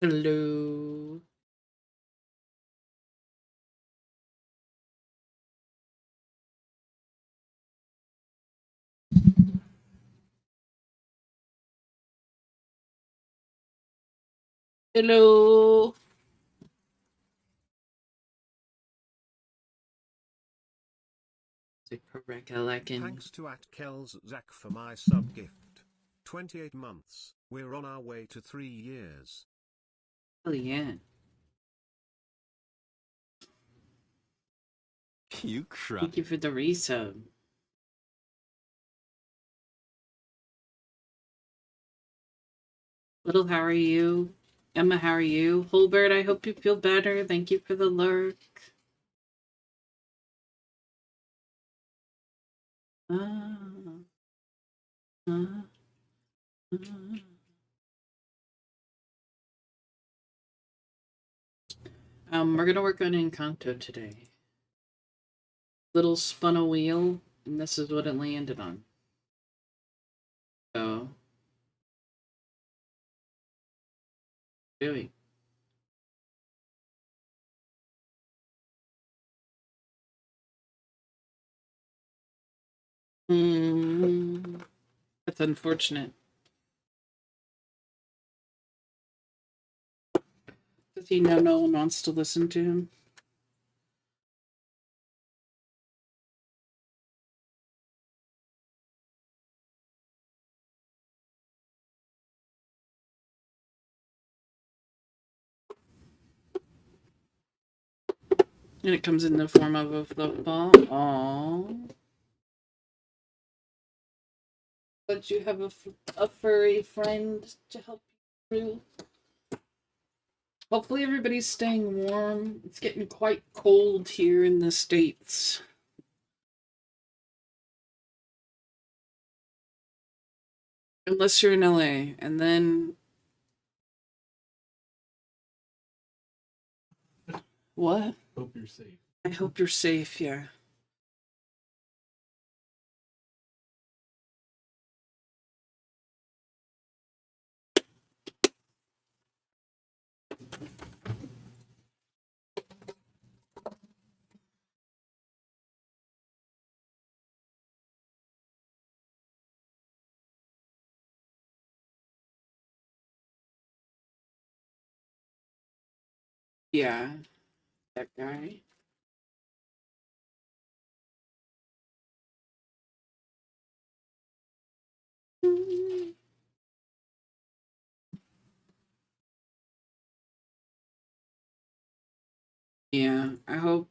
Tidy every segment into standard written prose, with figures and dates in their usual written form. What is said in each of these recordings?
Hello. Hello. Recollecting. Thanks to @Kells Zach for my sub gift. 28 months. We're on our way to 3 years. Oh yeah. You cry. Thank you for the resub. Little, how are you? Emma, how are you? Holbert, I hope you feel better. Thank you for the lurk. Ah, ah, ah. We're gonna work on Encanto today. Little spun a wheel, and this is what it landed on. So, doing. That's unfortunate. Does he know no one wants to listen to him? And it comes in the form of a fluff ball. Aww. But you have a furry friend to help you through. Hopefully everybody's staying warm. It's getting quite cold here in the States. Unless you're in LA. And then... What? Hope you're safe. I hope you're safe, yeah. Yeah. That guy. Yeah, I hope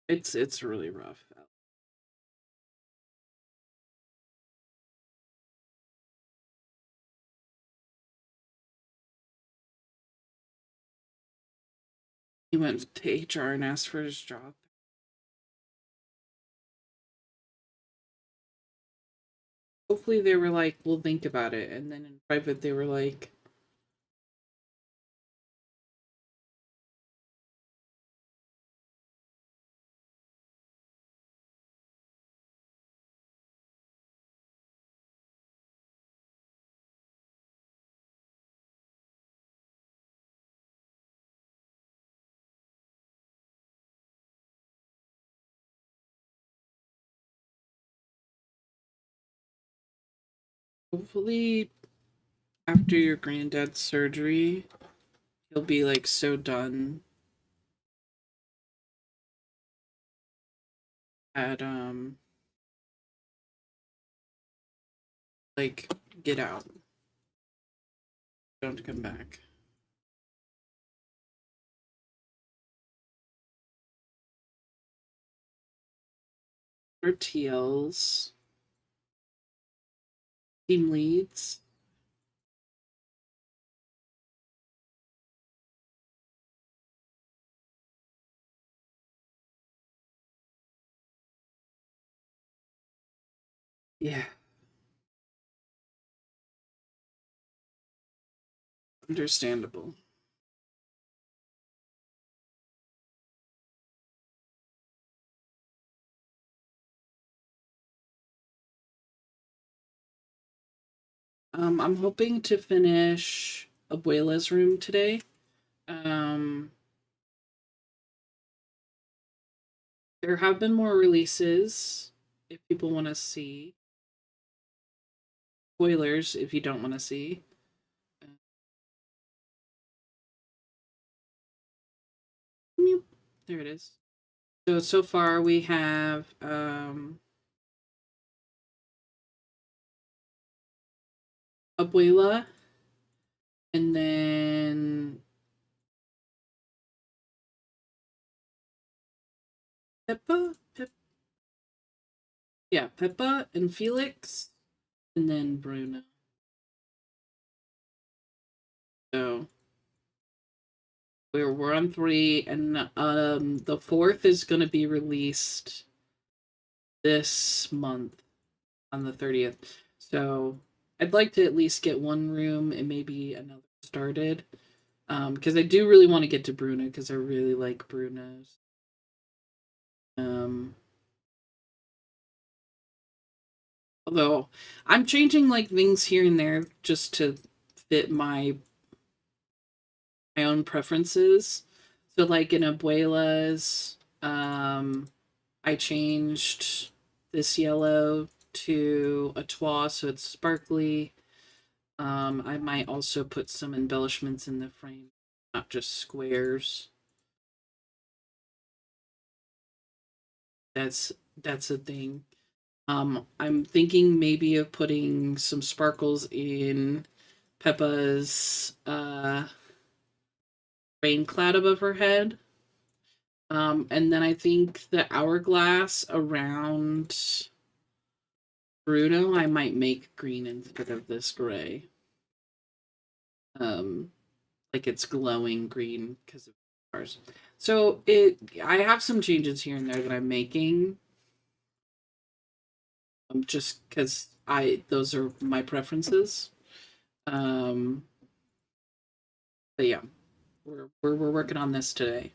it's really rough. He went to HR and asked for his job. Hopefully they were like, we'll think about it. And then in private they were like, hopefully after your granddad's surgery, he'll be like so done at like get out. Don't come back. Or TLs. Team leads. Yeah. Understandable. I'm hoping to finish Abuela's room today. There have been more releases if people want to see. Spoilers if you don't want to see. There it is. So far we have Abuela, and then Peppa and Felix, and then Bruno. So we're on 3, and the 4th is going to be released this month on the 30th. So I'd like to at least get one room and maybe another started. Because I do really want to get to Bruno because I really like Bruno's. Although I'm changing like things here and there just to fit my own preferences. So like in Abuela's, I changed this yellow to a Trois, so it's sparkly. I might also put some embellishments in the frame, not just squares. That's a thing. I'm thinking maybe of putting some sparkles in Peppa's rain cloud above her head. And then I think the hourglass around Bruno, I might make green instead of this gray. Like it's glowing green because of stars. So I have some changes here and there that I'm making. Just because those are my preferences. But yeah, we're working on this today.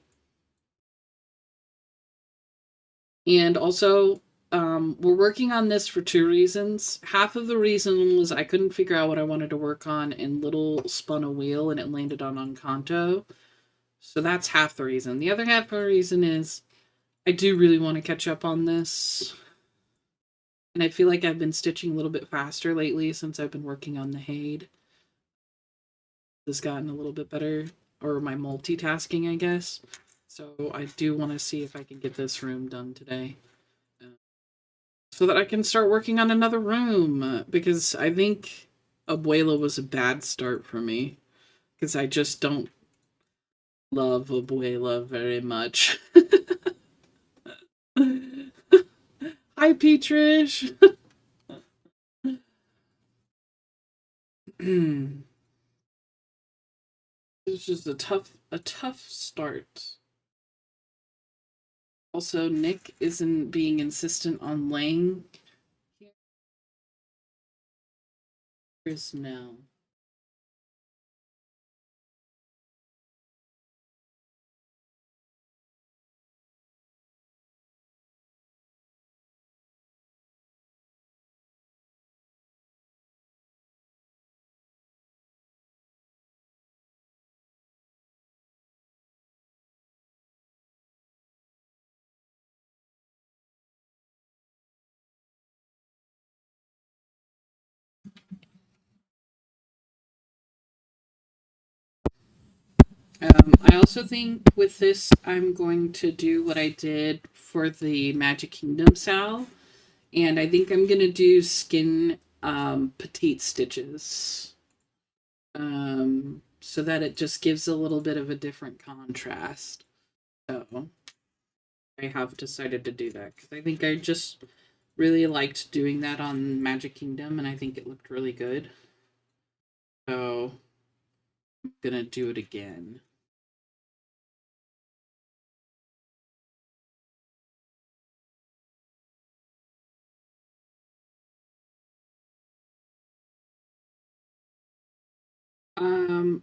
And also, we're working on this for 2 reasons. Half of the reason was I couldn't figure out what I wanted to work on, and Little spun a wheel and it landed on Encanto. So that's half the reason. The other half of the reason is I do really want to catch up on this. And I feel like I've been stitching a little bit faster lately since I've been working on the Haid. Has gotten a little bit better, or my multitasking, I guess. So I do want to see if I can get this room done today. So that I can start working on another room. Because I think Abuela was a bad start for me. Because I just don't love Abuela very much. Hi, Petrish. It's just a tough start. Also, Nick isn't being insistent on laying here. Is no. I also think with this, I'm going to do what I did for the Magic Kingdom Sal, and I think I'm going to do skin petite stitches, so that it just gives a little bit of a different contrast. So I have decided to do that because I think I just really liked doing that on Magic Kingdom, and I think it looked really good. So I'm gonna do it again.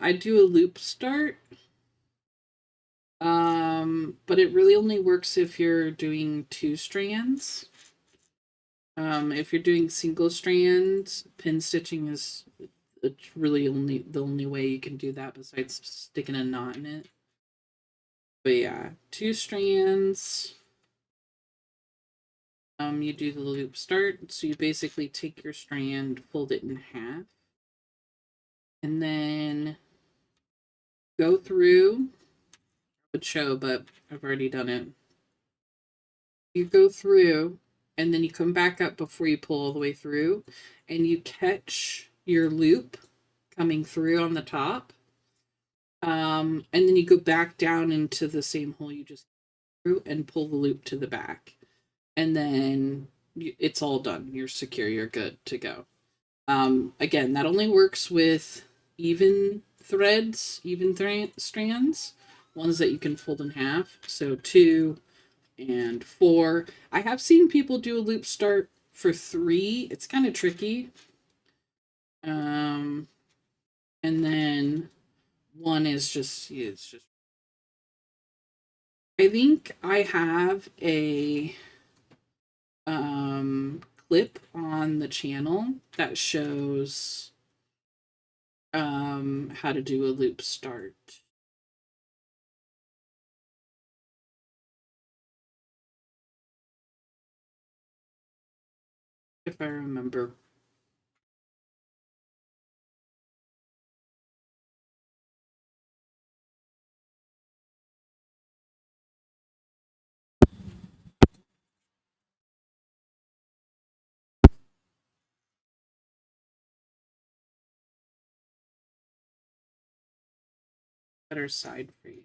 I do a loop start. But it really only works if you're doing 2 strands. If you're doing single strand, pin stitching is really the only way you can do that besides sticking a knot in it. But yeah, 2 strands. You do the loop start. So you basically take your strand, fold it in half, and then go through. I would show, but I've already done it. You go through, and then you come back up before you pull all the way through, and you catch your loop coming through on the top. And then you go back down into the same hole you just through and pull the loop to the back. And then it's all done. You're secure. You're good to go. Again, that only works with even threads, strands, ones that you can fold in half. So 2 and 4. I have seen people do a loop start for 3. It's kind of tricky. And then 1 is just, it's just. I think I have a clip on the channel that shows how to do a loop start. If I remember. Better side for you.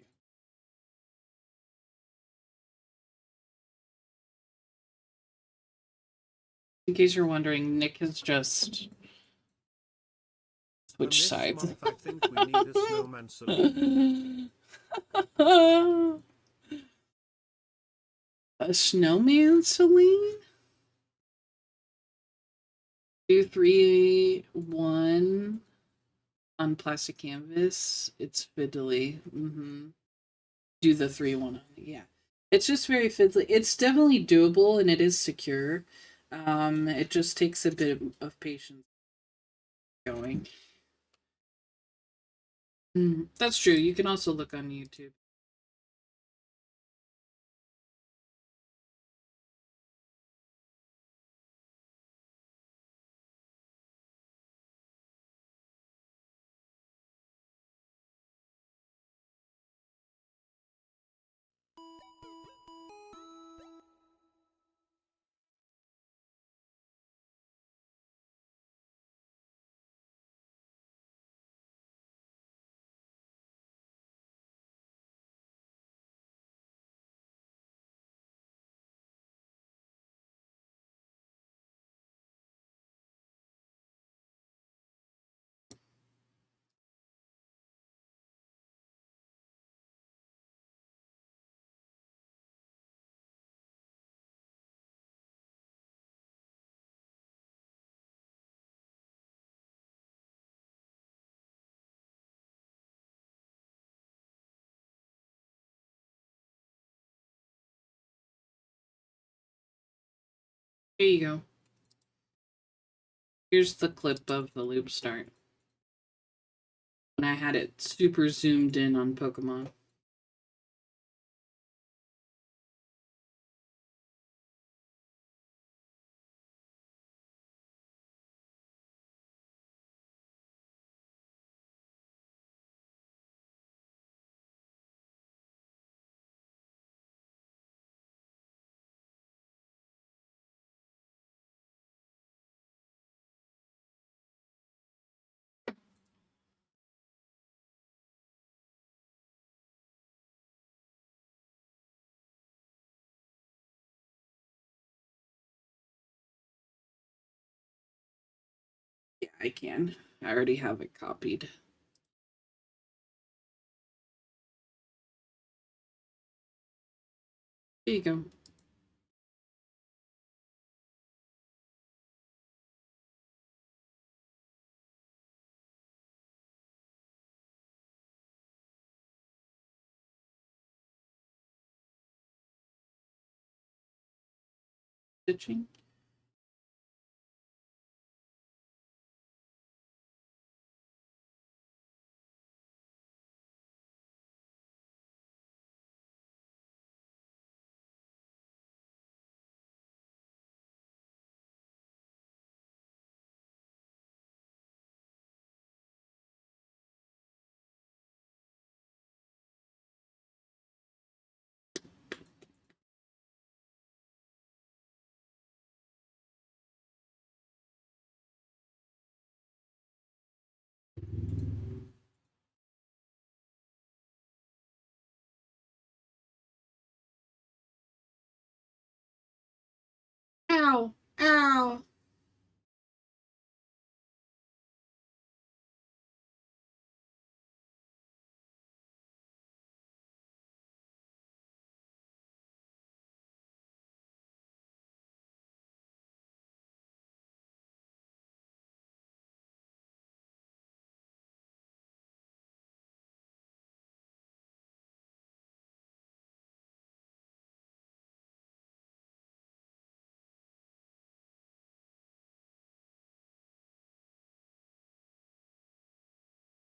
In case you're wondering, Nick has just switched sides. Month, I think we need a snowman saloon. A snowman, Celine? 2, 3, 1 on plastic canvas. It's fiddly. Do the 3, 1. Yeah. It's just very fiddly. It's definitely doable and it is secure. It just takes a bit of patience going. That's true. You can also look on YouTube. Here you go. Here's the clip of the loop start. When I had it super zoomed in on Pokemon. Yeah, I can. I already have it copied. Here you go. Stitching. Ow.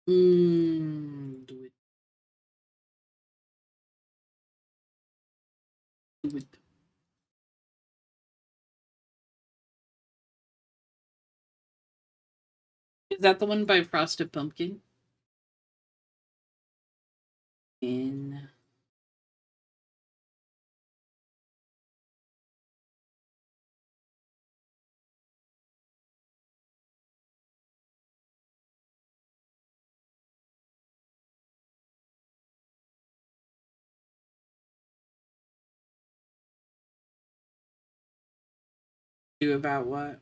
Do it. Do it. Is that the one by Frosted Pumpkin? In. Do about what?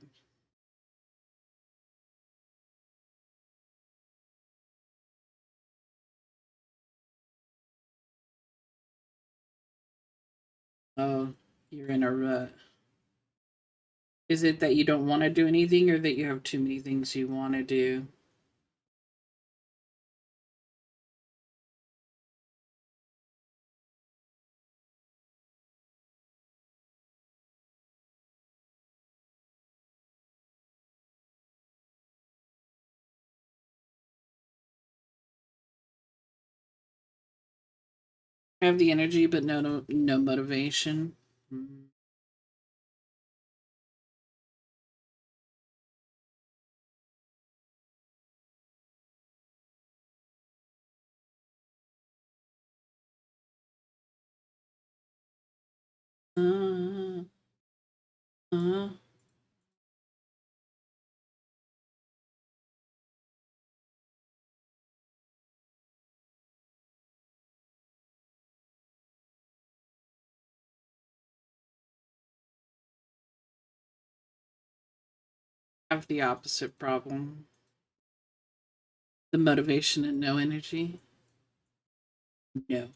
Oh, you're in a rut. Is it that you don't want to do anything or that you have too many things you want to do? Have the energy but no motivation. Mm. Uh, uh, have the opposite problem. The motivation and no energy. No.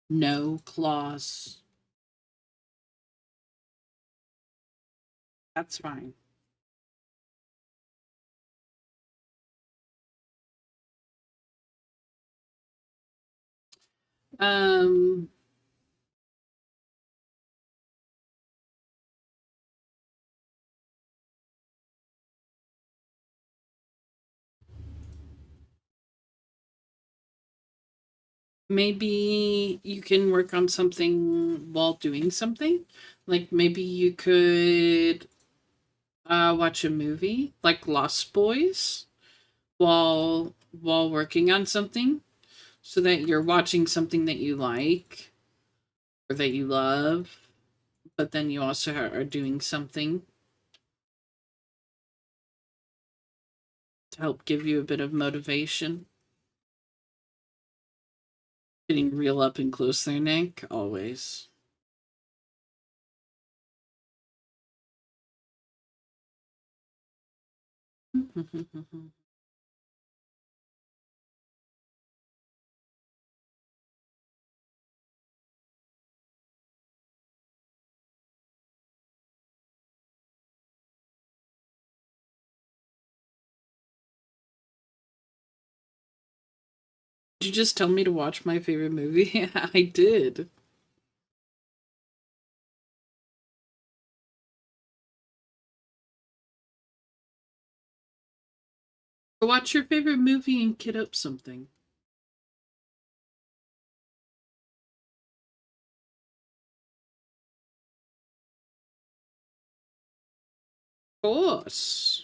No claws. That's fine. Um Maybe you can work on something while doing something. Like maybe you could watch a movie like Lost Boys while working on something so that you're watching something that you like or that you love, but then you also are doing something to help give you a bit of motivation. Getting real up and close their neck, always. Did you just tell me to watch my favorite movie? I did. Watch your favorite movie and kid up something. Of course.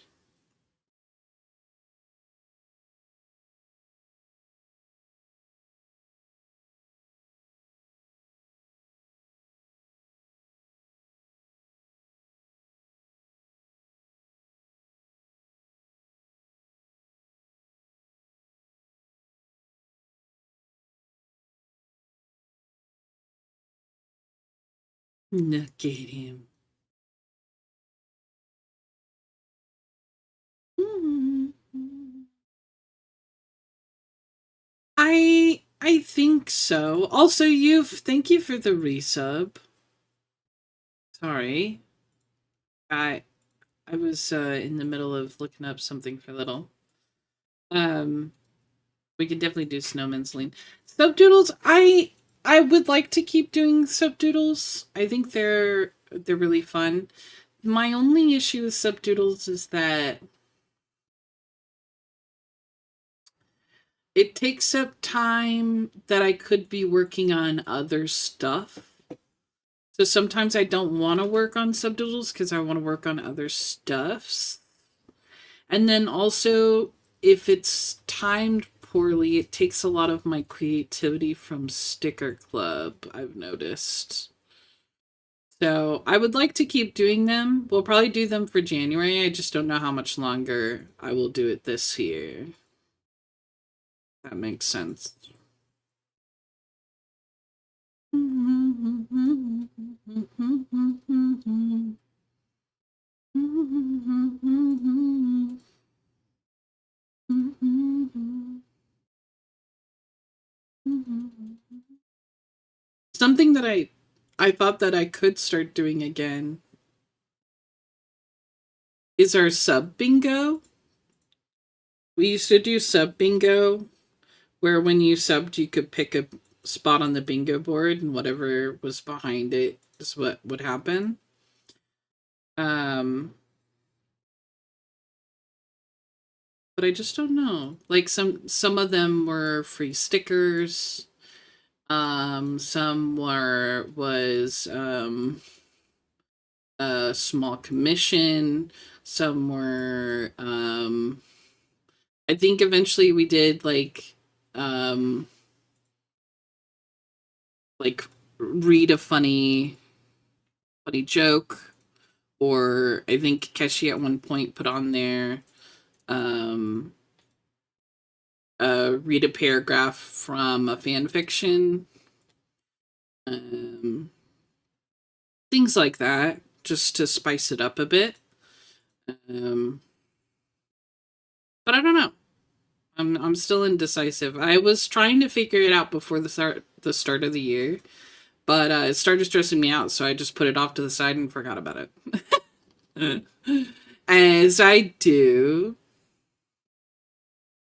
Look at him. I think so. Also, thank you for the resub. Sorry. I I was in the middle of looking up something for little. Um we can definitely do Snowman's Lean. Subdoodles, I would like to keep doing subdoodles. I think they're really fun. My only issue with subdoodles is that it takes up time that I could be working on other stuff. So sometimes I don't want to work on subdoodles because I want to work on other stuffs. And then also, if it's timed poorly, it takes a lot of my creativity from Sticker Club, I've noticed. So I would like to keep doing them. We'll probably do them for January. I just don't know how much longer I will do it this year. That makes sense. Something that I thought that I could start doing again is our sub bingo. We used to do sub bingo where when you subbed you could pick a spot on the bingo board and whatever was behind it is what would happen. But I just don't know. Like some of them were free stickers. Some was a small commission. Some were I think eventually we did like read a funny joke, or I think Keshi at one point put on there um read a paragraph from a fan fiction, um things like that, just to spice it up a bit. um but I don't know. I'm still indecisive. I was trying to figure it out before the start of the year, but it started stressing me out, so I just put it off to the side and forgot about it. As I do.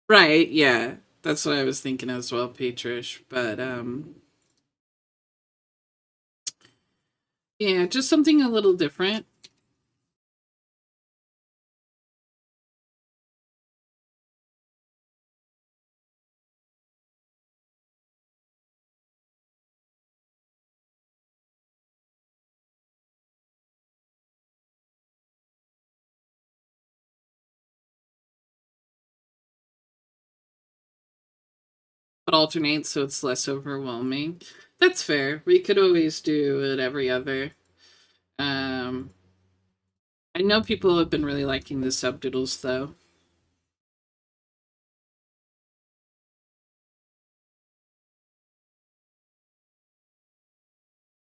Right, yeah. That's what I was thinking as well, Petrish. But yeah, just something a little different. But alternates so it's less overwhelming. That's fair. We could always do it every other. Um I know people have been really liking the subdoodles though.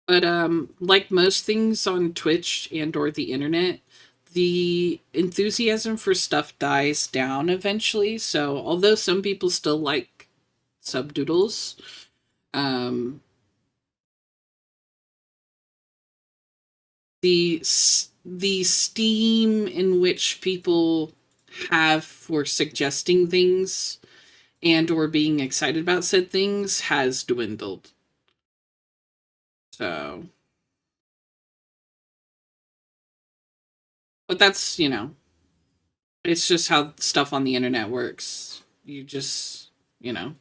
But like most things on Twitch and or the internet, the enthusiasm for stuff dies down eventually. So although some people still like subdoodles, um the the steam in which people have for suggesting things and or being excited about said things has dwindled. So, but that's, it's just how stuff on the internet works. You just, you know,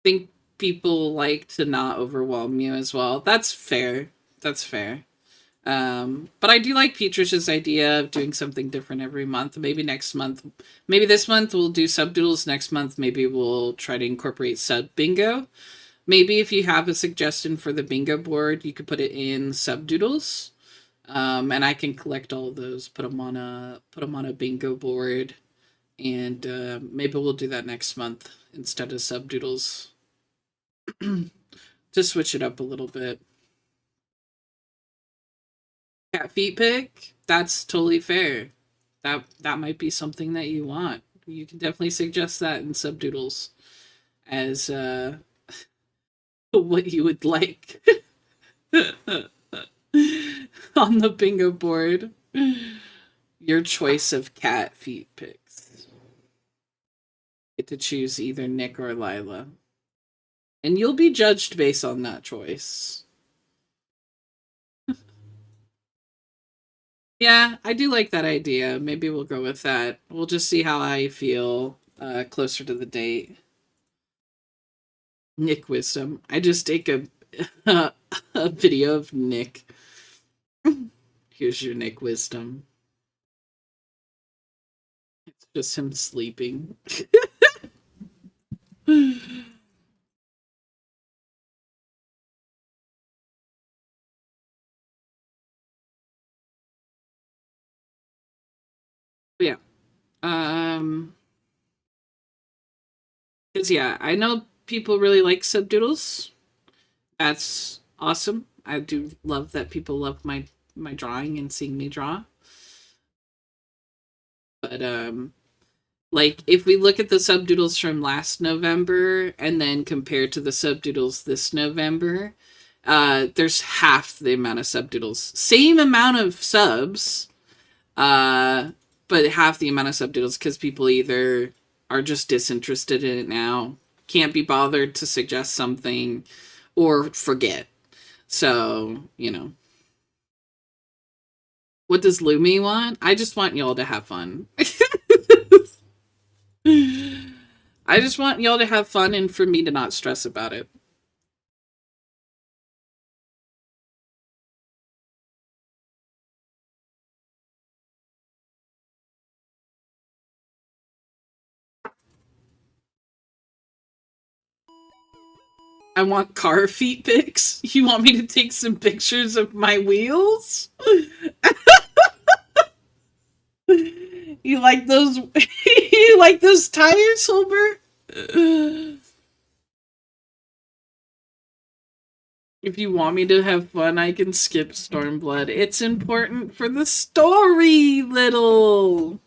think people like to not overwhelm you as well. That's fair. That's fair. But I do like Petrish's idea of doing something different every month. Maybe next month, maybe this month we'll do subdoodles. Next month, maybe we'll try to incorporate sub bingo. Maybe if you have a suggestion for the bingo board, you could put it in subdoodles. And I can collect all of those, put them on a bingo board, and maybe we'll do that next month instead of subdoodles to switch it up a little bit. Cat feet pick, that's totally fair. that might be something that you want. You can definitely suggest that in Subdoodles as what you would like on the bingo board. Your choice of cat feet pics. Get to choose either Nick or Lila. And you'll be judged based on that choice. Yeah, I do like that idea. Maybe we'll go with that. We'll just see how I feel closer to the date. Nick Wisdom. I just take a a video of Nick. Here's your Nick Wisdom. It's just him sleeping. Yeah. Um, because yeah, I know people really like Subdoodles. That's awesome. I do love that people love my drawing and seeing me draw. But like if we look at the Subdoodles from last November and then compare to the Subdoodles this November, there's half the amount of Subdoodles. Same amount of subs, but half the amount of Subdoodles because people either are just disinterested in it now, can't be bothered to suggest something, or forget. So, you know. What does Lumi want? I just want y'all to have fun. I just want y'all to have fun and for me to not stress about it. I want car feet pics. You want me to take some pictures of my wheels? You like those you like those tires, Holbert? If you want me to have fun, I can skip Stormblood. It's important for the story, little.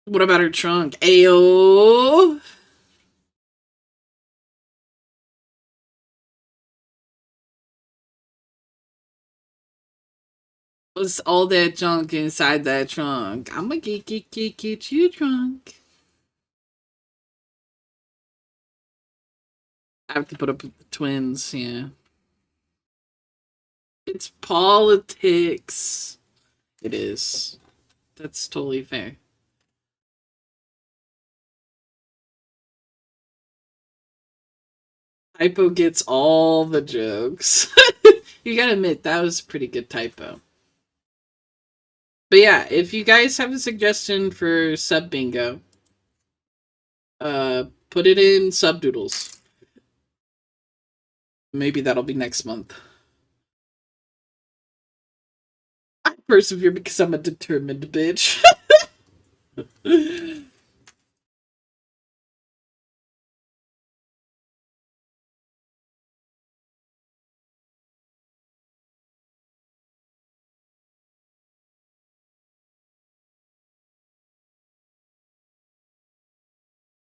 What about her trunk? Ayo. What's all that junk inside that trunk? I'm gonna get you drunk. I have to put up with the twins, yeah. It's politics. It is. That's totally fair. Typo gets all the jokes. You gotta admit, that was a pretty good typo. But yeah, if you guys have a suggestion for sub bingo, put it in Subdoodles. Maybe that'll be next month. I persevere because I'm a determined bitch.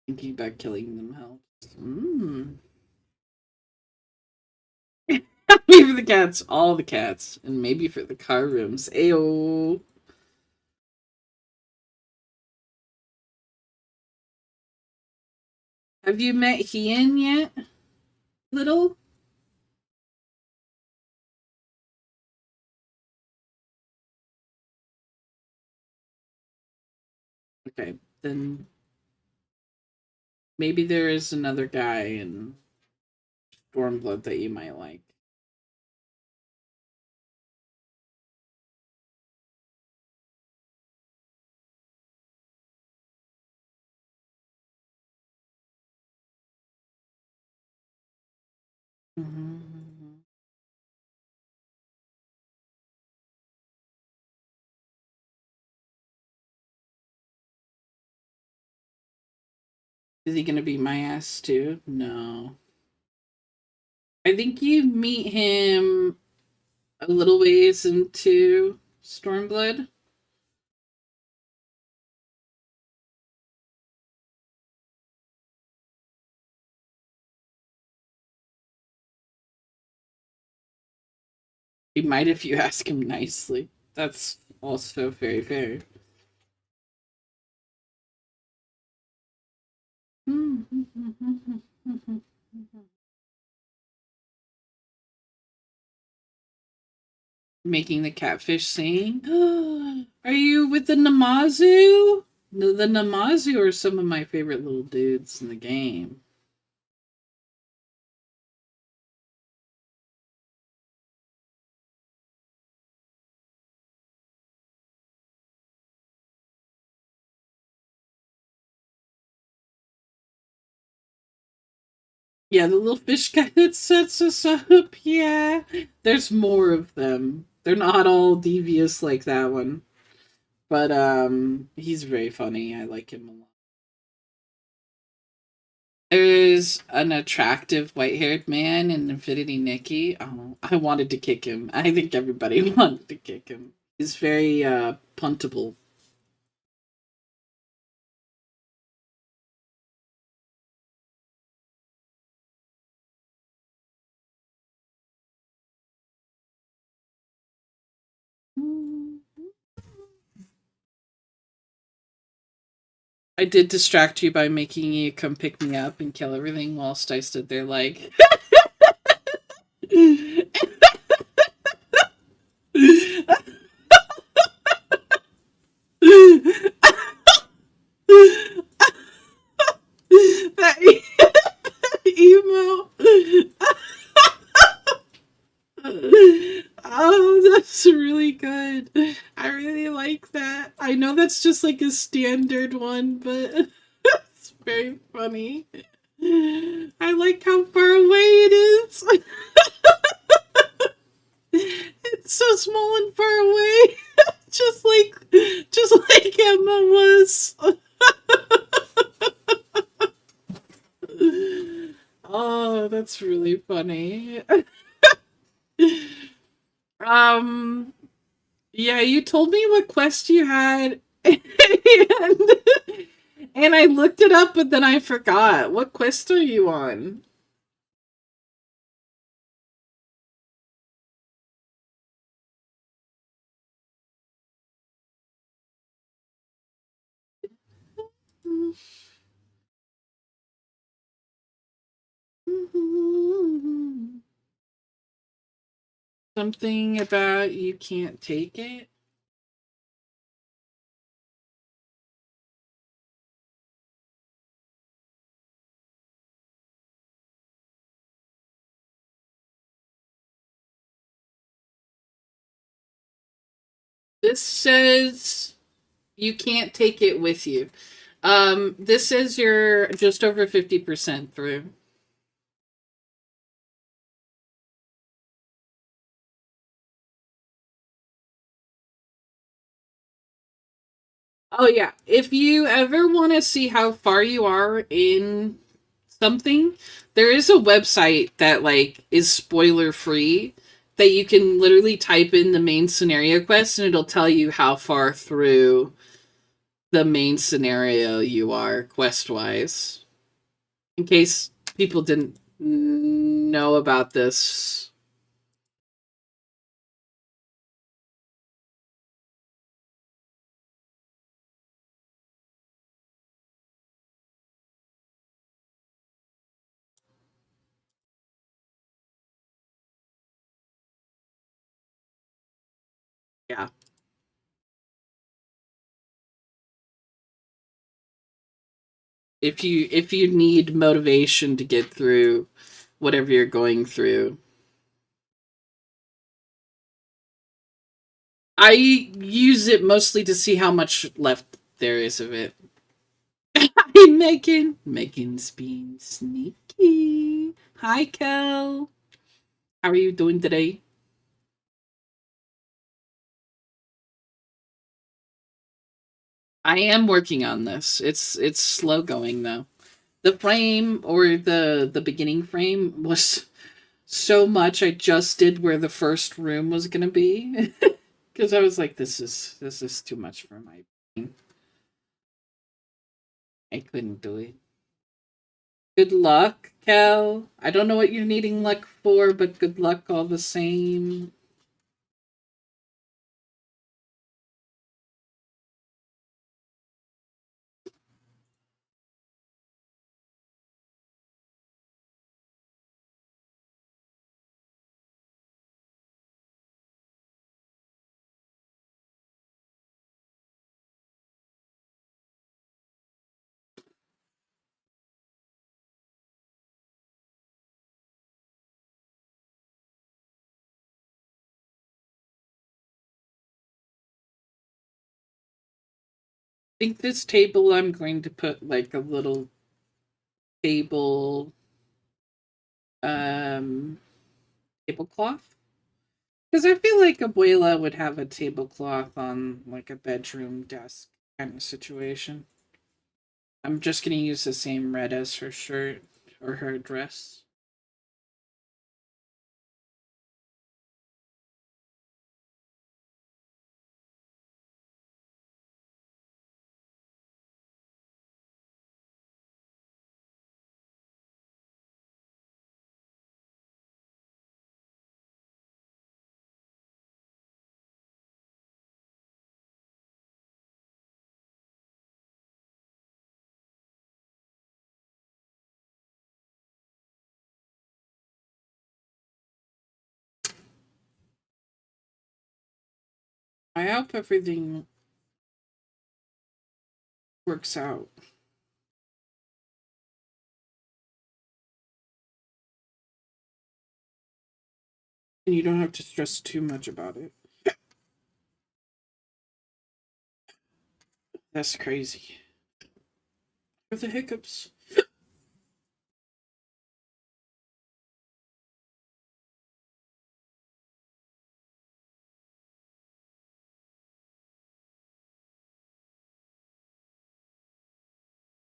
Thinking about killing them helps. Maybe for the cats, all the cats, and maybe for the car rooms. Ayo. Have you met Hien yet, little? Okay, then maybe there is another guy in Stormblood that you might like. Mm-hmm. Is he gonna be my ass too? No. I think you meet him a little ways into Stormblood? He might if you ask him nicely. That's also very fair. Making the catfish sing. Are you with the Namazu? The Namazu are some of my favorite little dudes in the game. Yeah, the little fish guy that sets us up. Yeah. There's more of them. They're not all devious like that one. But he's very funny. I like him a lot. There's an attractive white-haired man in Infinity Nikki. Oh, I wanted to kick him. I think everybody wanted to kick him. He's very puntable. I did distract you by making you come pick me up and kill everything whilst I stood there like that emo. Oh, that's really good. I really like that. I know that's just like a standard one, but it's very funny. I like how far away it is. It's so small and far away. just like Emma was. Oh, that's really funny. Um, yeah, you told me what quest you had, and I looked it up, but then I forgot. What quest are you on? Something about you can't take it? This says you can't take it with you. This says you're just over 50% through. Oh yeah. If you ever want to see how far you are in something, there is a website that like is spoiler free that you can literally type in the main scenario quest and it'll tell you how far through the main scenario you are quest wise. In case people didn't know about this. Yeah. If you need motivation to get through whatever you're going through. I use it mostly to see how much left there is of it. Hi, Megan. Megan's being sneaky. Hi, Kel. How are you doing today? I am working on this. It's slow going though. The frame or the beginning frame was so much I just did where the first room was gonna be. Because I was like, this is too much for my brain. I couldn't do it. Good luck, Cal. I don't know what you're needing luck for, but good luck all the same. I think this table I'm going to put like a little table um tablecloth. Because I feel like Abuela would have a tablecloth on like a bedroom desk kind of situation. I'm just gonna use the same red as her shirt or her dress. I hope everything works out. And you don't have to stress too much about it. That's crazy. With the hiccups.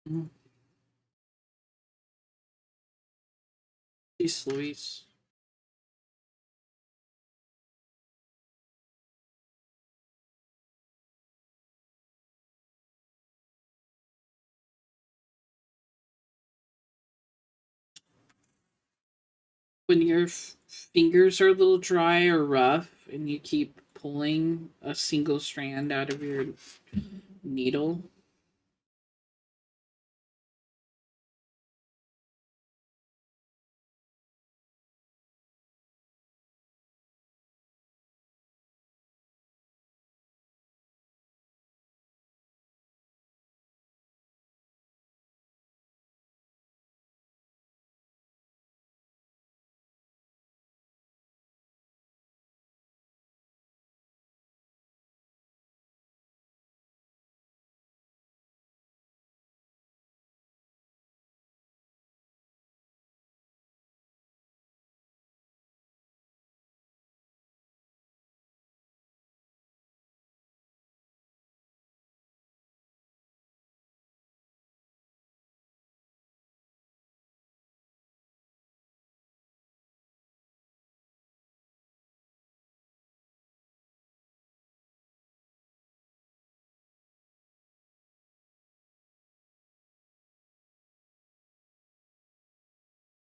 Mm. Peace, Louise. When your fingers are a little dry or rough and you keep pulling a single strand out of your needle,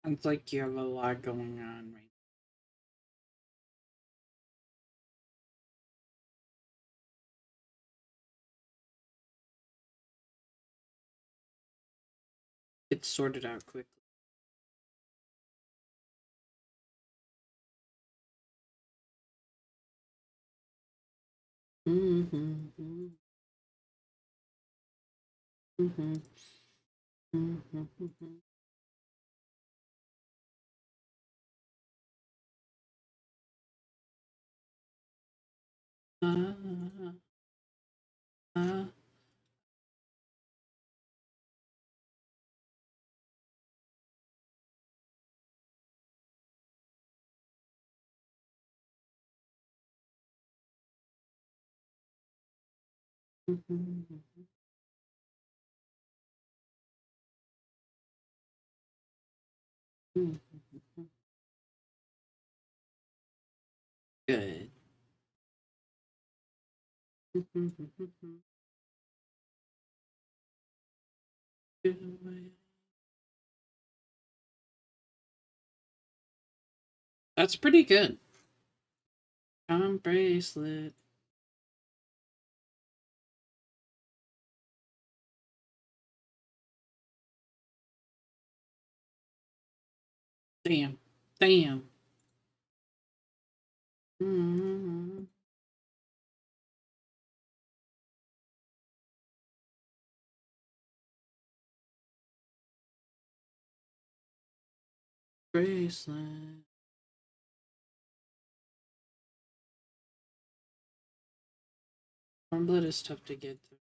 sounds like you have a lot going on right. It's sorted out quickly. Mm-hmm. Mm-hmm. Mm-hmm. Uh, uh, mm-hmm. Mm-hmm. Good. That's pretty good. Charm bracelet. Damn. Damn. Mm-hmm. Bracelet. Warm blood is tough to get through.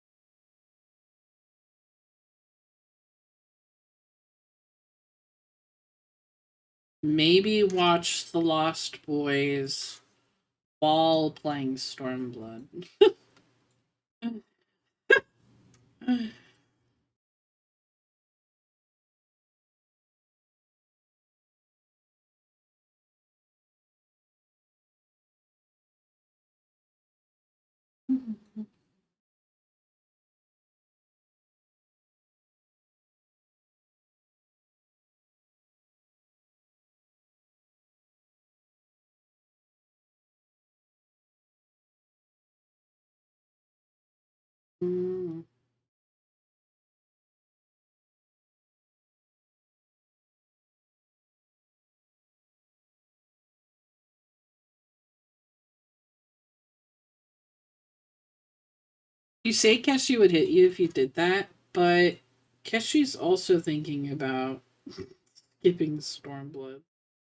Maybe watch The Lost Boys while playing Stormblood. Mm. You say Keshi would hit you if you did that, but Keshi's also thinking about skipping Stormblood.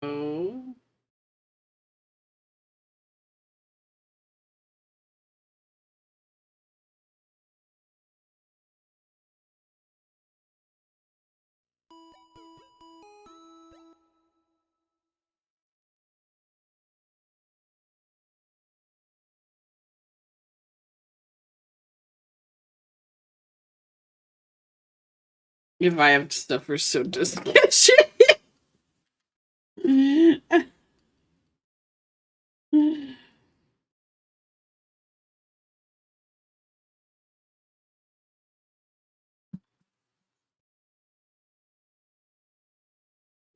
Oh. If I have to suffer, so does Keshi.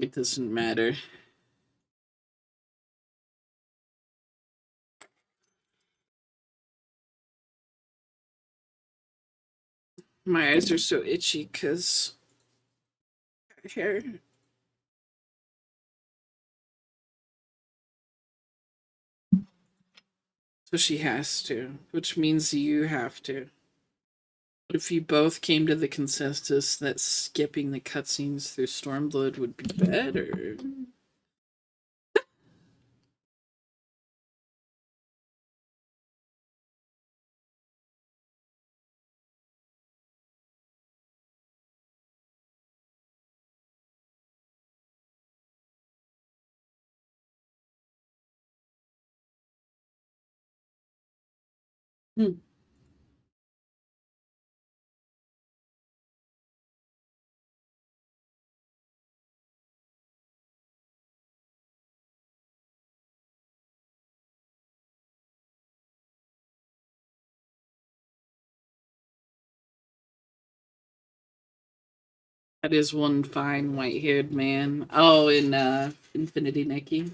It doesn't matter. My eyes are so itchy because hair. So she has to, which means you have to. If you both came to the consensus that skipping the cutscenes through Stormblood would be better. Hmm. That is one fine white haired man. Oh, in Infinity Nikki.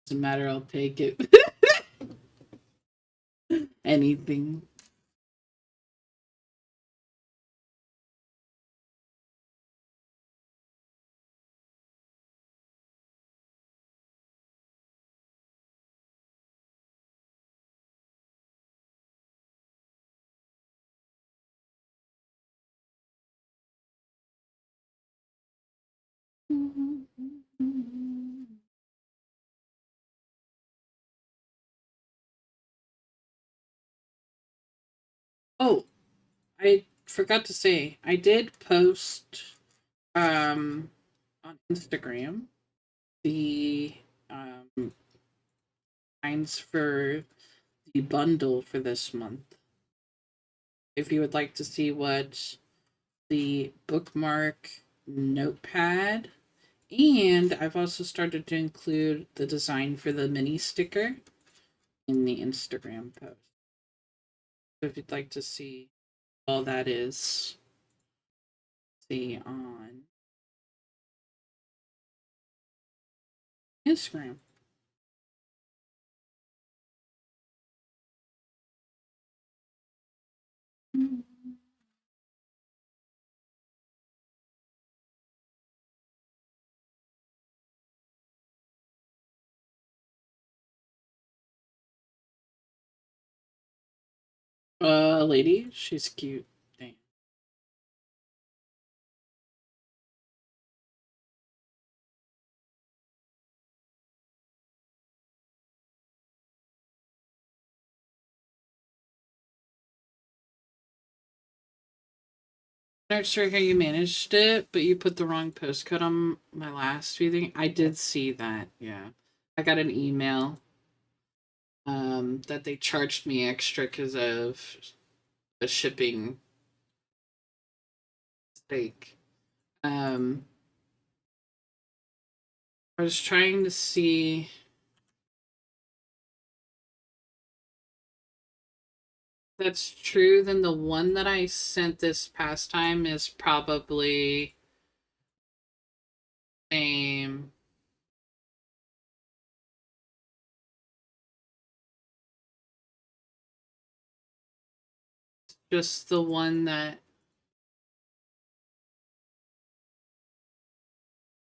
Doesn't matter, I'll take it. Anything. Oh, I forgot to say, I did post on Instagram the um lines for the bundle for this month. If you would like to see what the bookmark notepad, and I've also started to include the design for the mini sticker in the Instagram post. So if you'd like to see all that is, see on Instagram. Lady, she's cute. Dang. Not sure how you managed it, but you put the wrong postcode on my last reading. I did see that. Yeah, I got an email that they charged me extra because of a shipping mistake. I was trying to see. If that's true, then the one that I sent this past time is probably same. Just the one that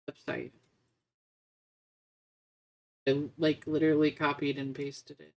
website. I like literally copied and pasted it.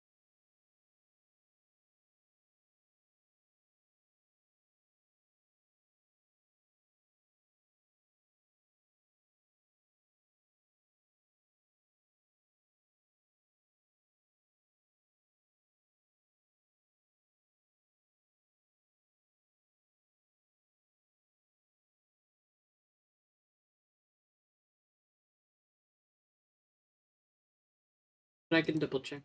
But I can double check.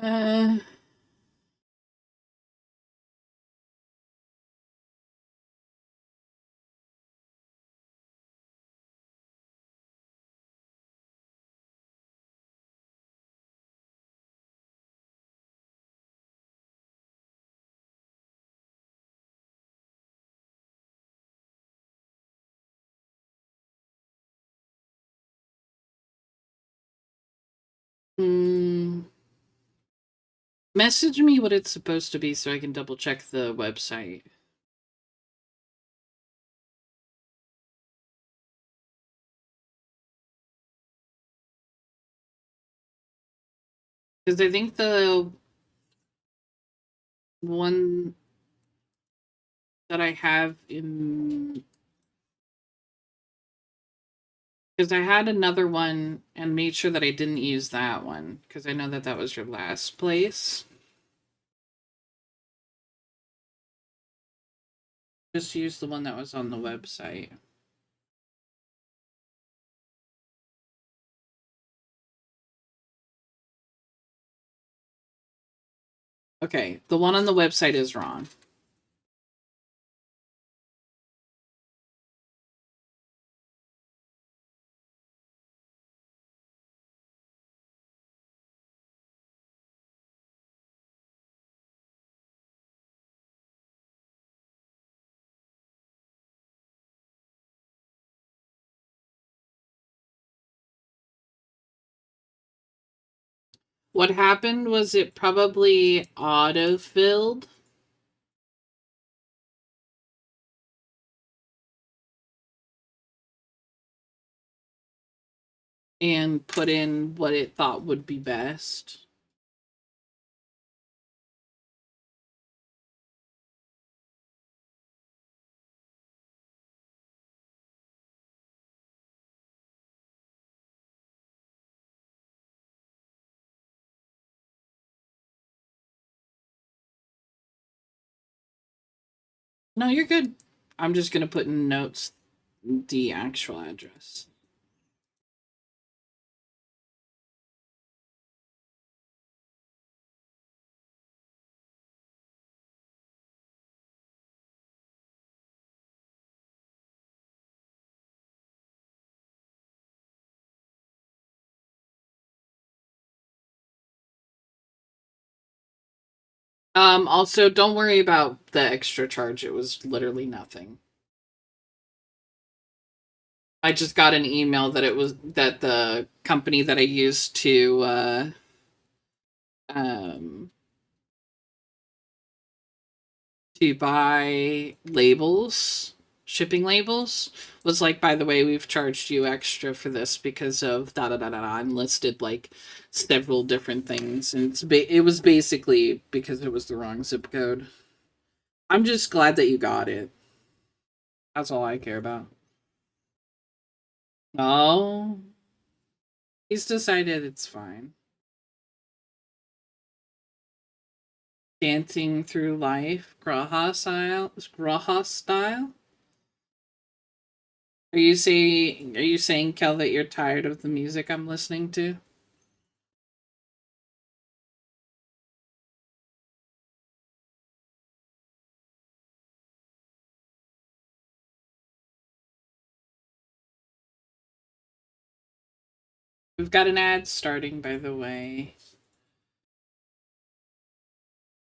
Uh, mm, message me what it's supposed to be so I can double check the website. Because I think the one that I have in. Because I had another one and made sure that I didn't use that one. Because I know that that was your last place. Just use the one that was on the website. Okay, the one on the website is wrong. What happened was it probably auto-filled. And put in what it thought would be best. No, you're good. I'm just going to put in notes the actual address. Also, don't worry about the extra charge. It was literally nothing. I just got an email that it was that the company that I used um, to buy labels, shipping labels, was like, by the way, we've charged you extra for this because of da da da da da, and listed like several different things, and it was basically because it was the wrong zip code. I'm just glad that you got it. That's all I care about. Oh, he's decided it's fine. Dancing through life, Graha style. Graha style. Are you saying, Kel, that you're tired of the music I'm listening to? We've got an ad starting, by the way.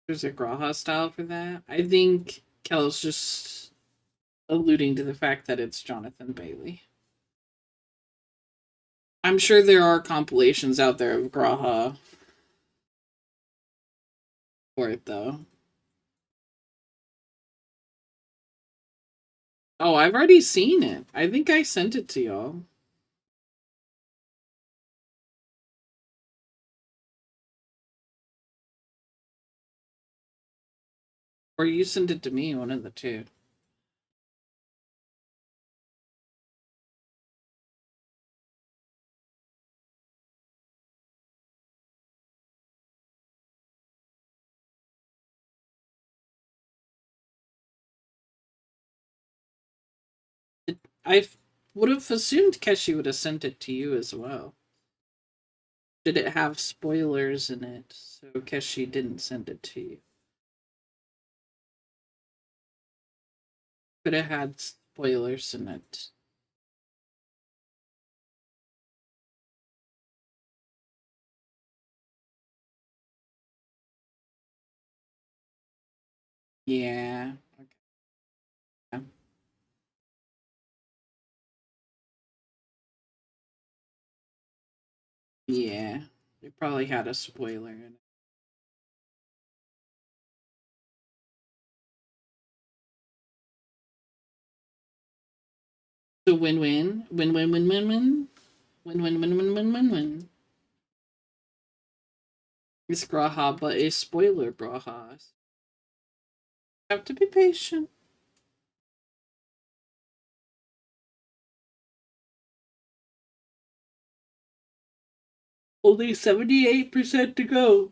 There's a Graha style for that. I think Kel's just alluding to the fact that it's Jonathan Bailey. I'm sure there are compilations out there of Graha for it, though. Oh, I've already seen it. I think I sent it to y'all. Or you sent it to me, one of the two. I would have assumed Keshi would have sent it to you as well. Did it have spoilers in it? So Keshi didn't send it to you. Could have had spoilers in it. Yeah. Okay. Yeah. It probably had a spoiler in it. So win-win. Win-win-win-win-win. Win-win-win-win-win-win-win. It's Graha, but a spoiler Graha. Have to be patient. Only 78% to go.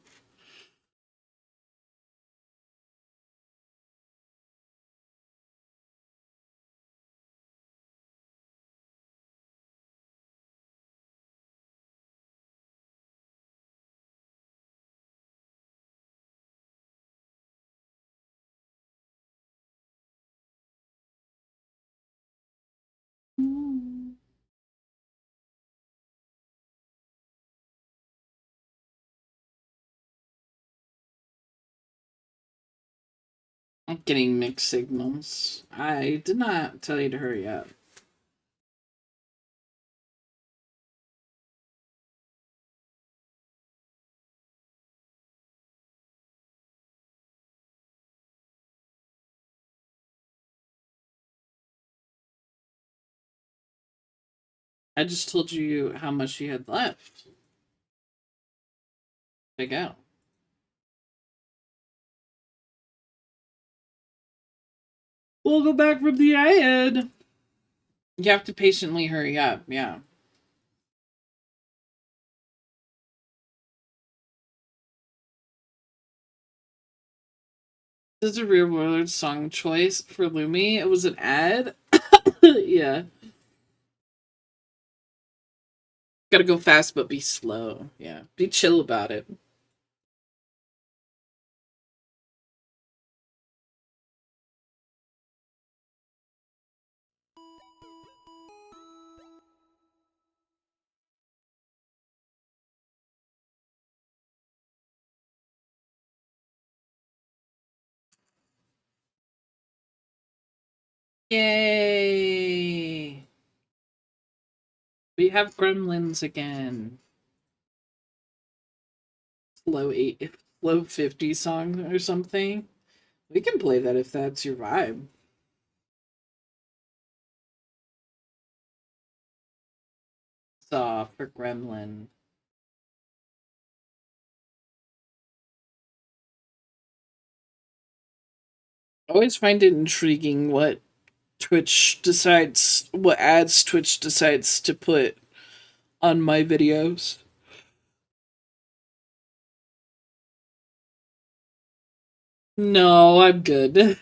I'm getting mixed signals. I did not tell you to hurry up. I just told you how much you had left. Big out. We'll go back from the ad. You have to patiently hurry up, yeah. This is a real world song choice for Lumi. It was an ad. Yeah. Gotta go fast, but be slow. Yeah. Be chill about it. Yay! We have Gremlins again. Slow 50 song or something. We can play that if that's your vibe. Saw for Gremlin. I always find it intriguing what what ads Twitch decides to put on my videos. No, I'm good.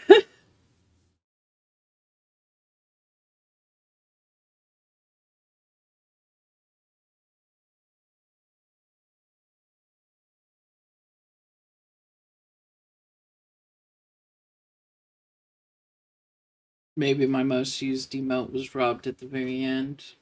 Maybe my most used emote was robbed at the very end.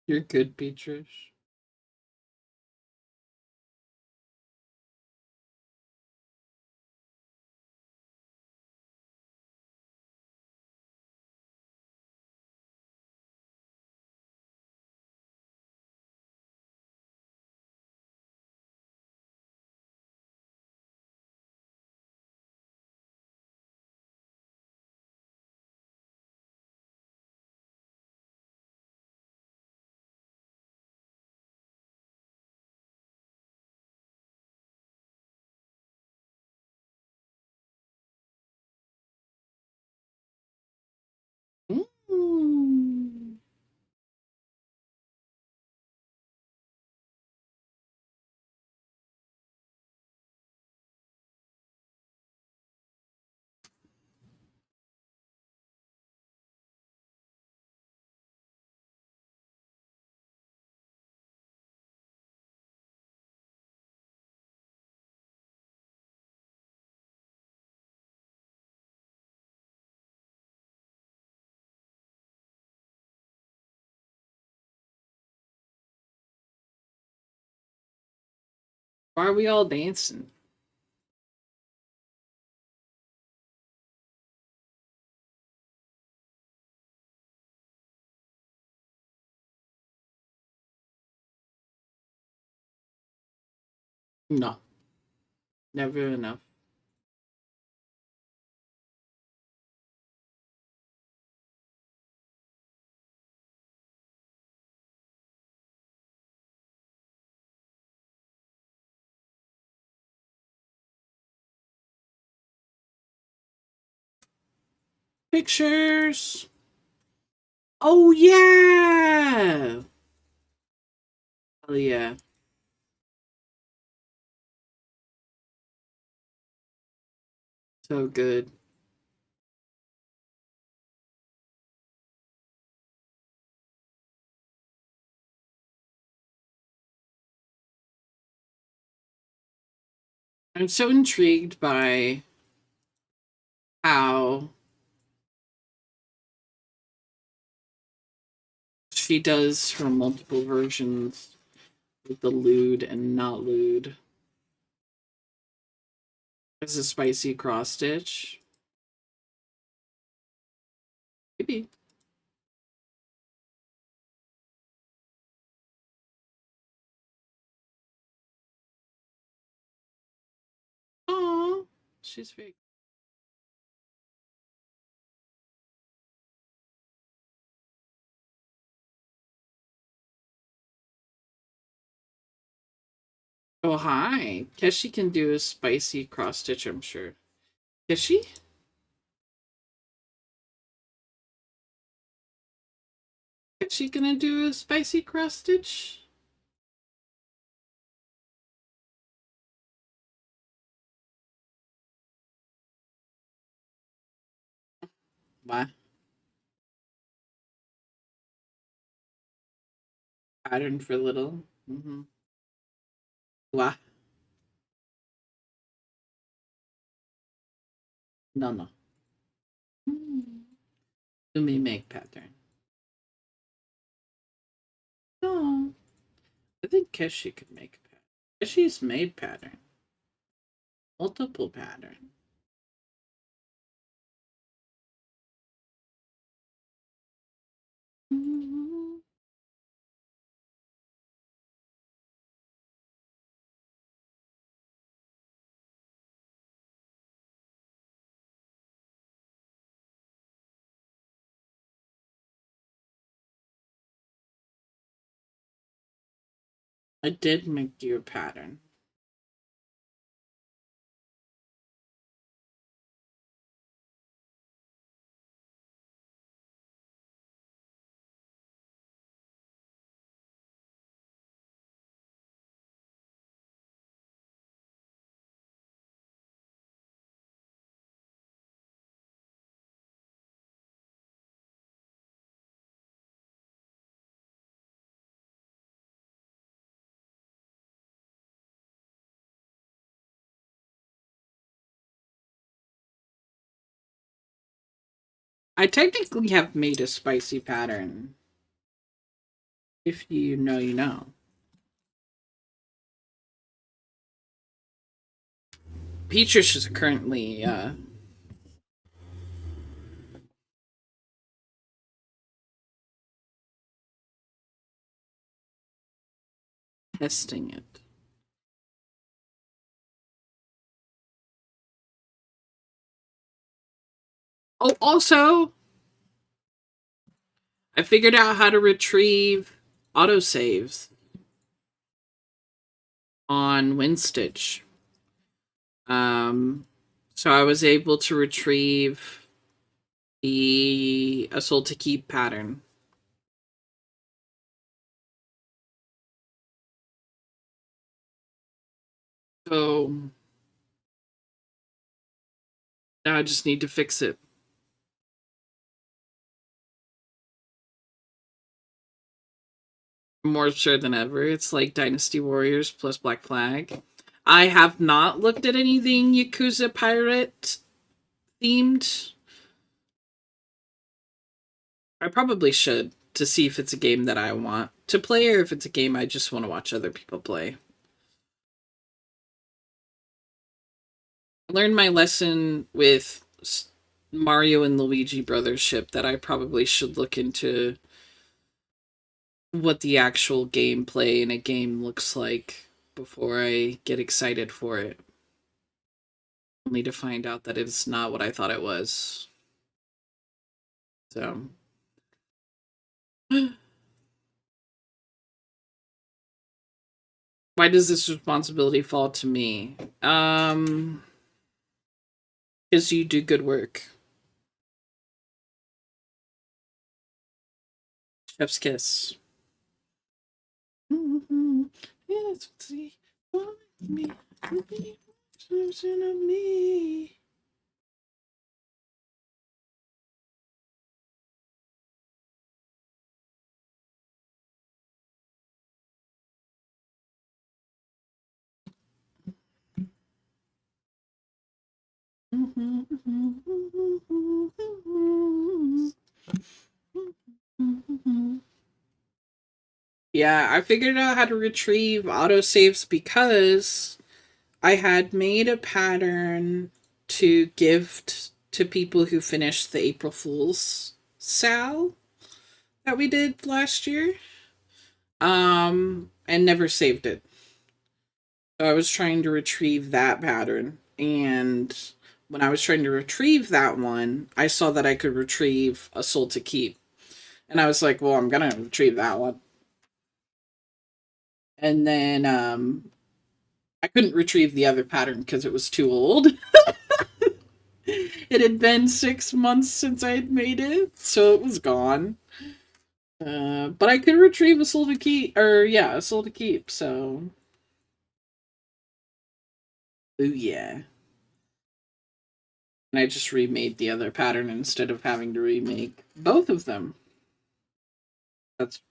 You're good, Beatrice. Mm. Why are we all dancing? No, never enough. Pictures. Oh yeah. Oh yeah. So good. I'm so intrigued by how she does her multiple versions with the lewd and not lewd. As a spicy cross stitch. Maybe. Oh, she's very. Oh, hi. Keshi can do a spicy cross stitch, I'm sure. Keshi? Is she gonna do a spicy cross stitch? What? Pattern for little? Mm-hmm. What? No, no. Let me make pattern. No. I think Keshi could make pattern. Keshi's made pattern. Multiple pattern. I did make you a pattern. I technically have made a spicy pattern. If you know, you know. Peatrish is currently testing it. Oh, also, I figured out how to retrieve autosaves on WinStitch. So I was able to retrieve the Assault to Keep pattern. So now I just need to fix it. More sure than ever. It's like Dynasty Warriors plus Black Flag. I have not looked at anything Yakuza Pirate themed. I probably should to see if it's a game that I want to play or if it's a game I just want to watch other people play. I learned my lesson with Mario and Luigi Brothership that I probably should look into what the actual gameplay in a game looks like. before I get excited for it. Only to find out that it's not what I thought it was. So. Why does this responsibility fall to me? Because you do good work. Chef's kiss. Yes, see, me, version of me. Yeah, I figured out how to retrieve autosaves because I had made a pattern to gift to people who finished the April Fool's Sal that we did last year. And never saved it. So I was trying to retrieve that pattern, and when I was trying to retrieve that one, I saw that I could retrieve a Soul to Keep. And I was like, well, I'm gonna retrieve that one. And then I couldn't retrieve the other pattern because it was too old. It had been 6 months since I had made it, so it was gone. But I could retrieve a Soul to Keep, or yeah, a Soul to Keep, so. Ooh, yeah. And I just remade the other pattern instead of having to remake both of them. That's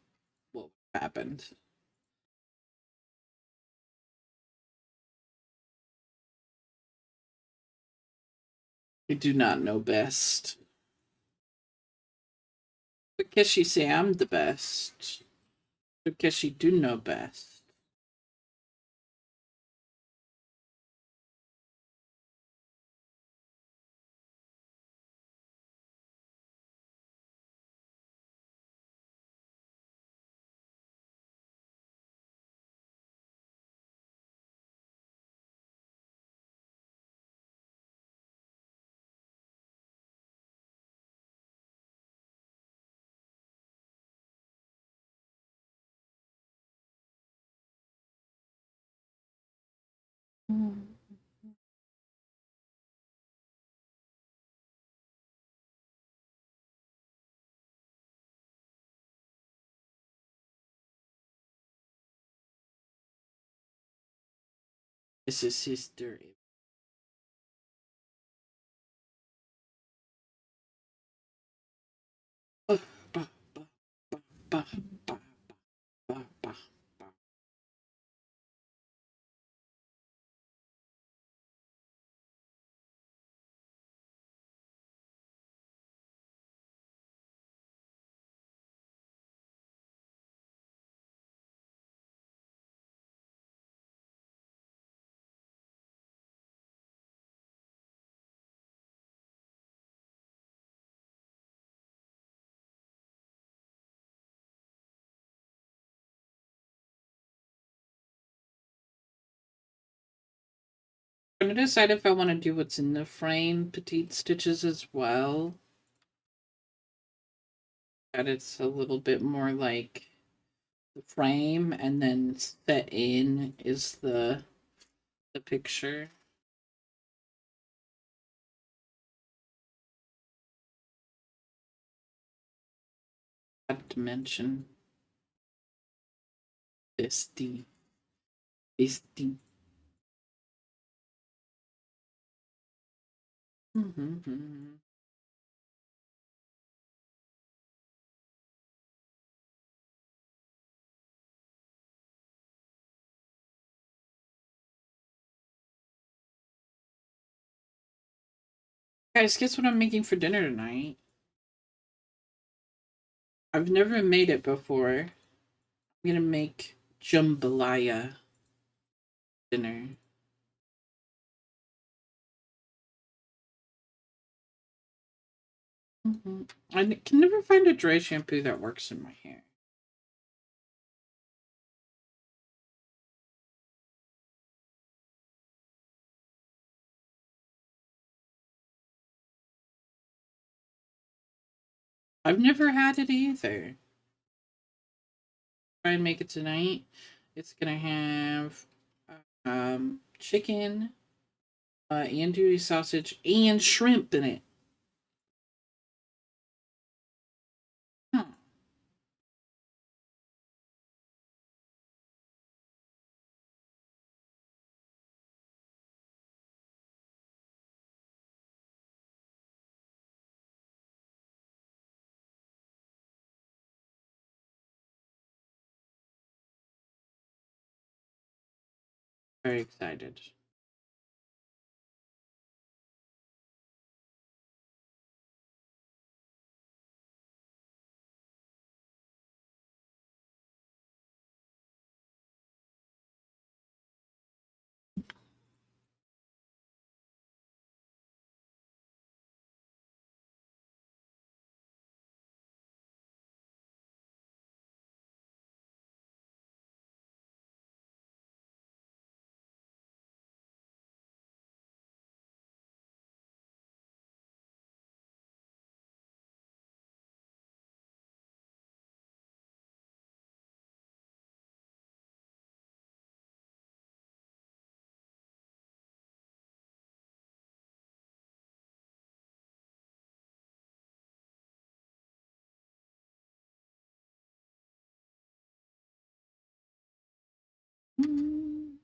what happened. I do not know best. Because she say I'm the best. Because she do know best. This is history. I'm gonna decide if I want to do what's in the frame petite stitches as well. That it's a little bit more like the frame, and then set in is the picture. That dimension. Bestie. Bestie. Mm-hmm. Guys, guess what I'm making for dinner tonight? I've never made it before. I'm gonna make jambalaya dinner. I can never find a dry shampoo that works in my hair. I've never had it either. Try and make it tonight. It's gonna have chicken, andouille sausage, and shrimp in it. Huh. Very excited. Mm.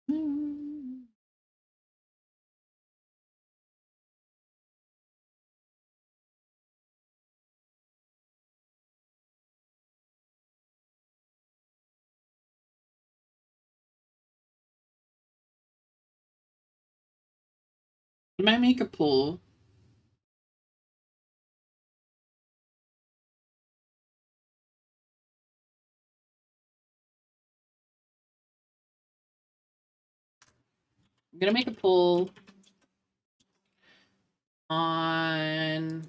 Mm. I might make a poll. I'm gonna make a poll on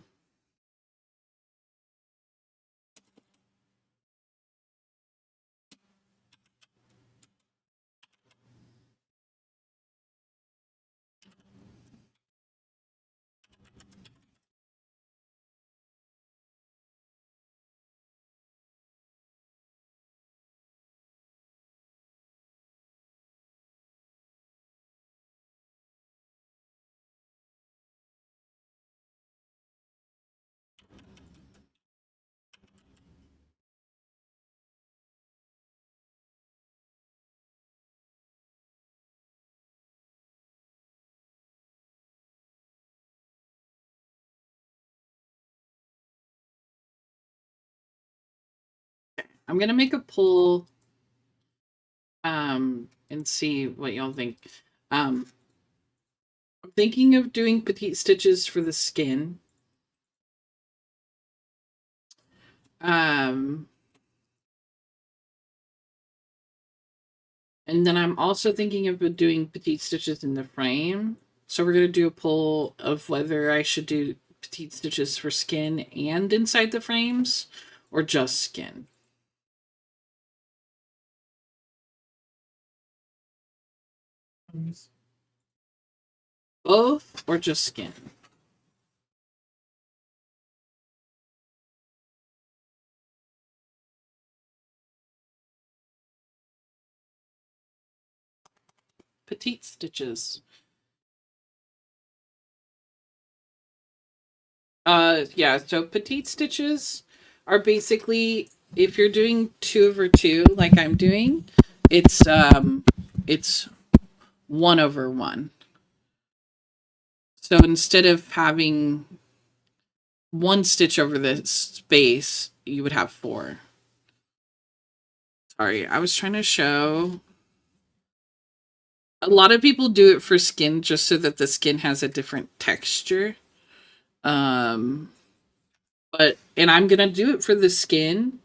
I'm gonna make a poll and see what y'all think. I'm thinking of doing petite stitches for the skin. Um and then I'm also thinking of doing petite stitches in the frame. So we're gonna do a poll of whether I should do petite stitches for skin and inside the frames or just skin. Both or just skin? Petite stitches. Yeah, so petite stitches are basically if you're doing 2/2 like I'm doing, it's 1/1. So instead of having one stitch over the space, you would have 4. Sorry, I was trying to show. A lot of people do it for skin just so that the skin has a different texture. But and I'm gonna do it for the skin.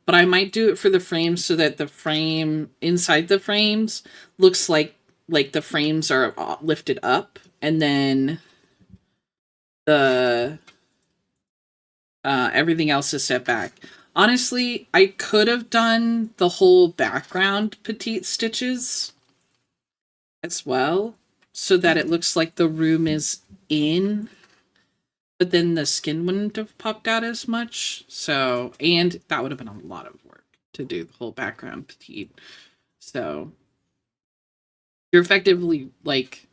but I might do it for the frames so that the frame inside the frames looks like the frames are lifted up, and then the everything else is set back. Honestly, I could have done the whole background petite stitches as well, so that it looks like the room is in, but then the skin wouldn't have popped out as much. So, and that would have been a lot of work to do the whole background petite. So, you're effectively like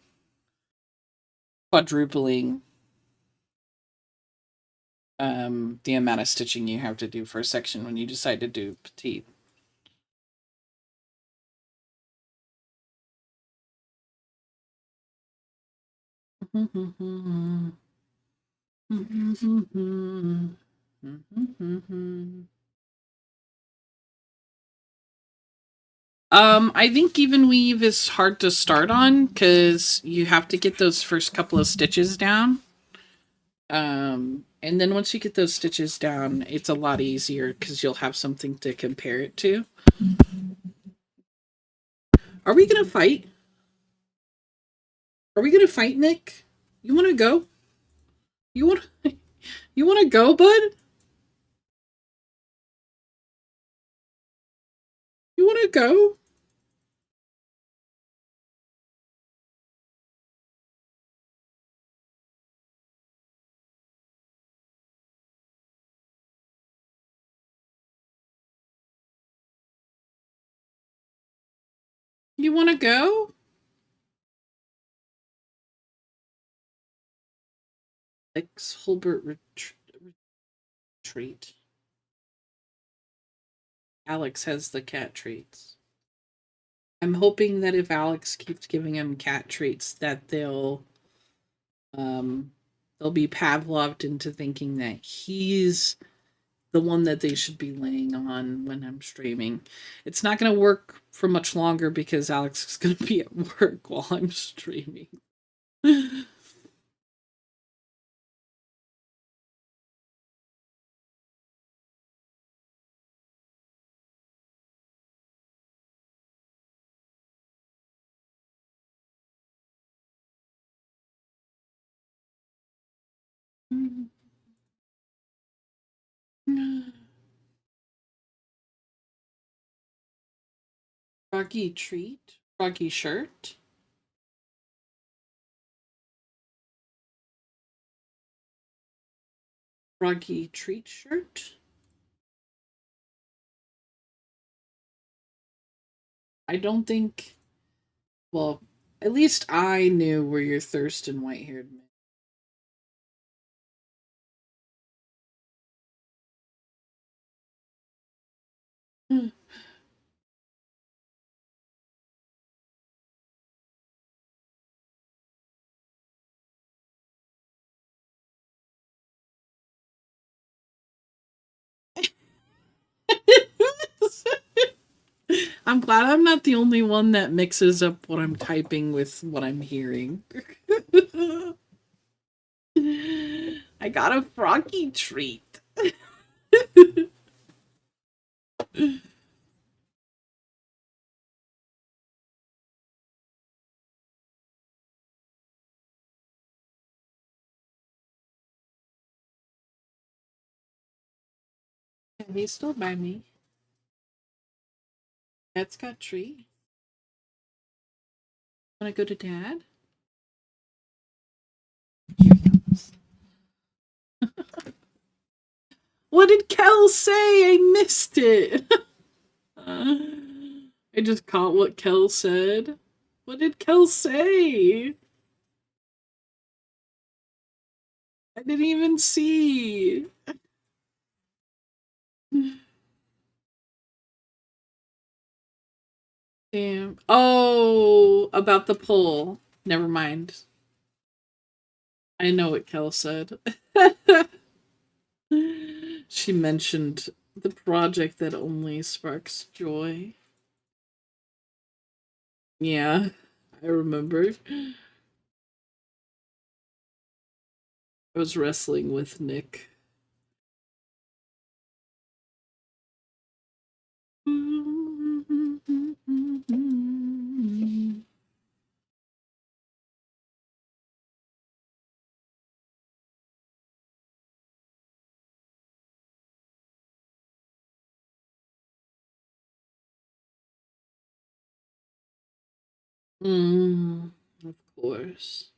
quadrupling the amount of stitching you have to do for a section when you decide to do petite. I think even weave is hard to start on because you have to get those first couple of stitches down. And then once you get those stitches down, it's a lot easier because you'll have something to compare it to. Are we gonna fight? Are we gonna fight, Nick? You wanna go? You want you wanna go, bud? You wanna go? You wanna go? Alex Holbert retreat. Alex has the cat treats. I'm hoping that if Alex keeps giving him cat treats, that they'll be Pavloved into thinking that he's the one that they should be laying on when I'm streaming. It's not going to work for much longer because Alex is going to be at work while I'm streaming. Froggy treat? Froggy shirt? Froggy treat shirt? I don't think. Well, at least I knew where your Thurston white haired man. I'm glad I'm not the only one that mixes up what I'm typing with what I'm hearing. I got a froggy treat. He's still by me. Dad's got treat. Wanna go to Dad? Here he comes. What did Kel say? I missed it. I just caught what Kel said. What did Kel say? I didn't even see. Damn. Oh, about the poll. Never mind. I know what Kel said. She mentioned the project that only sparks joy. Yeah, I remember. I was wrestling with Nick. Of course.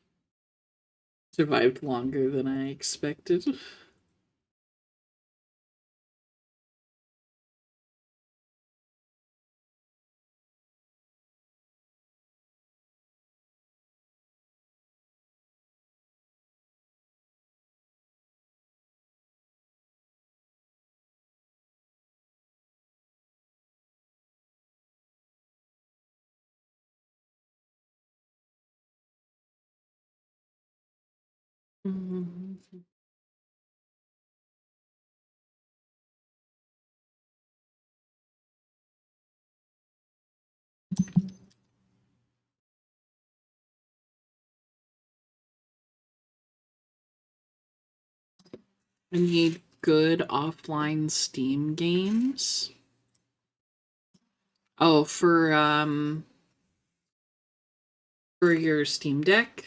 Survived longer than I expected. I need good offline Steam games. Oh, for your Steam Deck.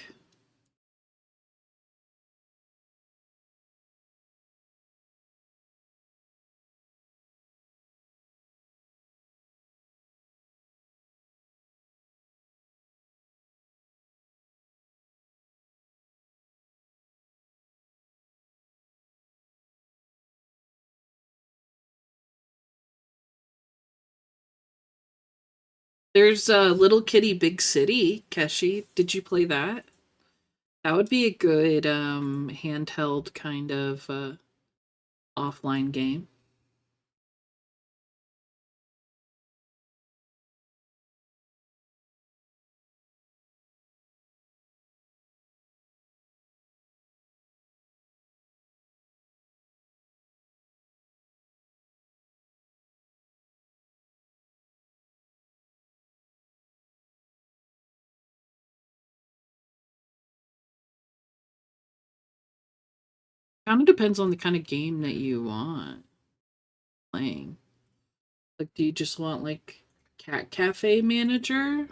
There's Little Kitty Big City, Keshi. Did you play that? That would be a good handheld kind of offline game. Kind of depends on the kind of game that you want playing. Like, do you just want like Cat Cafe Manager?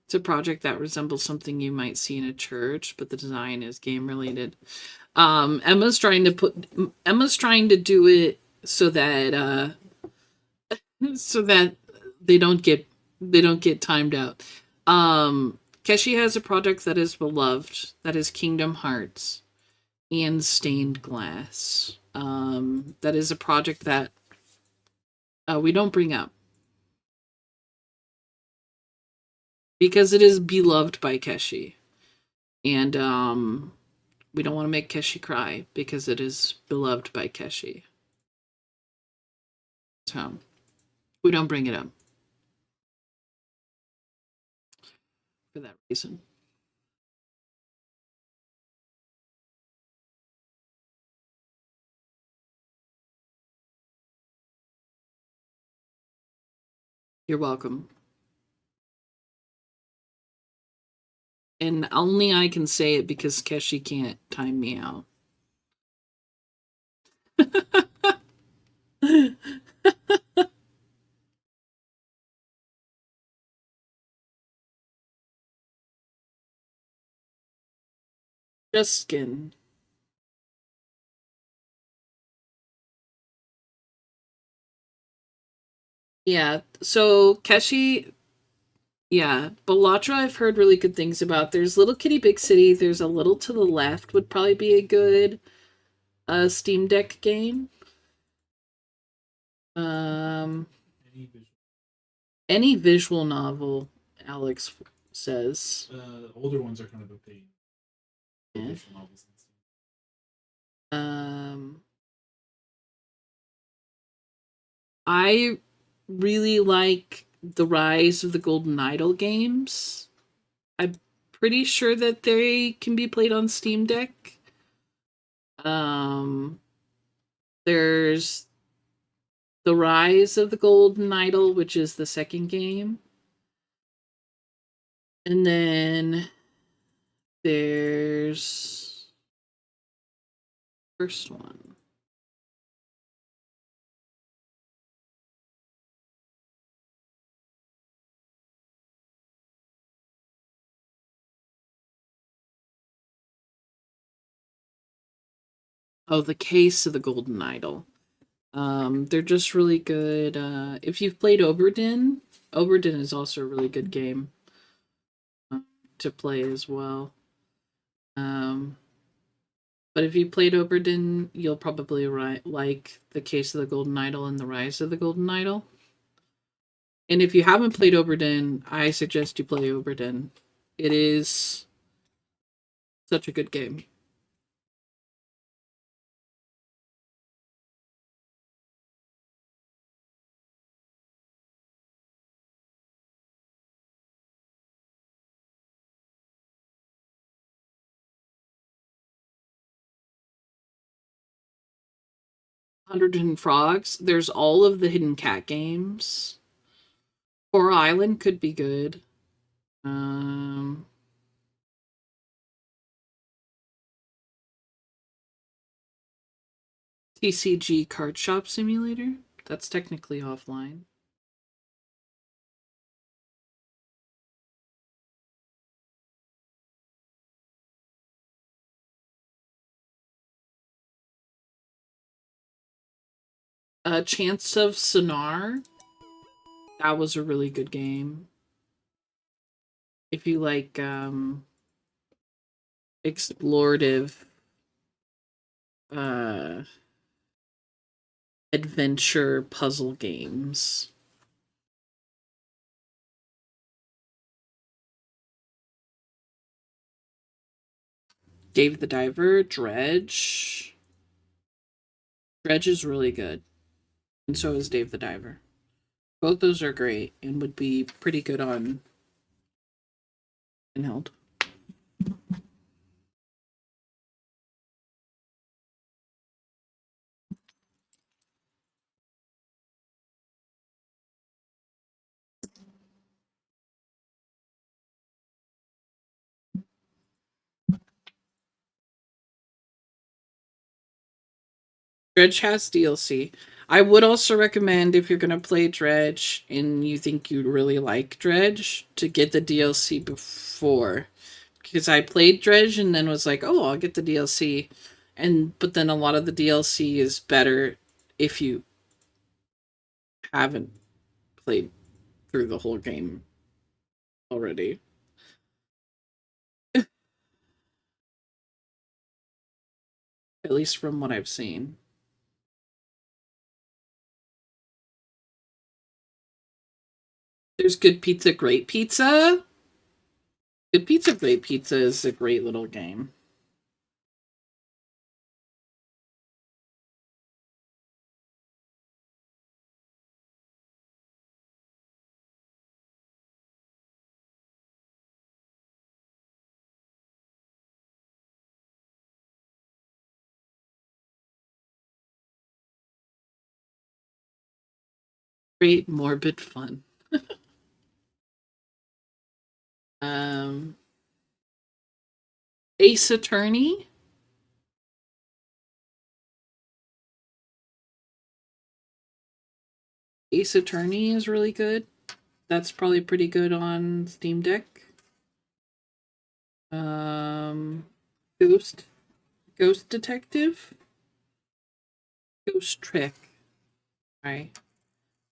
It's a project that resembles something you might see in a church, but the design is game related. Emma's trying to do it so that they don't get timed out. Keshi has a project that is beloved, that is Kingdom Hearts and Stained Glass. That is a project that we don't bring up because it is beloved by Keshi, and we don't want to make Keshi cry because it is beloved by Keshi. So we don't bring it up for that reason. You're welcome. And only I can say it because Keshi can't time me out. Just skin. Yeah. So Keshi, yeah, Bellatra I've heard really good things about. There's Little Kitty Big City. There's a little to the left would probably be a good Steam Deck game. Um, any visual novel, Alex says. Older ones are kind of a pain. Yeah. Visual novels. I really like the Rise of the Golden Idol games. I'm pretty sure that they can be played on Steam Deck. There's the Rise of the Golden Idol, which is the second game. And then there's first one. Oh, the Case of the Golden Idol. They're just really good. If you've played Oberdin, Oberdin is also a really good game to play as well. But if you played Oberdin, you'll probably like The Case of the Golden Idol and The Rise of the Golden Idol. And if you haven't played Oberdin, I suggest you play Oberdin. It is such a good game. Hundred Hidden Frogs. There's all of the Hidden Cat games. Coral Island could be good. TCG Card Shop Simulator. That's technically offline. Chance of Sonar. That was a really good game. If you like explorative adventure puzzle games. Dave the Diver, Dredge. Dredge is really good. And so is Dave the Diver. Both those are great and would be pretty good on handheld. Dredge has DLC. I would also recommend if you're going to play Dredge and you think you really like Dredge to get the DLC before. Because I played Dredge and then was like, oh, I'll get the DLC. But then a lot of the DLC is better if you haven't played through the whole game already. At least from what I've seen. There's Good Pizza, Great Pizza. Good Pizza, Great Pizza is a great little game. Great morbid fun. Ace Attorney. Ace Attorney is really good. That's probably pretty good on Steam Deck. Ghost Detective. Ghost Trick. Right.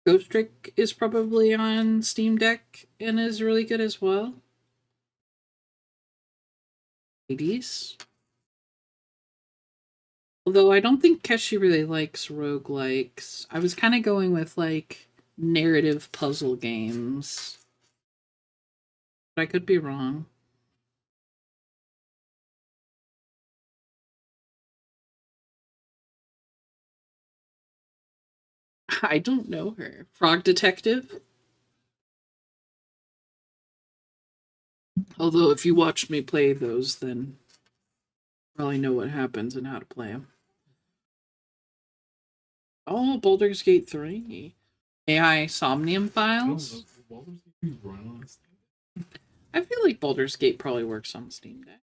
Ghost Trick is probably on Steam Deck and is really good as well. Hades. Although I don't think Keshi really likes roguelikes. I was kind of going with like narrative puzzle games. But I could be wrong. I don't know her. Frog Detective? Although if you watched me play those, then probably know what happens and how to play them. Oh, Baldur's Gate 3. AI Somnium Files? I feel like Baldur's Gate probably works on Steam Deck.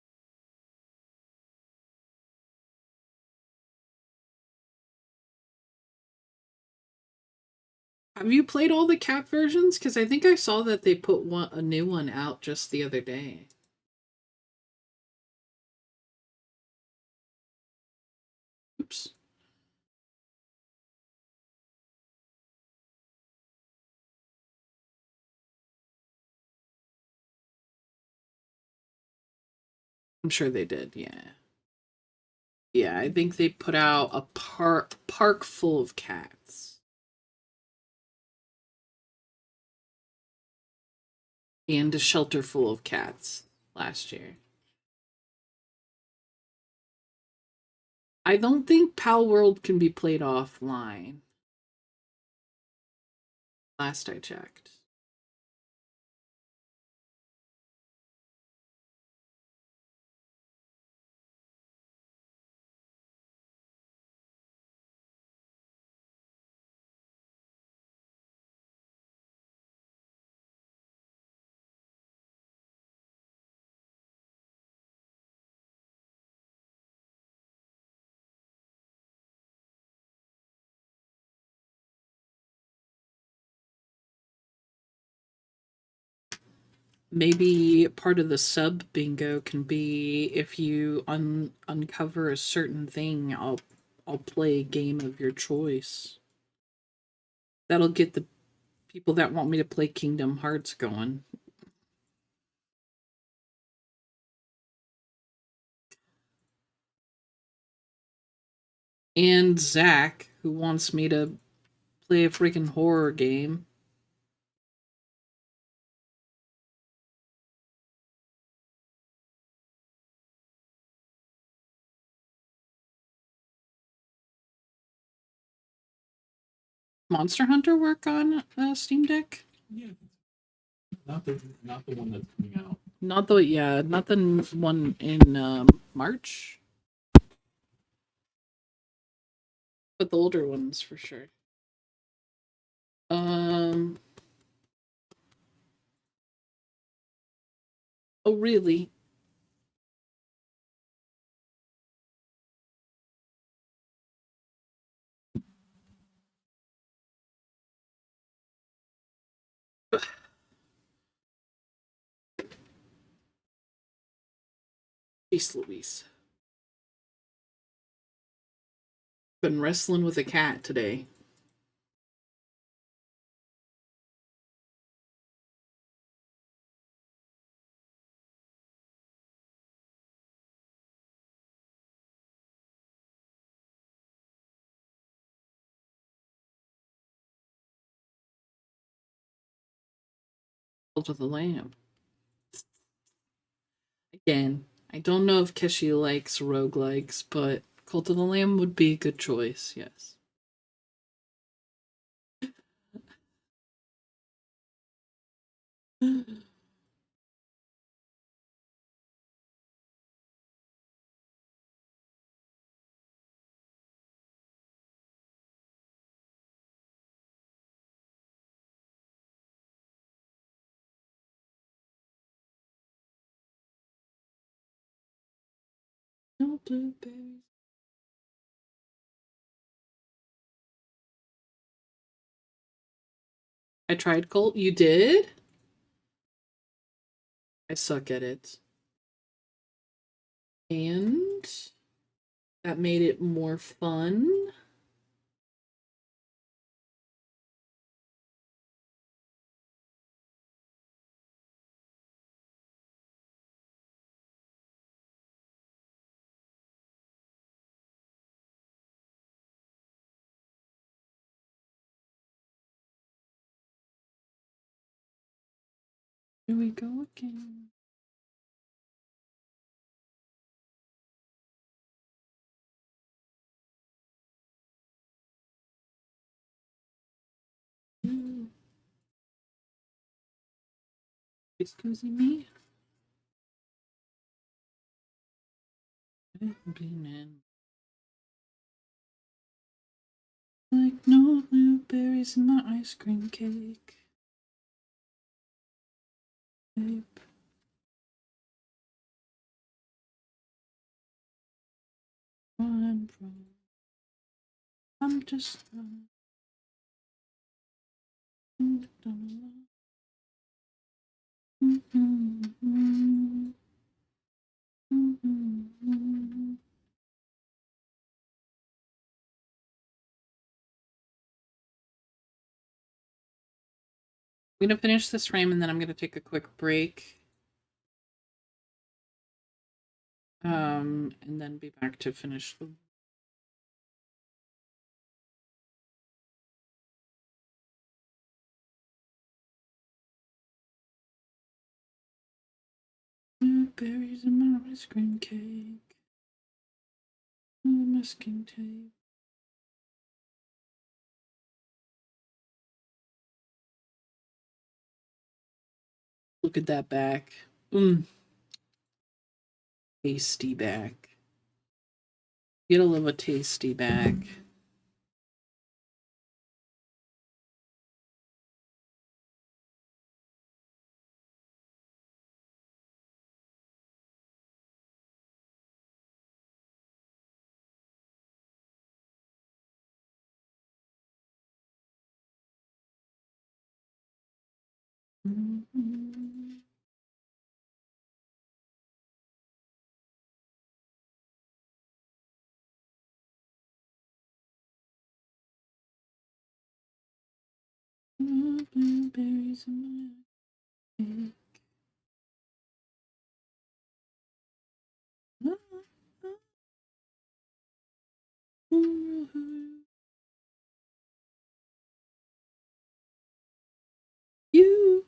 Have you played all the cat versions? Because I think I saw that they put a new one out just the other day. Oops. I'm sure they did, yeah. Yeah, I think they put out a park full of cats. And a shelter full of cats last year. I don't think Pal World can be played offline. Last I checked. Maybe part of the sub bingo can be if you uncover a certain thing, I'll play a game of your choice. That'll get the people that want me to play Kingdom Hearts going. And Zach, who wants me to play a freaking horror game. Monster Hunter work on Steam Deck? Yeah. Not the one that's coming out. Not the one in March, but the older ones for sure. Um. Oh, really? Jeez Louise. Been wrestling with a cat today. Cult of the Lamb. Again, I don't know if Kishi likes roguelikes, but Cult of the Lamb would be a good choice, yes. No blueberries. I tried Cult. You did? I suck at it. And that made it more fun. Here we go again. Excuse me. I've been in like no blueberries in my ice cream cake. Babe. come from. I'm just. I'm gonna finish this frame and then I'm gonna take a quick break. And then be back to finish the. Berries in my ice cream cake. Masking tape. Look at that back. Tasty back. You gotta love a tasty back. Blueberries in my cake. You.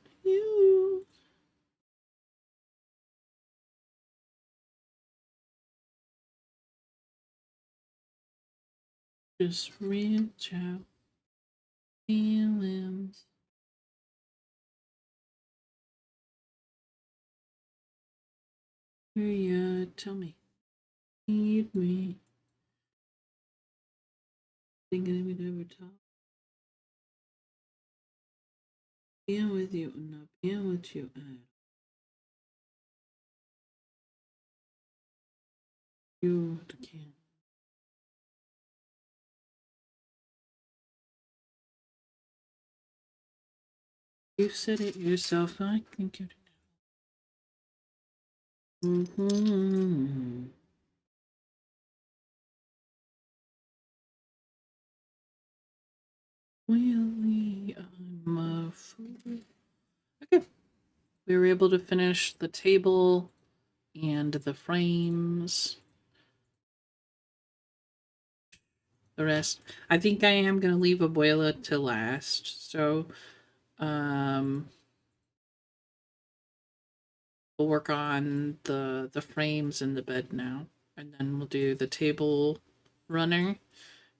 Just reach out. Feelings. Yeah, tell me. Need me. Thinking we'd ever talk. Being with you or not being with you. You can't. You said it yourself. I think you. Really, I'm a fool. Okay. We were able to finish the table and the frames. The rest. I think I am going to leave Abuela to last. So, we'll work on the frames and the bed now. And then we'll do the table runner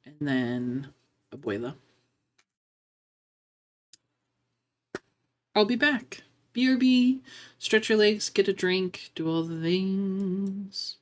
and then Abuela. I'll be back. BRB, stretch your legs, get a drink, do all the things.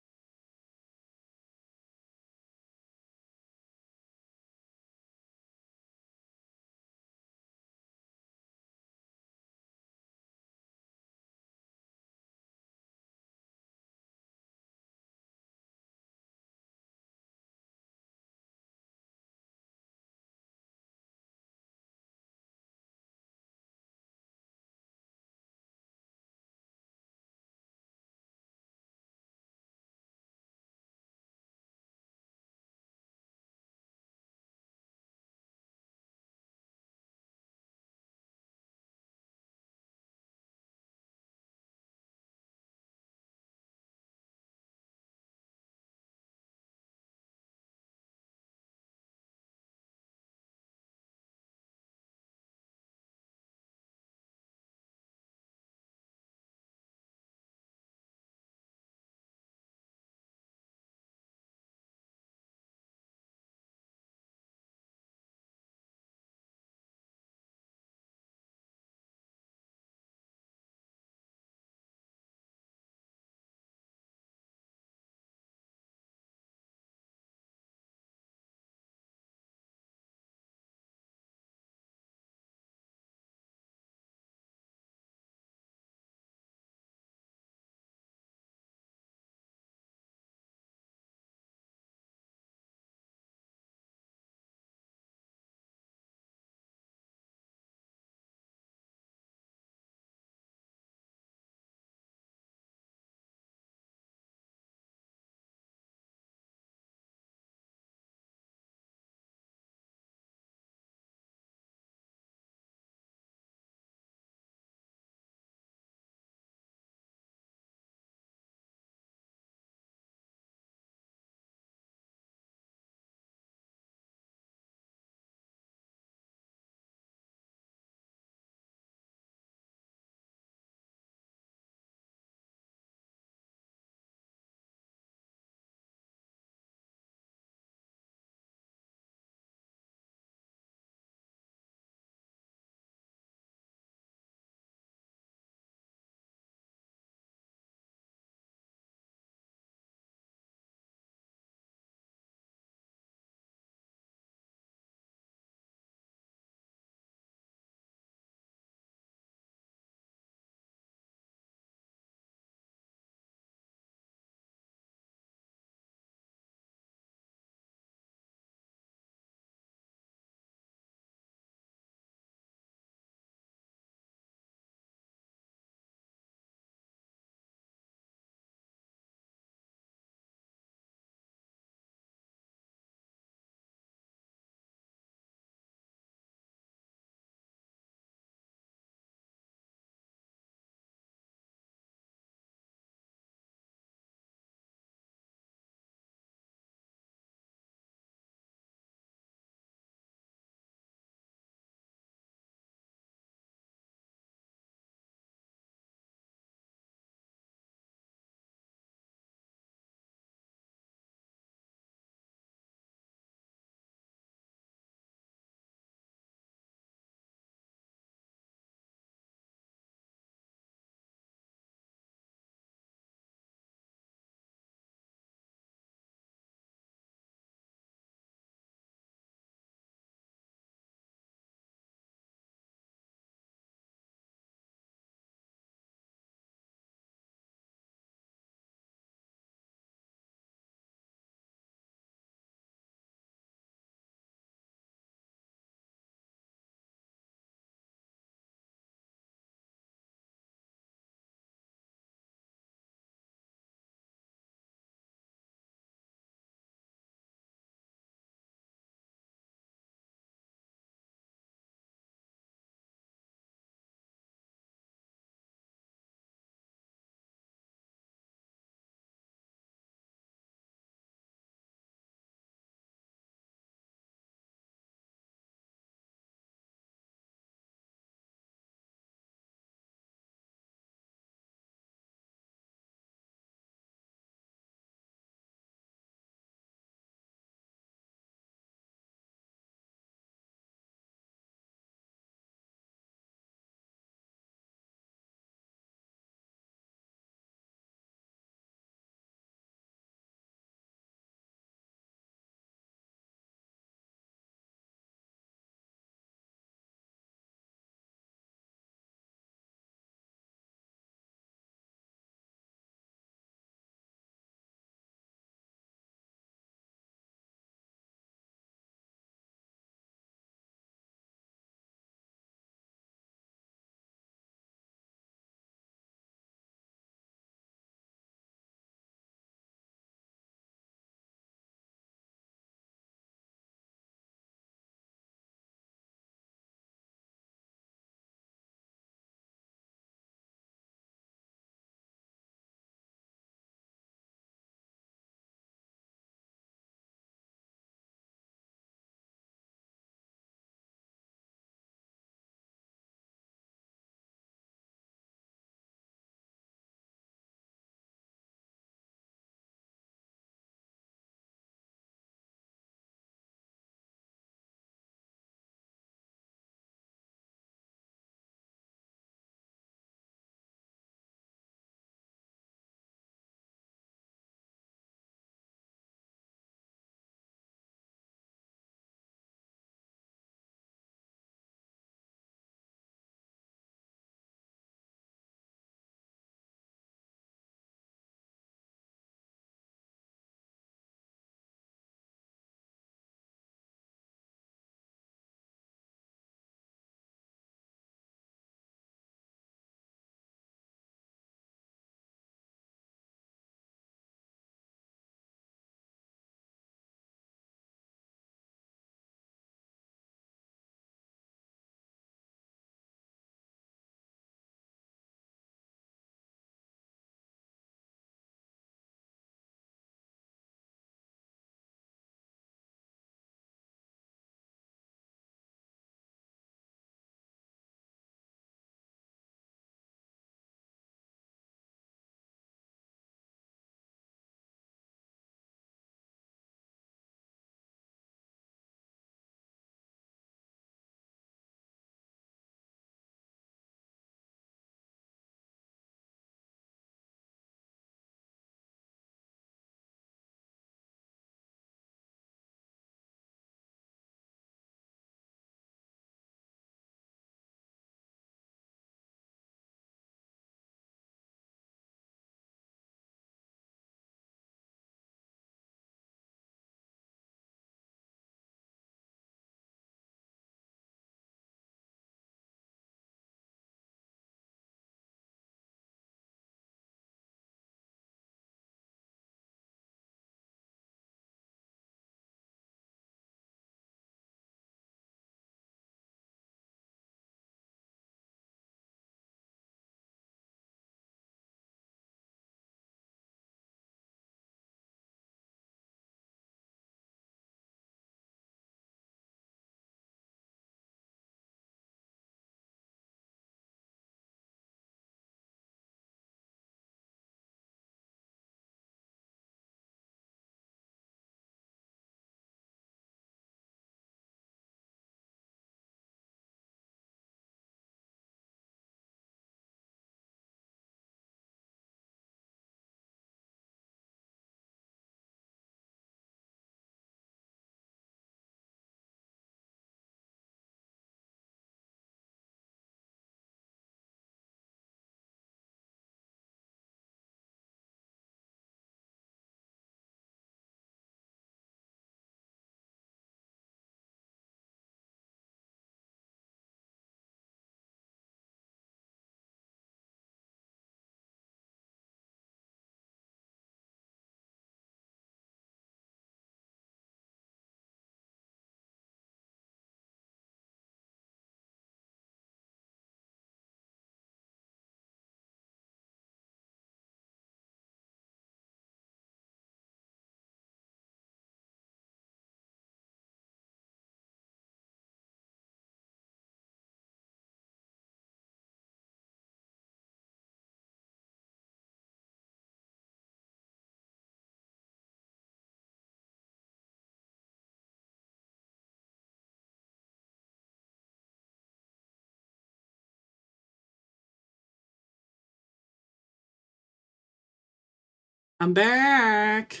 I'm back.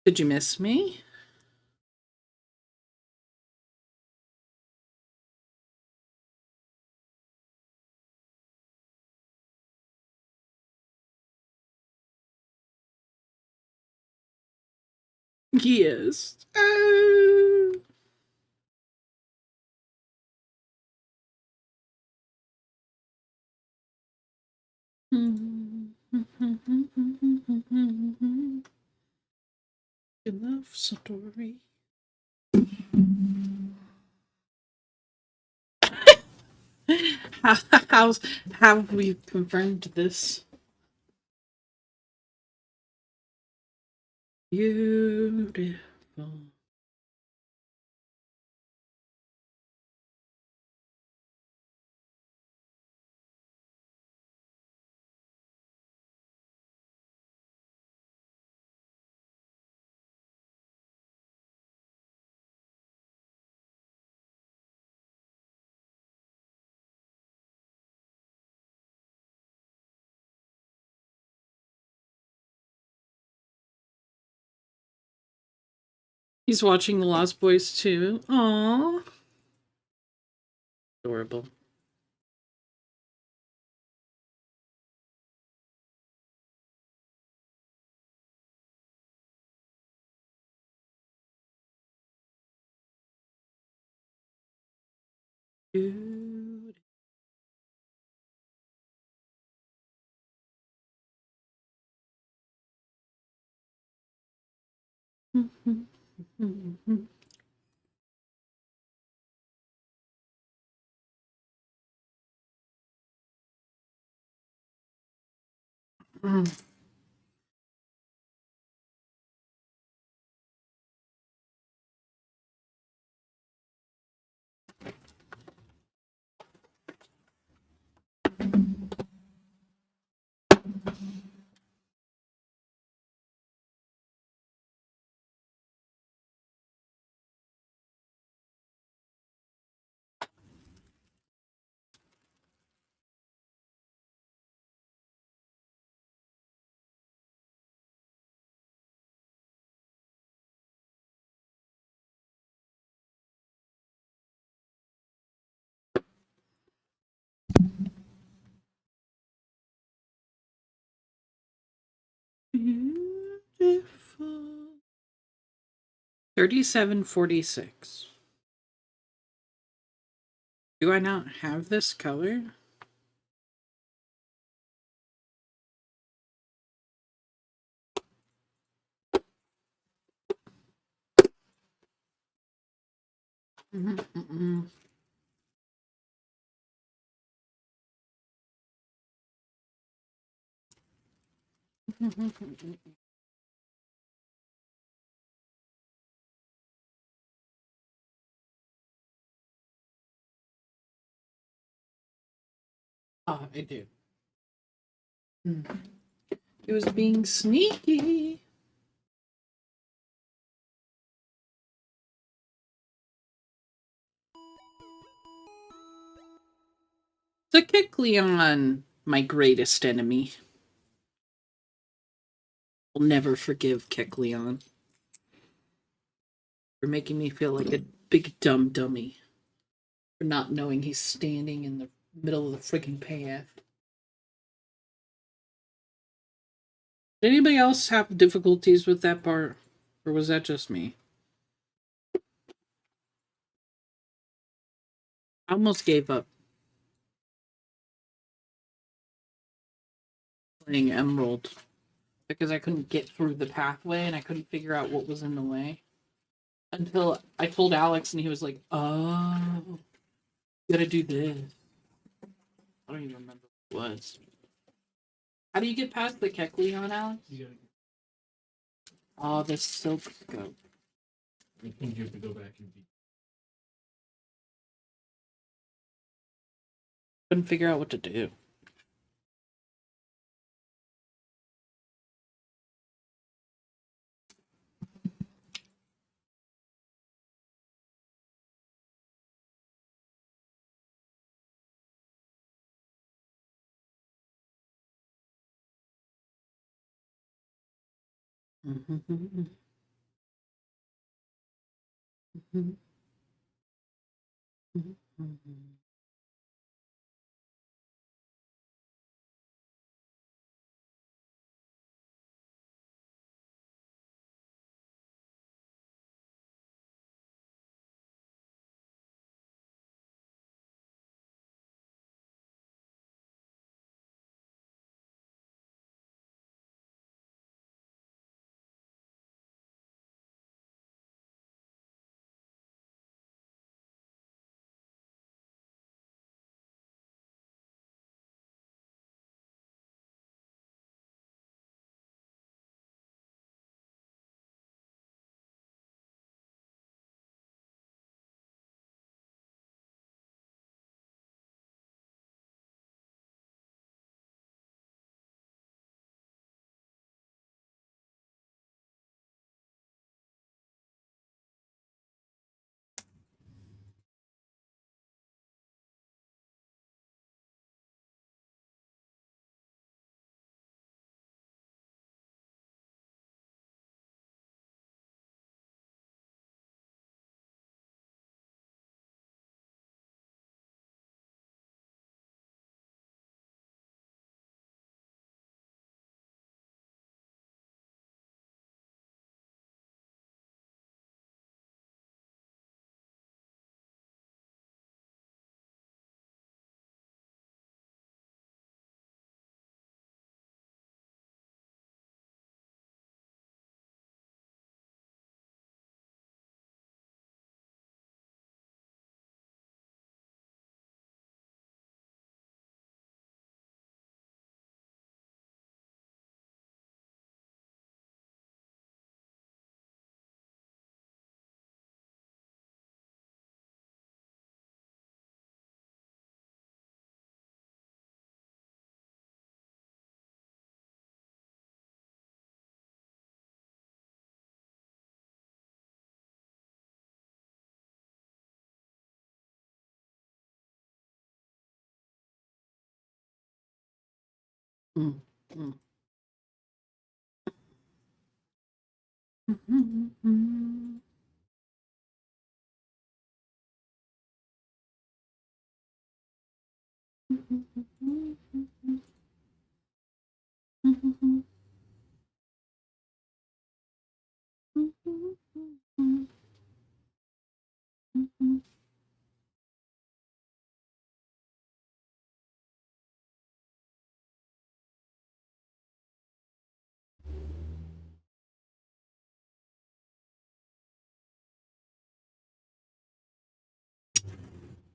Did you miss me? Yes. Love story. How's have we confirmed this? Beautiful. He's watching The Lost Boys too. Aww. Adorable. Dude. Beautiful. 3746. Do I not have this color? Ah, I do. It was being sneaky. The Kecleon, my greatest enemy. Will never forgive Kecleon for making me feel like a big dumb dummy. For not knowing he's standing in the middle of the freaking path. Did anybody else have difficulties with that part? Or was that just me? I almost gave up playing Emerald because I couldn't get through the pathway and I couldn't figure out what was in the way. Until I told Alex and he was like, oh, you gotta do this. I don't even remember what it was. How do you get past the Kecleon, Alex? Oh, the silk scope. I think you have to go back and be. Couldn't figure out what to do.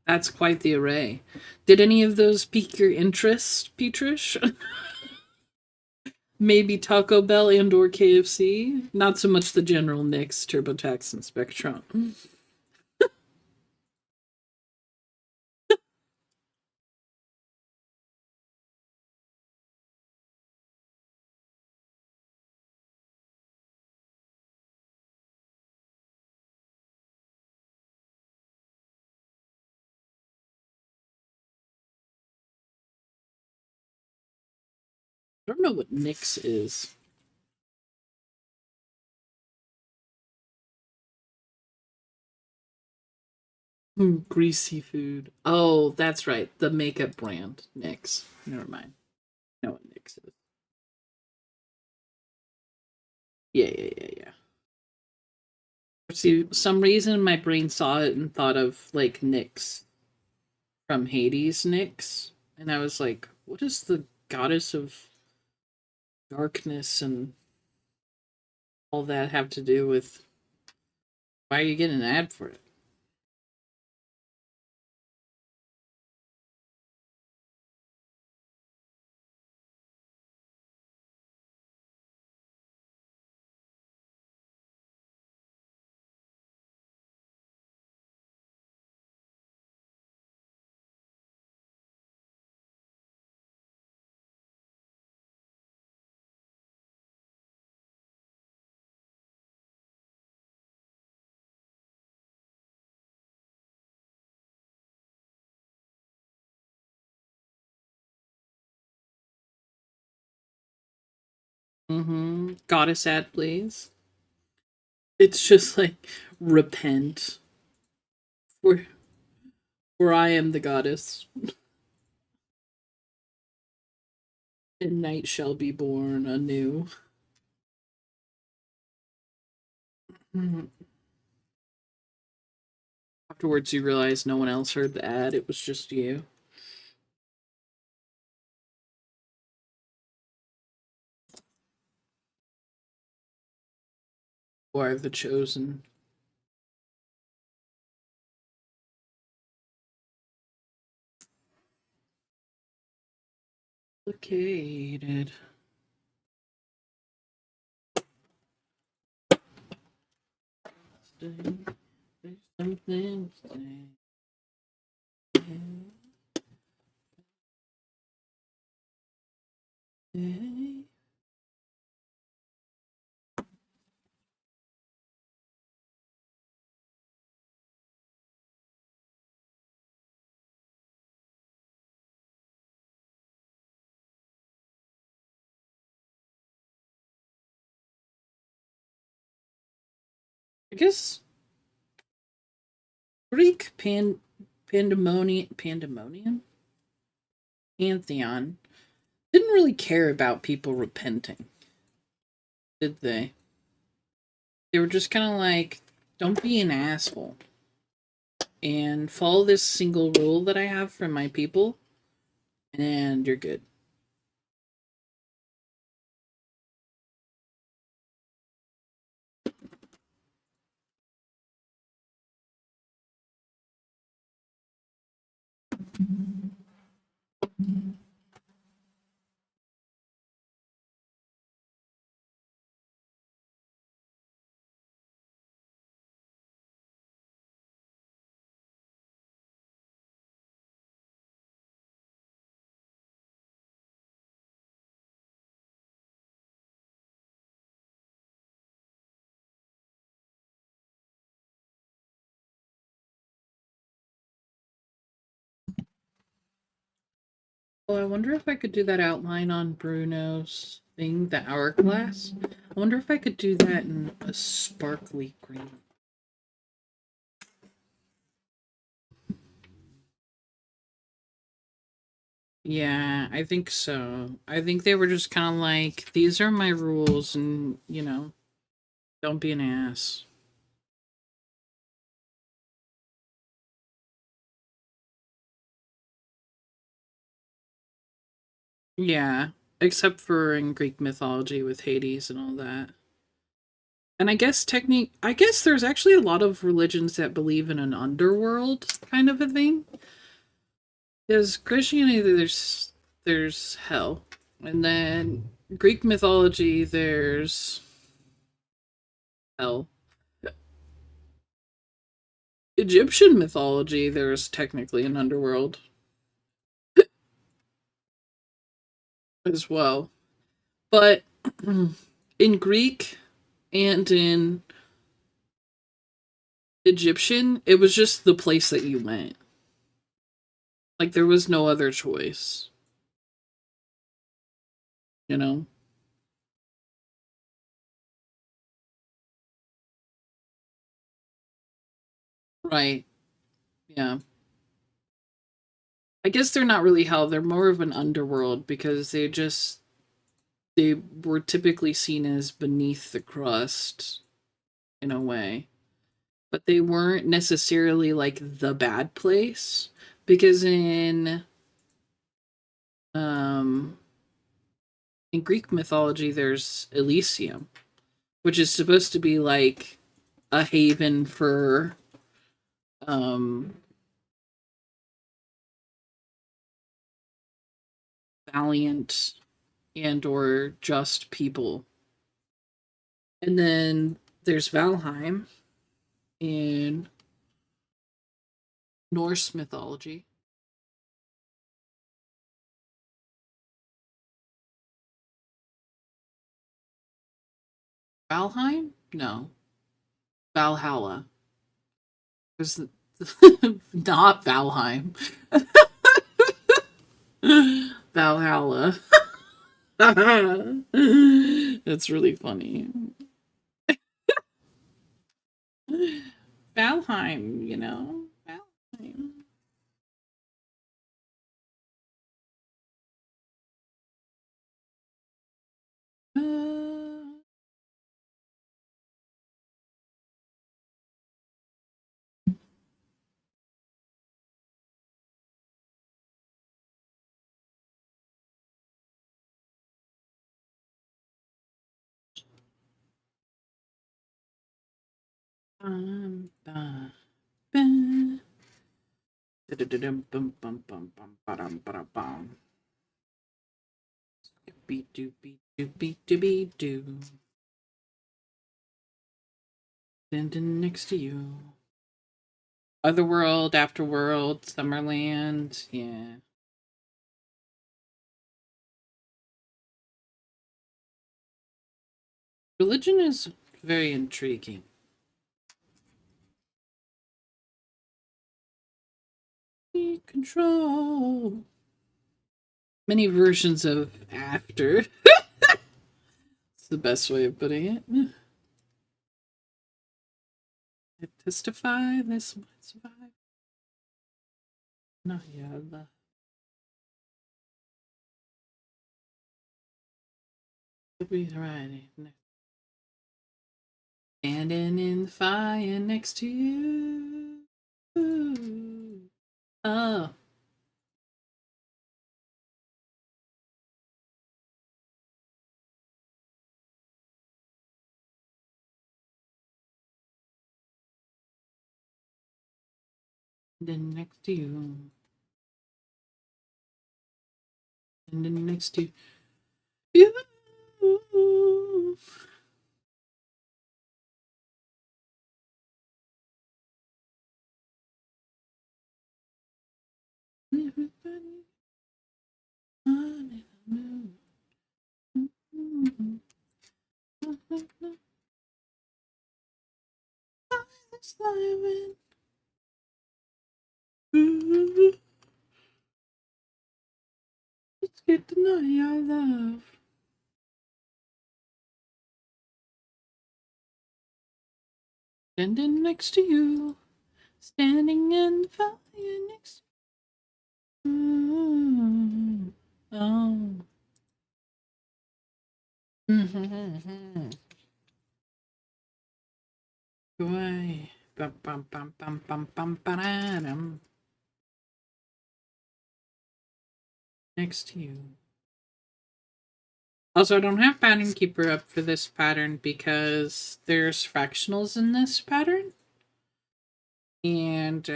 That's quite the array. Did any of those pique your interest, Petrish? Maybe Taco Bell and or KFC? Not so much the General Nix, TurboTax, and Spectrum. I don't know what Nix is. Greasy food. Oh, that's right. The makeup brand. Nix. Never mind. I know what Nix is. Yeah. See, some reason my brain saw it and thought of like Nyx from Hades Nyx. And I was like, what is the goddess of darkness and all that have to do with why are you getting an ad for it? Goddess ad, please. It's just like, repent. For I am the goddess. And night shall be born anew. Afterwards, you realize no one else heard the ad, it was just you. You are the chosen. Located. There's something. I guess Greek pandemonium pantheon didn't really care about people repenting, did they? They were just kind of like, don't be an asshole and follow this single rule that I have for my people, and you're good. Well, I wonder if I could do that outline on Bruno's thing, the hourglass. I wonder if I could do that in a sparkly green. Yeah, I think so. I think they were just kind of like, these are my rules, and, don't be an ass. Yeah, except for in Greek mythology with Hades and all that. And I guess there's actually a lot of religions that believe in an underworld kind of a thing. Because Christianity, there's hell, and then Greek mythology, there's hell. Egyptian mythology, there's technically an underworld as well. But in Greek and in Egyptian, it was just the place that you went. Like, there was no other choice. You know? Right. Yeah. I guess they're not really hell, they're more of an underworld because they were typically seen as beneath the crust in a way. But they weren't necessarily like the bad place because um in Greek mythology there's Elysium, which is supposed to be like a haven for um valiant and or just people. And then there's Valheim in Norse mythology. Valheim? No. Valhalla. There's not Valheim. Valhalla. That's really funny. Valheim, you know? Valheim. Uh, ba, ba. Da-da-da-dum, bum, bum, bum, bum, ba-dum, ba-da-bum. Doobie doobie doobie doobie doo. Standing next to you. Otherworld, Afterworld, Summerland, yeah. Religion is very intriguing. Control. Many versions of after. It's the best way of putting it. I testify this might survive. Not yet. Could be right. Standing in the fire next to you. Ooh. Oh. Then next to you. And then next to you. Everybody on the moon. Let's get to know your love. Standing next to you. Standing in the fire next to you. Oh. Why? Bum, bum, bum, bum, bum, bum, ba-da-dum. Next to you. Also, I don't have Pattern Keeper up for this pattern because there's fractionals in this pattern. And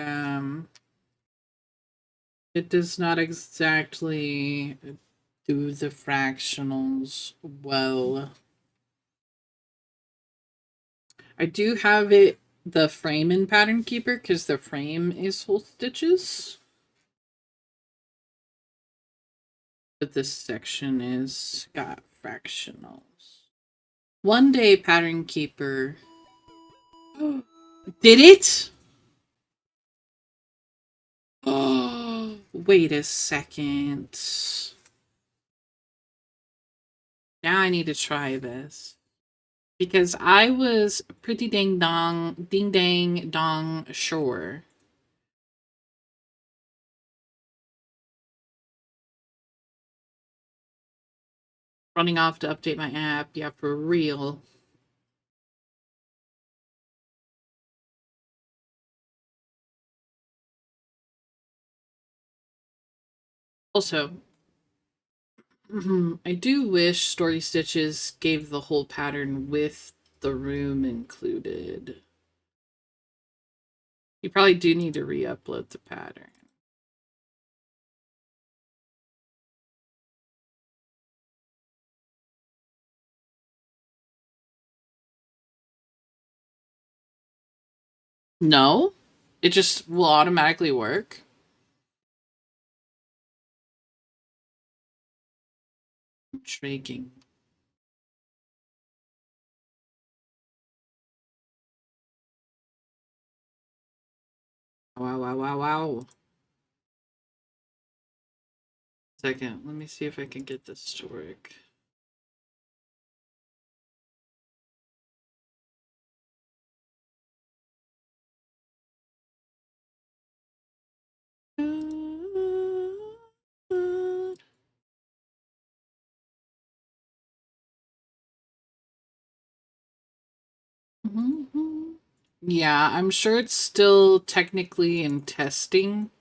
it does not exactly do the fractionals well. I do have the frame in Pattern Keeper because the frame is whole stitches. But this section is got fractionals. One day Pattern Keeper. Did it? Oh, wait a second. Now I need to try this. Because I was pretty ding dang dong sure. Running off to update my app. Yeah, for real. Also, I do wish Story Stitches gave the whole pattern with the room included. You probably do need to re-upload the pattern. No? It just will automatically work? Intriguing. Wow. Second, let me see if I can get this to work. Mhm. Yeah, I'm sure it's still technically in testing.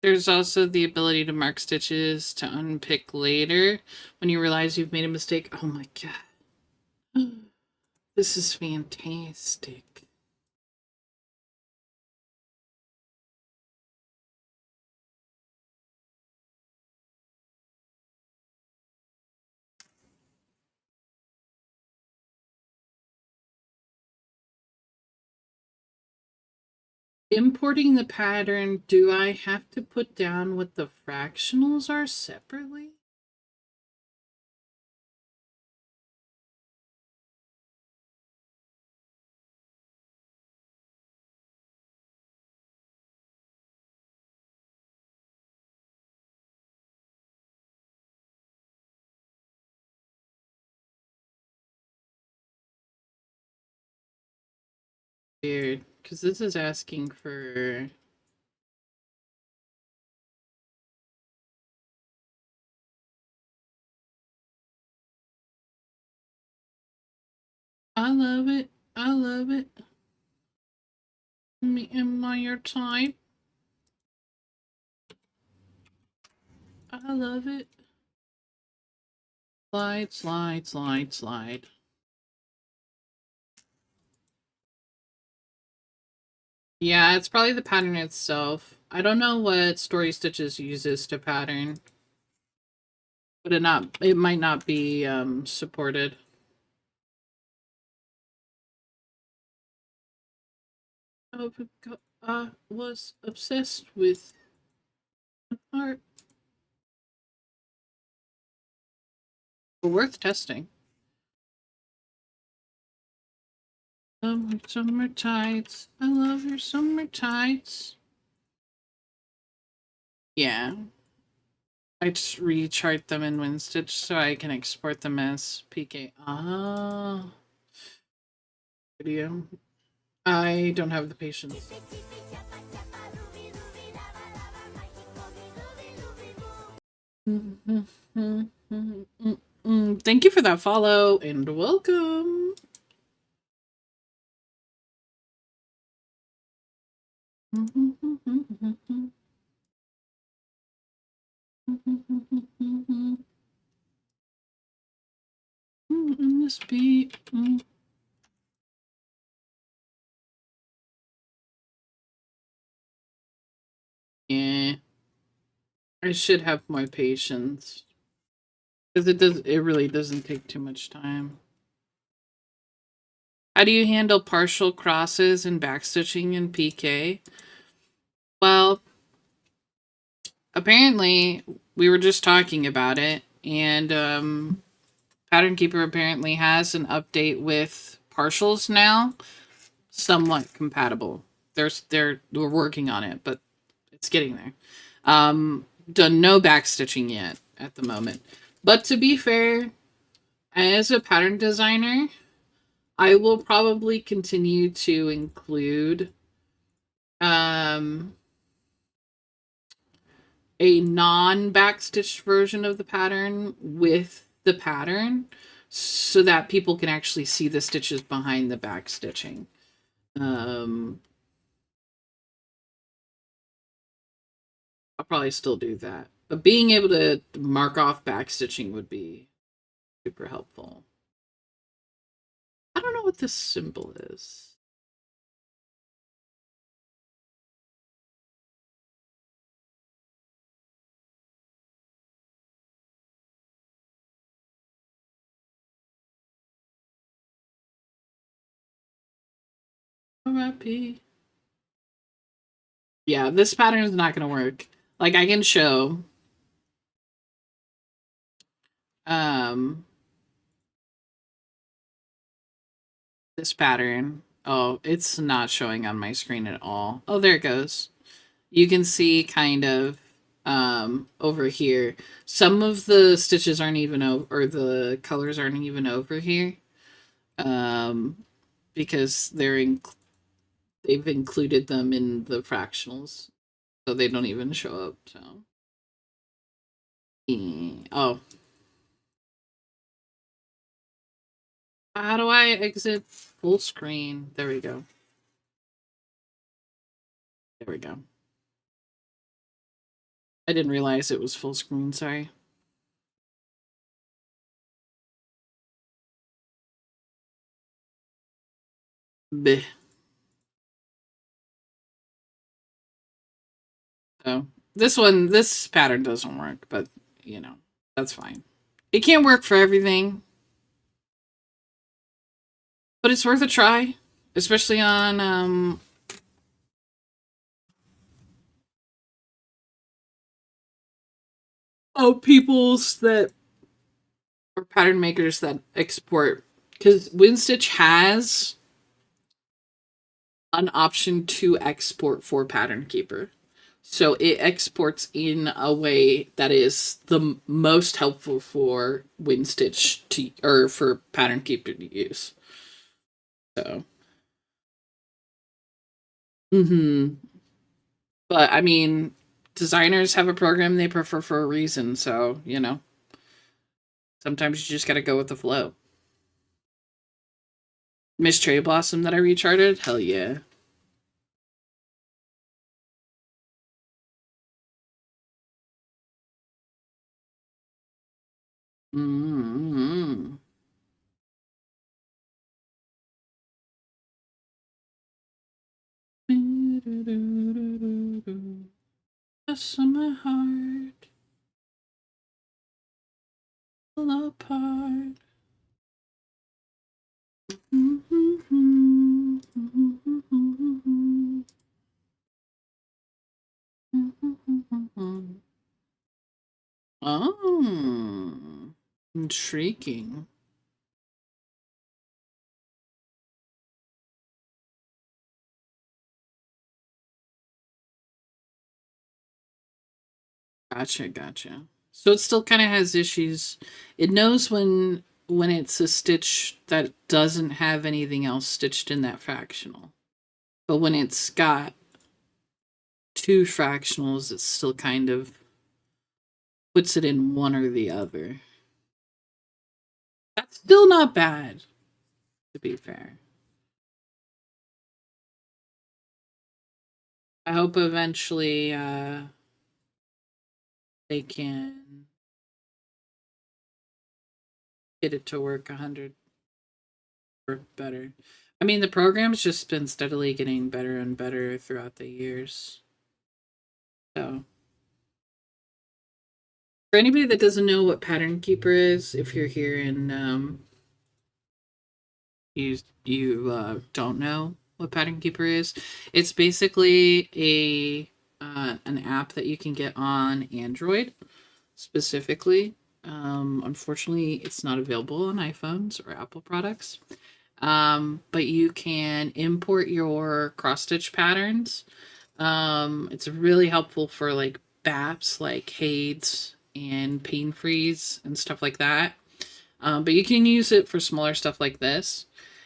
There's also the ability to mark stitches to unpick later when you realize you've made a mistake. Oh my god. This is fantastic. Importing the pattern, do I have to put down what the fractionals are separately? Weird, because this is asking for... I love it. I love it. Me and my your type. I love it. Slide, slide, slide, slide. Yeah, it's probably the pattern itself. I don't know what Story Stitches uses to pattern. But it might not be supported. I was obsessed with art. But worth testing. Summer tights. I love your summer tights. Yeah. I just rechart them in WinStitch so I can export them as PK. Ah. Video. I don't have the patience. Thank you for that follow and welcome. This beat. Yeah. I should have more patience. Because it really doesn't take too much time. How do you handle partial crosses and backstitching in PK? Well, apparently we were just talking about it, and Pattern Keeper apparently has an update with partials now, somewhat compatible. We're working on it, but it's getting there. Done no backstitching yet at the moment. But to be fair, as a pattern designer, I will probably continue to include a non-backstitched version of the pattern with the pattern so that people can actually see the stitches behind the backstitching. I'll probably still do that. But being able to mark off backstitching would be super helpful. I don't know what this symbol is. R.I.P. Yeah, this pattern is not going to work. Like, I can show this pattern. Oh, it's not showing on my screen at all. Oh, there it goes. You can see kind of over here. Some of the stitches aren't even over, or the colors aren't even over here. Because they've included them in the fractionals. So they don't even show up, so. Oh. How do I exit full screen? There we go. There we go. I didn't realize it was full screen, sorry. Bleh. So this pattern doesn't work, but you know, that's fine. It can't work for everything, but it's worth a try, especially on people's that or pattern makers that export, because WinStitch has an option to export for Pattern Keeper. So it exports in a way that is the most helpful for WinStitch to, or for Pattern Keeper to use. So. But I mean, designers have a program they prefer for a reason, so, you know. Sometimes you just gotta go with the flow. Miss Cherry Blossom that I recharted? Hell yeah. Mm-hmm. Just in my heart, fall apart. Oh, intriguing. Gotcha. So it still kind of has issues. It knows when it's a stitch that doesn't have anything else stitched in that fractional. But when it's got two fractionals, it still kind of puts it in one or the other. That's still not bad, to be fair. I hope eventually they can get it to work 100 or better. I mean, the program's just been steadily getting better and better throughout the years. So, for anybody that doesn't know what Pattern Keeper is, if you're here and you don't know what Pattern Keeper is, it's basically an app that you can get on Android specifically. Unfortunately, it's not available on iPhones or Apple products. But you can import your cross stitch patterns. It's really helpful for like BAPs, like Hades and Pain Freeze and stuff like that. But you can use it for smaller stuff like this.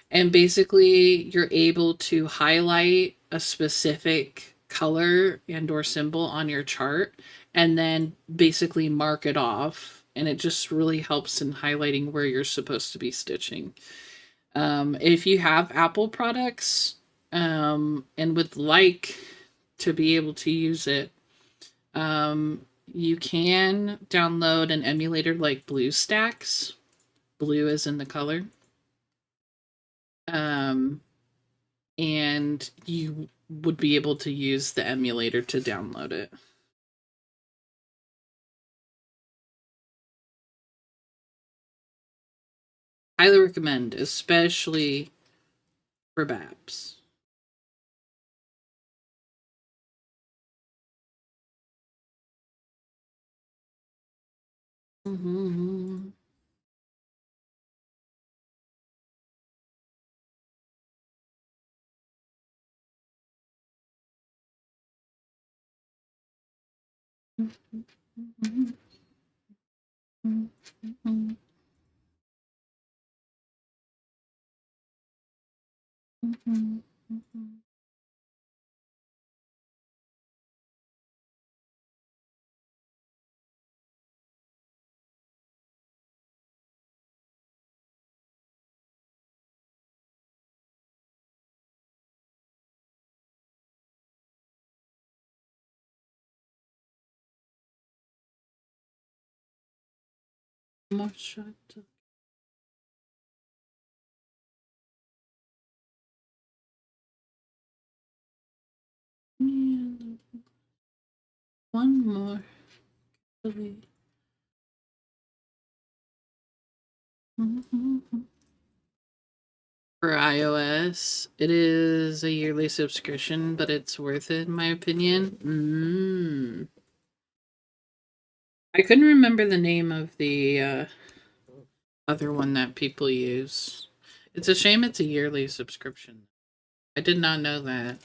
And basically, you're able to highlight a specific color and or symbol on your chart and then basically mark it off. And it just really helps in highlighting where you're supposed to be stitching. If you have Apple products and would like to be able to use it, you can download an emulator like BlueStacks. Blue is in the color. And you would be able to use the emulator to download it. Highly recommend, especially for BAPs. Mm-hmm. More shot. One more. Really. For iOS, it is a yearly subscription, but it's worth it in my opinion. I couldn't remember the name of the other one that people use. It's a shame it's a yearly subscription. I did not know that.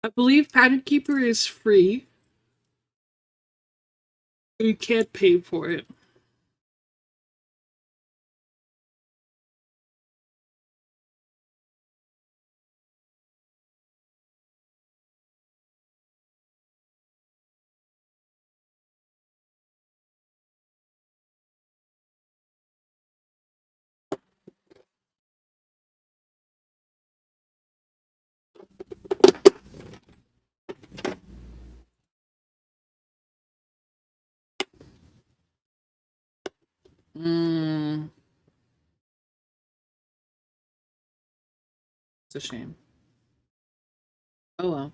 I believe Pattern Keeper is free. You can't pay for it. It's a shame. Oh well.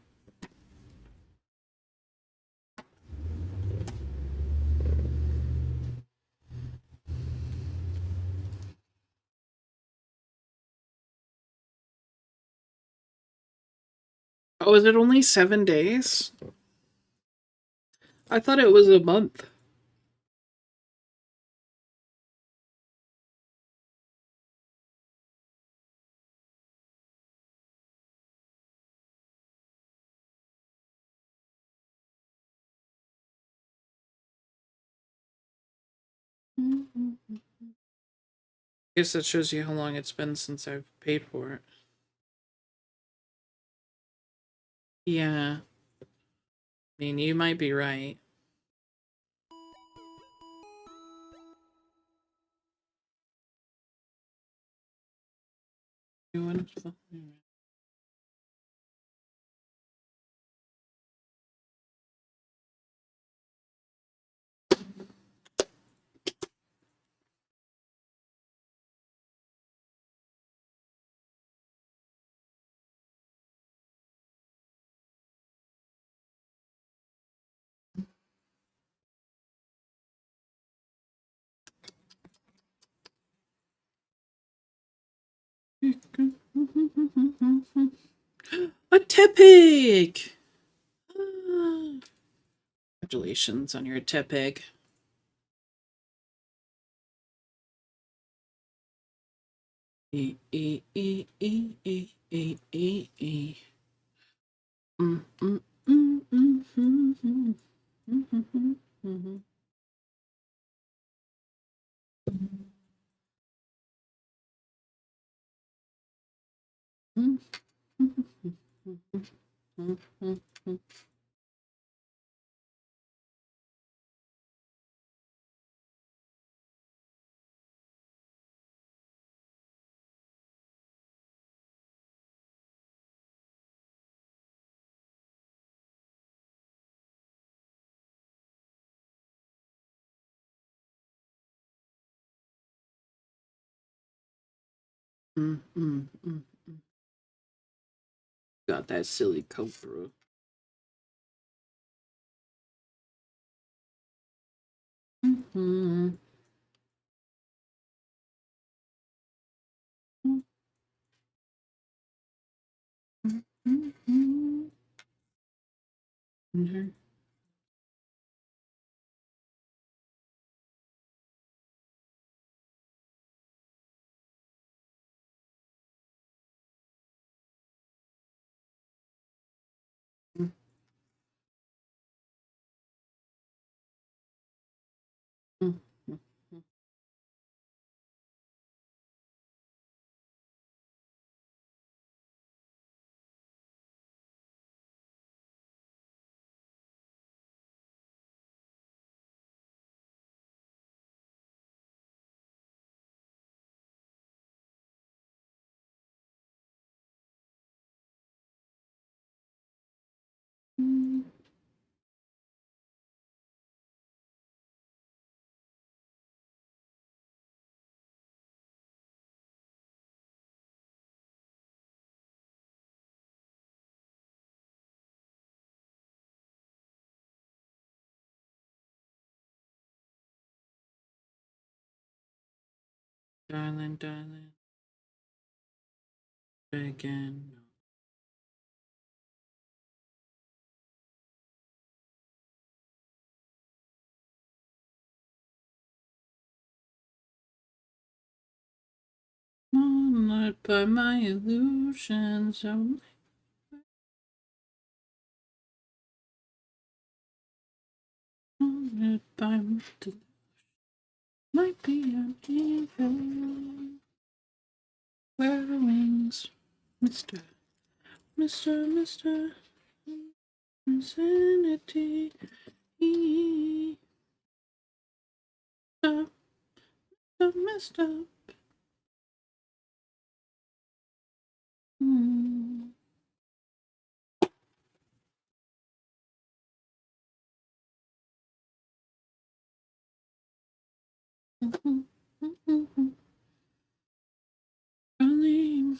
Oh, is it only 7 days? I thought it was a month. I guess that shows you how long it's been since I've paid for it. Yeah. I mean, you might be right. A Tepig! Congratulations on your Tepig. Got that silly Cobra. Mm-hmm. Mm-hmm. Darling, darling, again. Not by my illusions. Not by might be an evil. Where are wings, Mister, Mister, Insanity. Stop, Mister. Mm. Darling,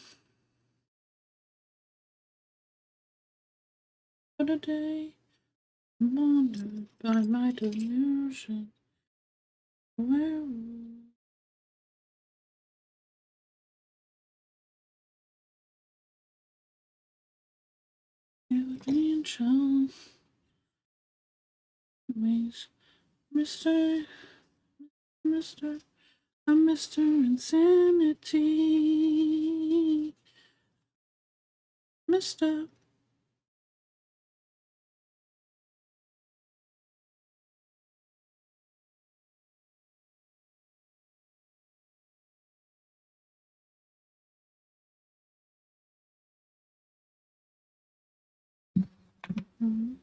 for the day, wandered by my delusion. Where you angel ways, Mister, Mister, I'm Mister Insanity, Mister. Mm.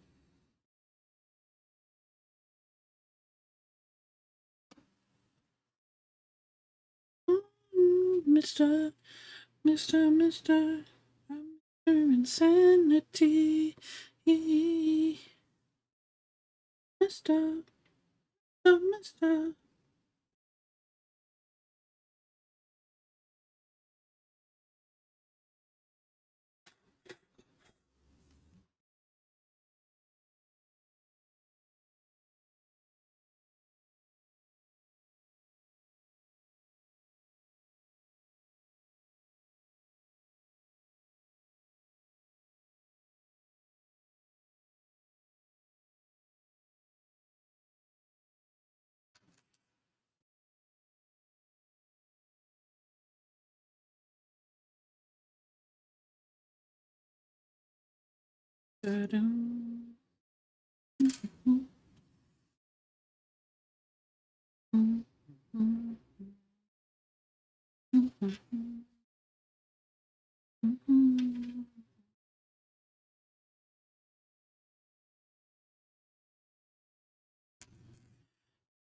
Mister, Mister, I'm Mister Insanity, Mister, Mister. Da-dum. Mm, mm, mm, mm, mm, mm, mm.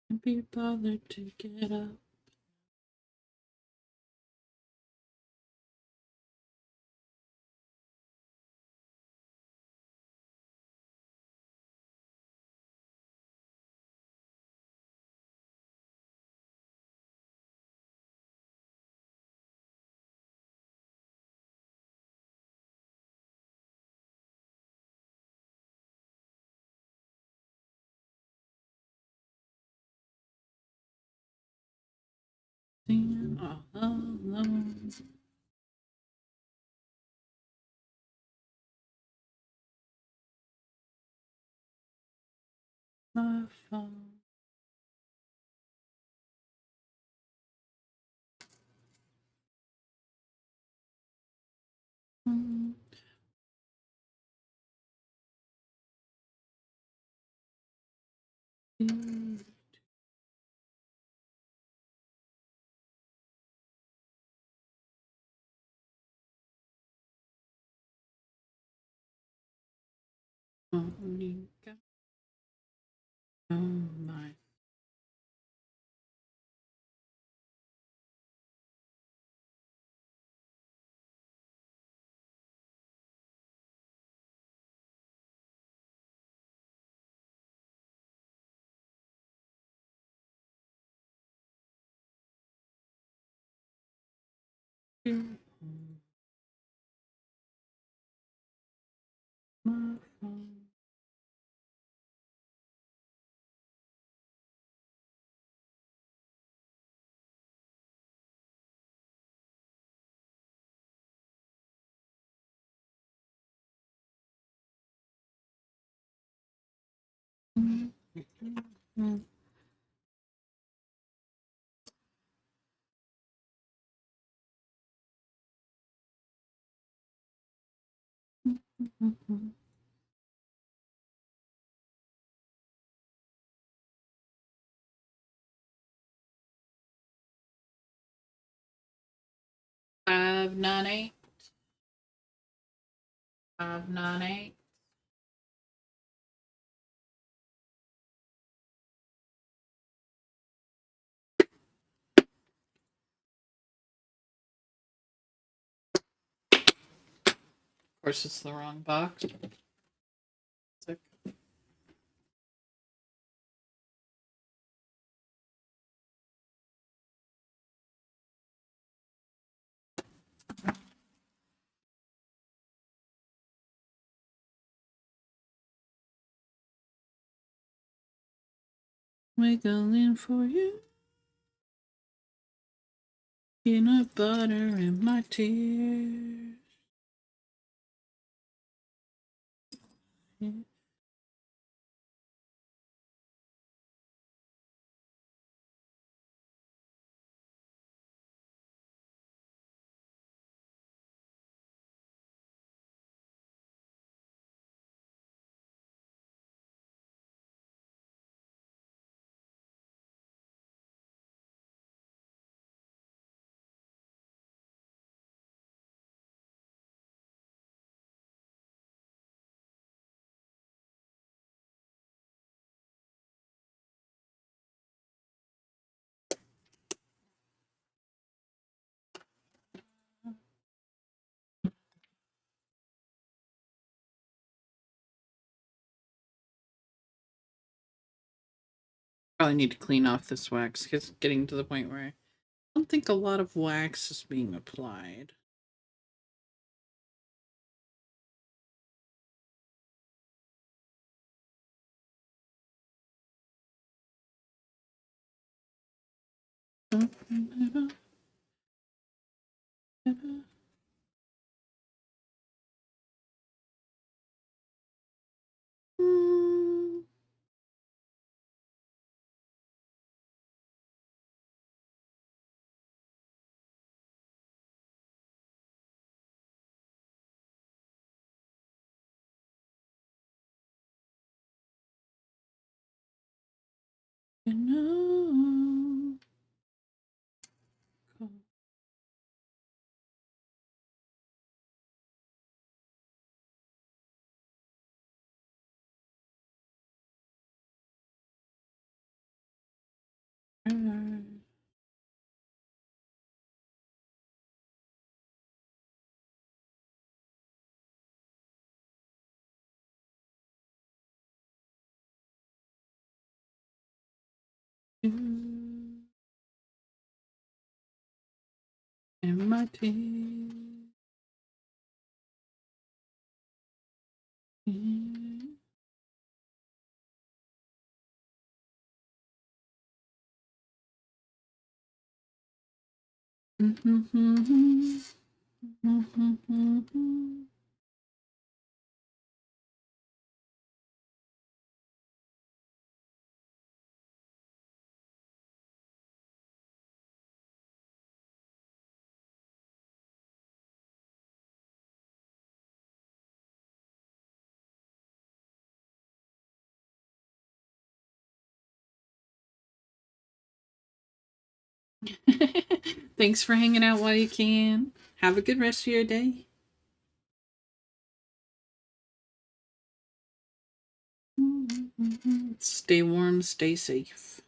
Can't be bothered to get up. Singing all alone. my phone. Monica. Oh my. My phone. Five nine eight. 598. Of course, it's the wrong box. It's wiggling for you. Peanut butter in my tears. Probably need to clean off this wax because it's getting to the point where I don't think a lot of wax is being applied. You know. In my teeth. Thanks for hanging out while you can. Have a good rest of your day. Stay warm, stay safe.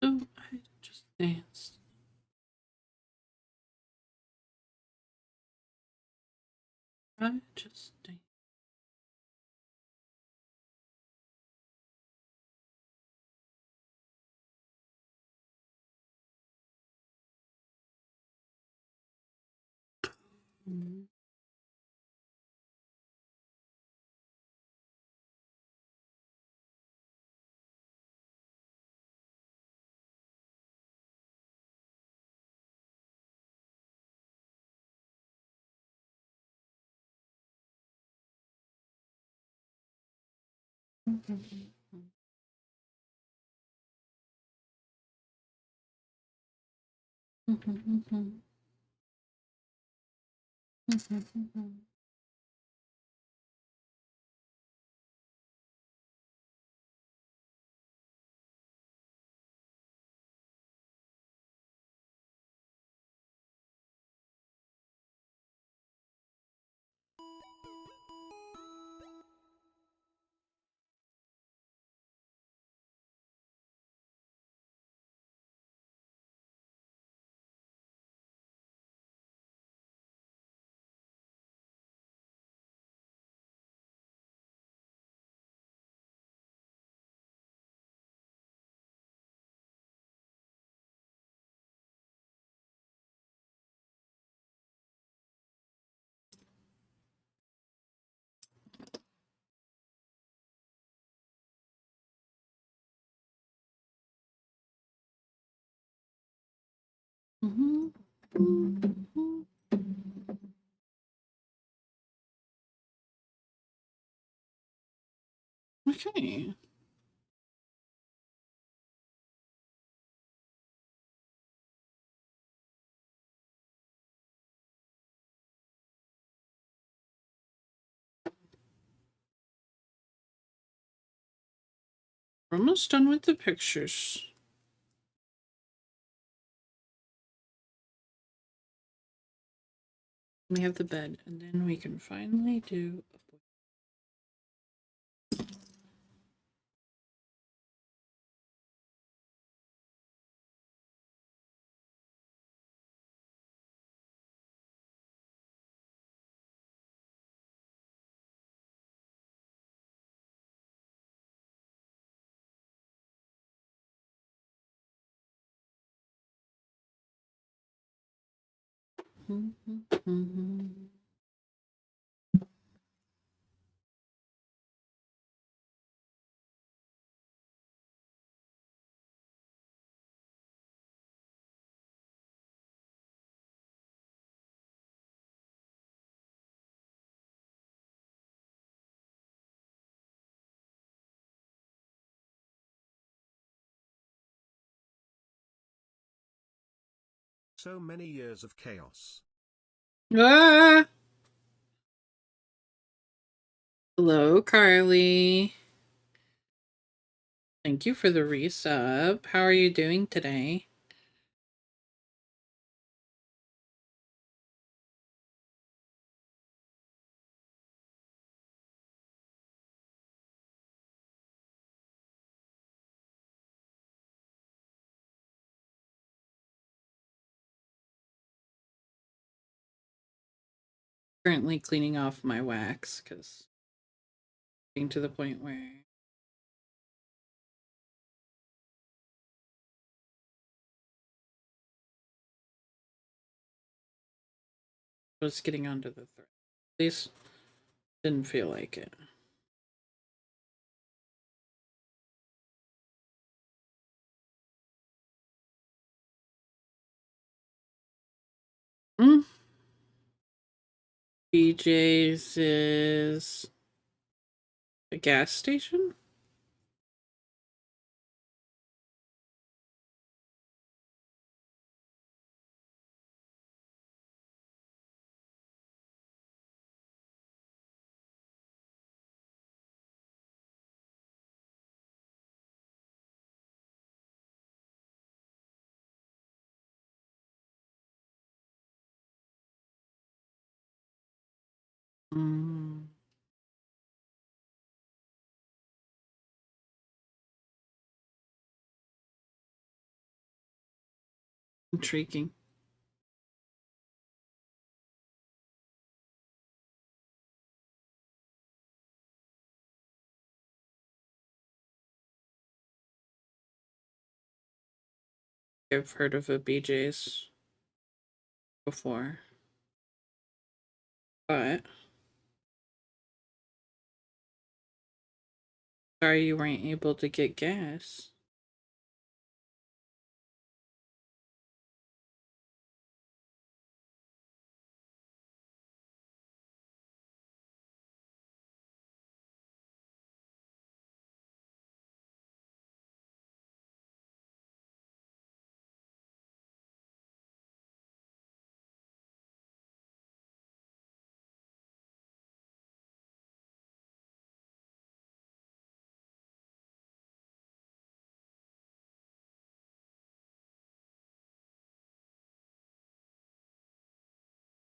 So I just danced. I just danced. Okay. We're almost done with the pictures. We have the bed, and then we can finally do a So many years of chaos. Ah! Hello, Carly. Thank you for the resub. How are you doing today? Currently cleaning off my wax because getting to the point where I was getting onto the thread. At least didn't feel like it. Mm. BJ's is a gas station? Mm. Intriguing. I've heard of a BJ's before. But sorry you weren't able to get gas.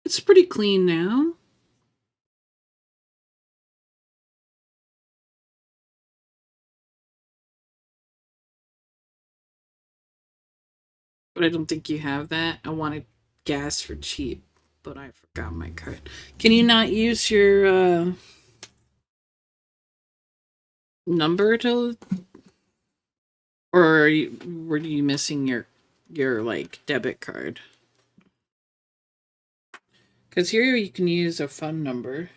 It's pretty clean now. But I don't think you have that. I wanted gas for cheap, but I forgot my card. Can you not use your number to, or were you missing your like debit card? Because here you can use a phone number.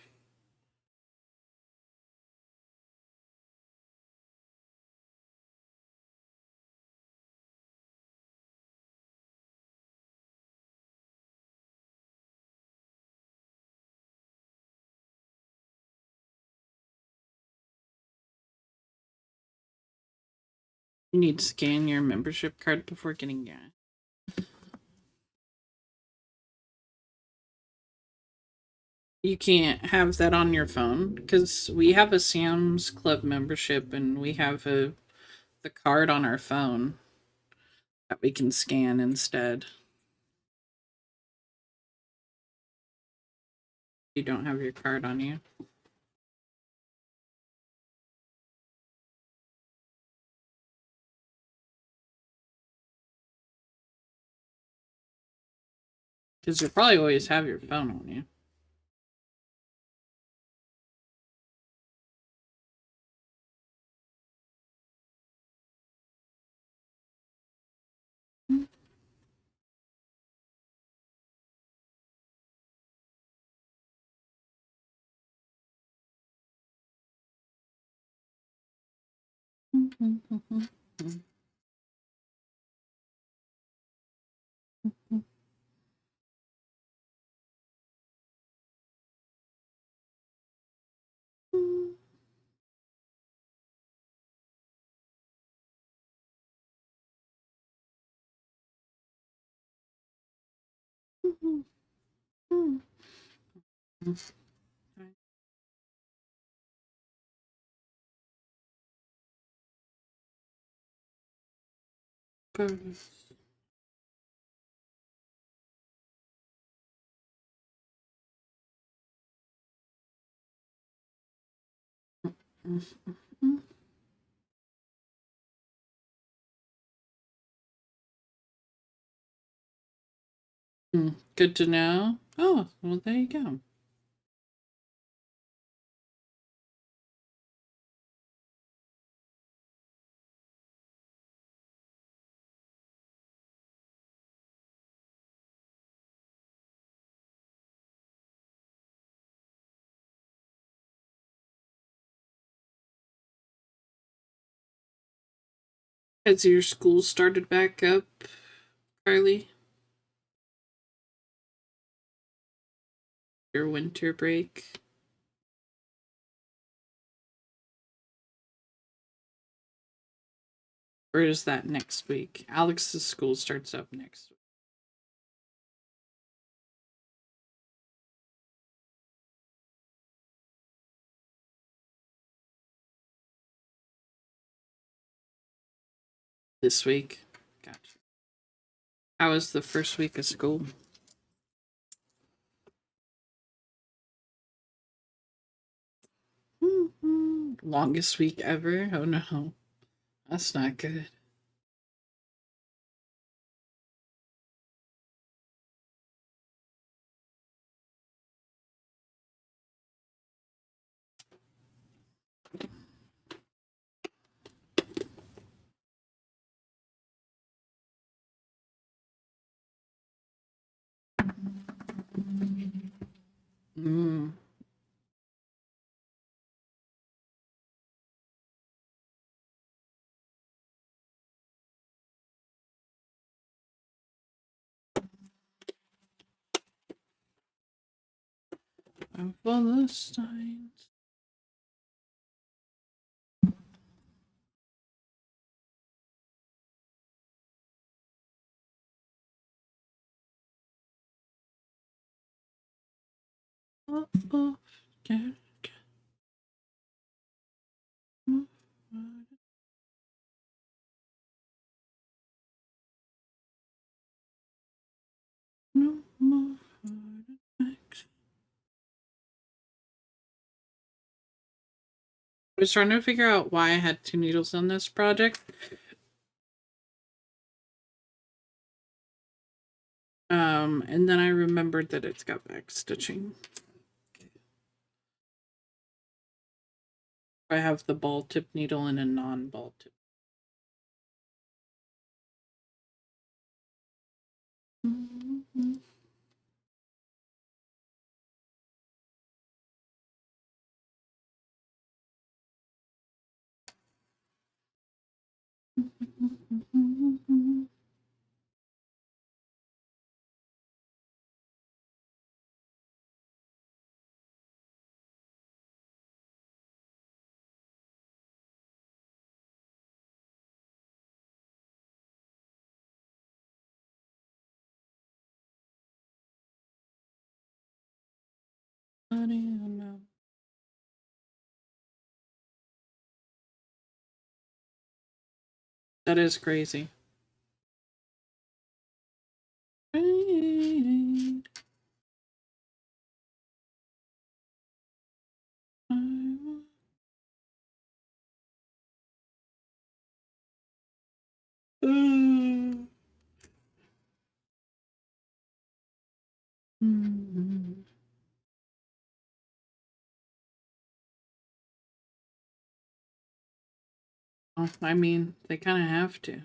You need to scan your membership card before getting gas. You can't have that on your phone because we have a Sam's Club membership and we have the card on our phone that we can scan instead. You don't have your card on you. Because you probably always have your phone on you. Good to know. Oh, well, there you go. Has your school started back up, Carly? Your winter break? Or is that next week? Alex's school starts up next week. This week? Gotcha. How was the first week of school? Longest week ever? Oh no. That's not good. Mm. Philistines. Oh, yeah. No more heart I was trying to figure out why I had 2 needles on this project. And then I remembered that it's got back stitching. I have the ball tip needle and a non-ball tip. That is crazy. I mean, they kind of have to.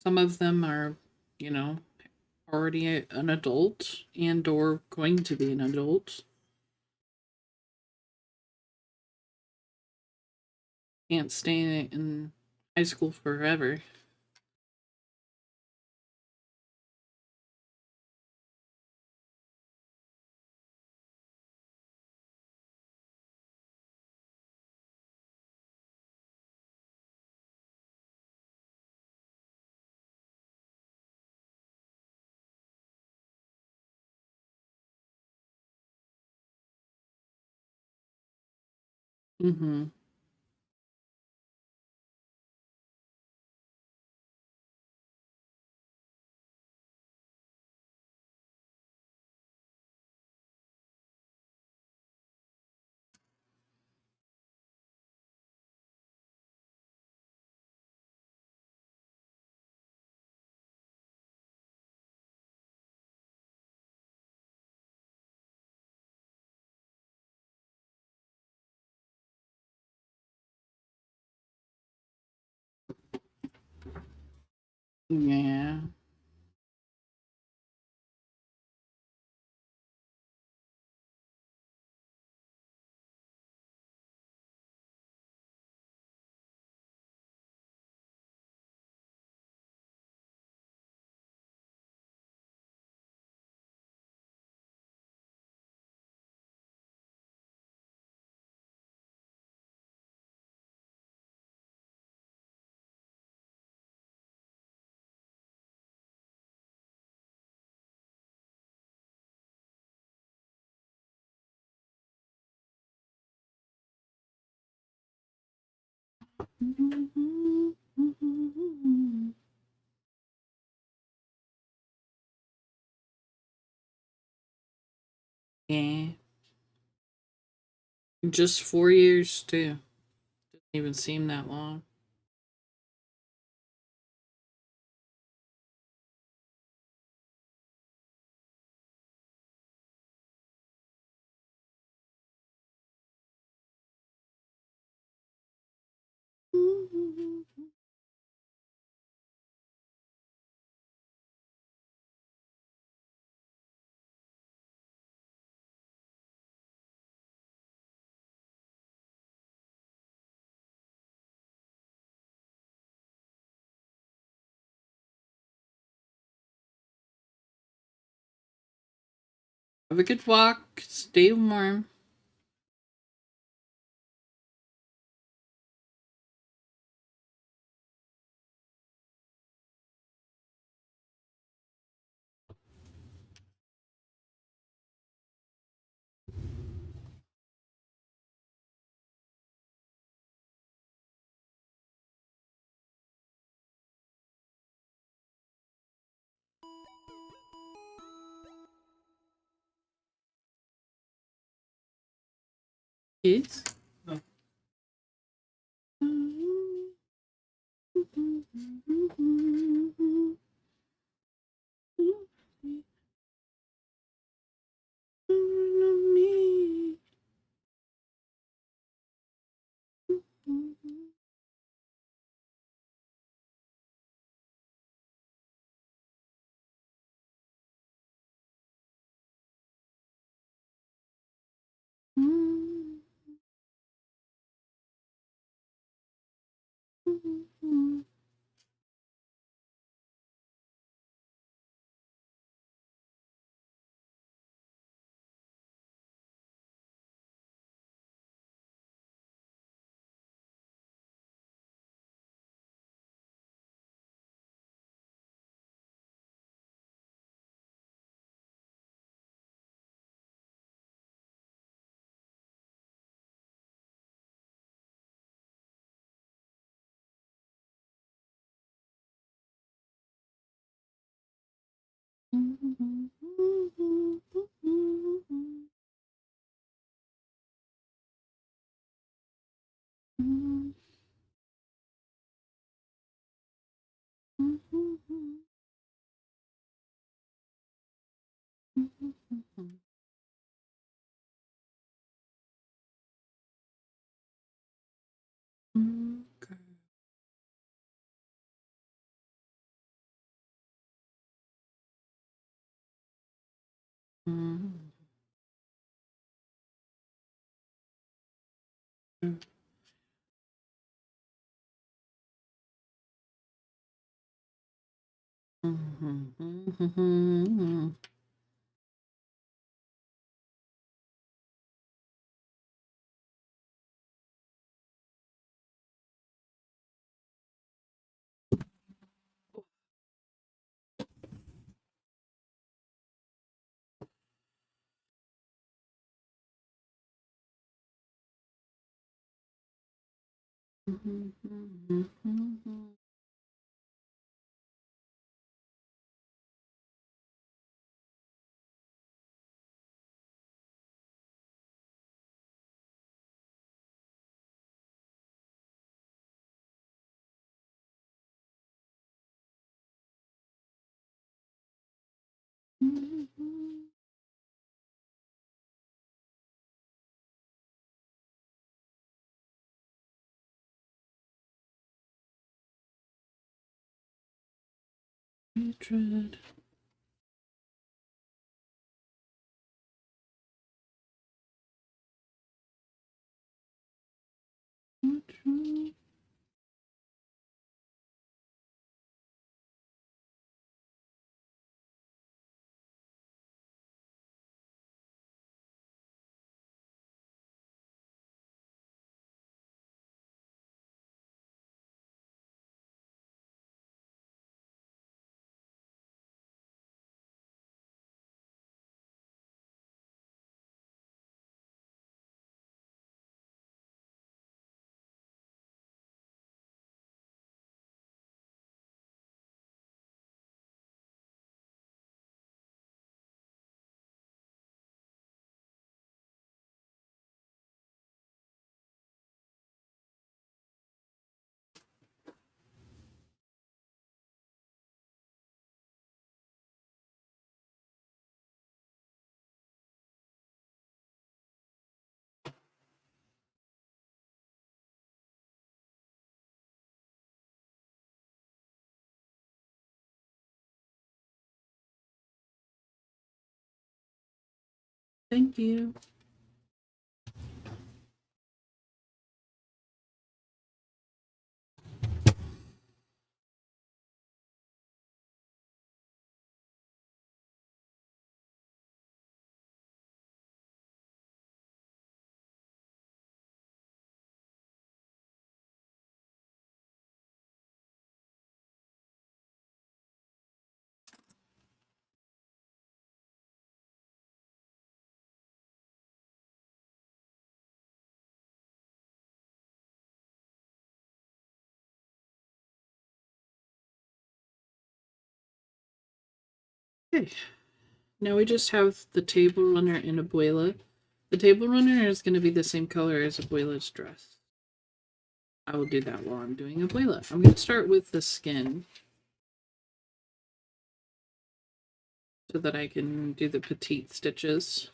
Some of them are, you know, already an adult and or going to be an adult. Can't stay in high school forever. Mm-hmm. Yeah. Yeah. Just 4 years too. Doesn't even seem that long. Have a good walk. Stay warm. Kids? No. Okay. Hatred. Hatred. Thank you. Okay. Now we just have the table runner and Abuela. The table runner is going to be the same color as Abuela's dress. I will do that while I'm doing Abuela. I'm going to start with the skin so that I can do the petite stitches.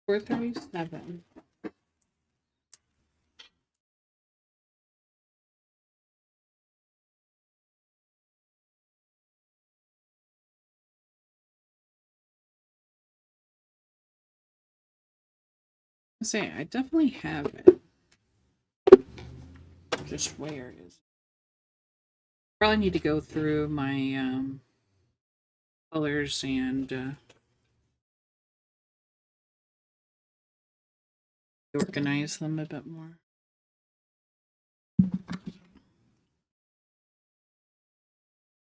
Four 37. Say I definitely have it. Just where is it? Probably need to go through my colors and organize them a bit more.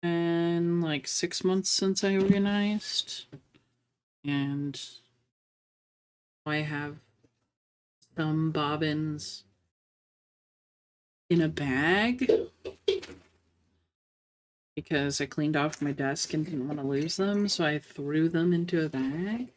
And like 6 months since I organized, and I have some bobbins in a bag because I cleaned off my desk and didn't want to lose them, so I threw them into a bag.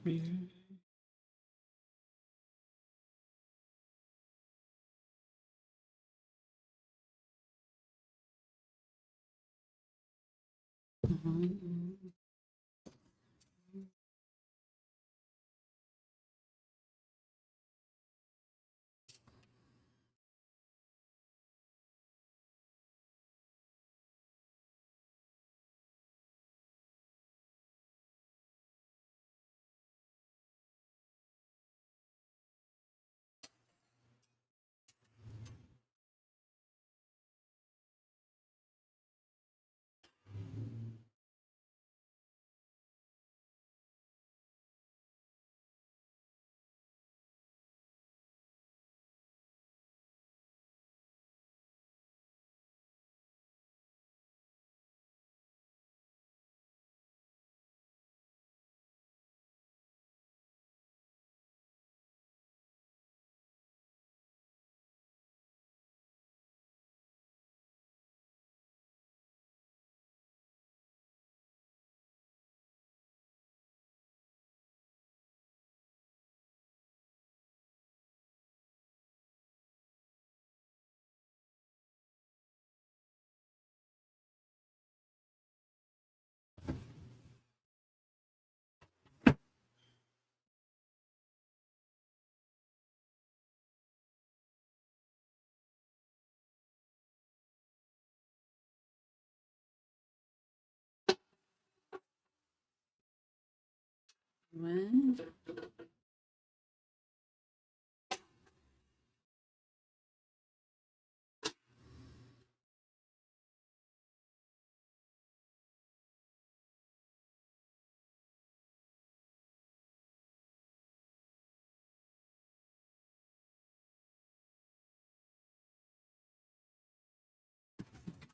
What?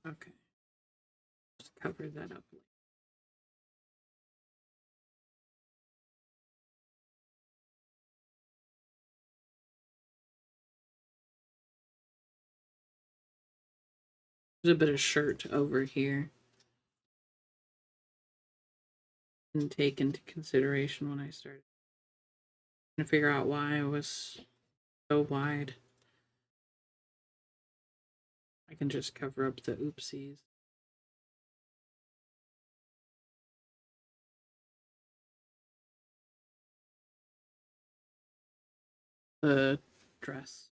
Okay. Just cover that up. There's a bit of shirt over here. Didn't take into consideration when I started trying to figure out why it was so wide. I can just cover up the oopsies. The dress.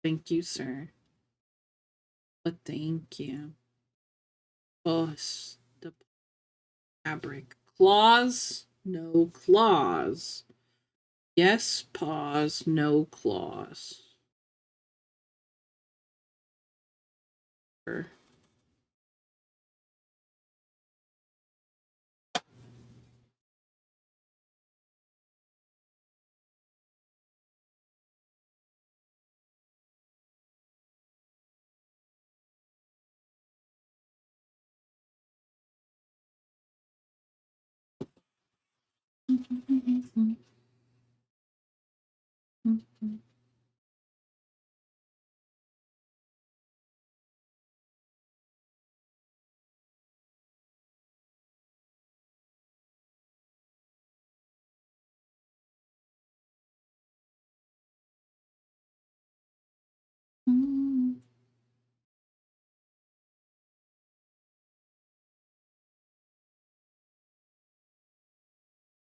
Thank you, sir. But thank you. Oh, the fabric. Claws? No claws. Yes, paws, no claws.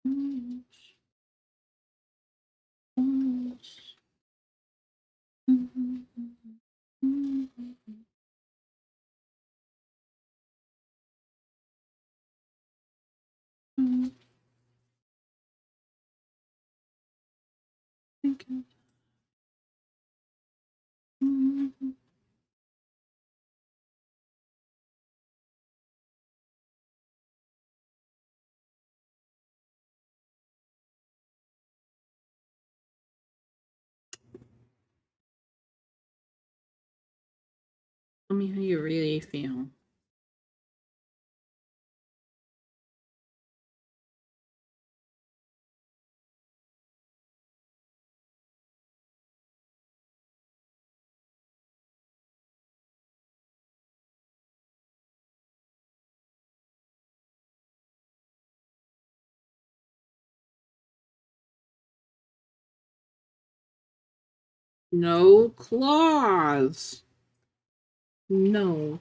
Tell me how you really feel. No claws. No.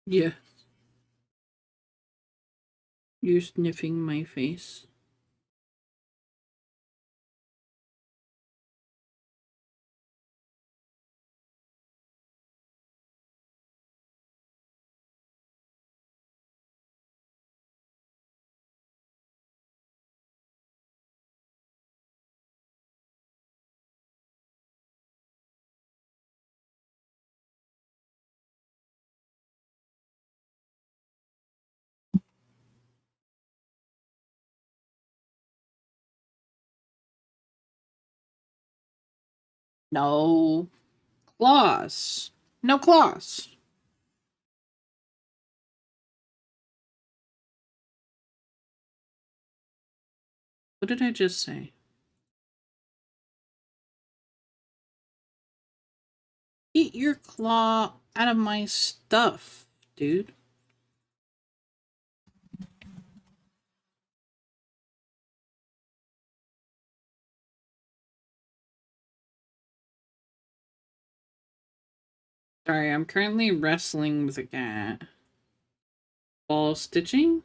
Yeah. You're sniffing my face. No claws. No claws. What did I just say? Get your claw out of my stuff, dude. Sorry, I'm currently wrestling with a cat. Ball stitching?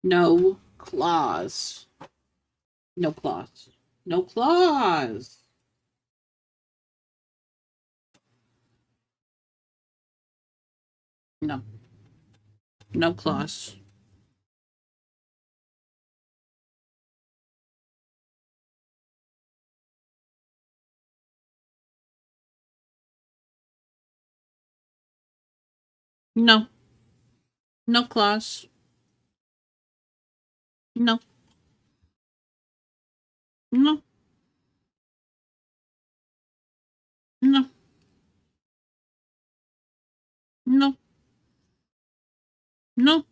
No claws. No claws. No claws. No. No claws. No. No claws. No. No. No. No. No.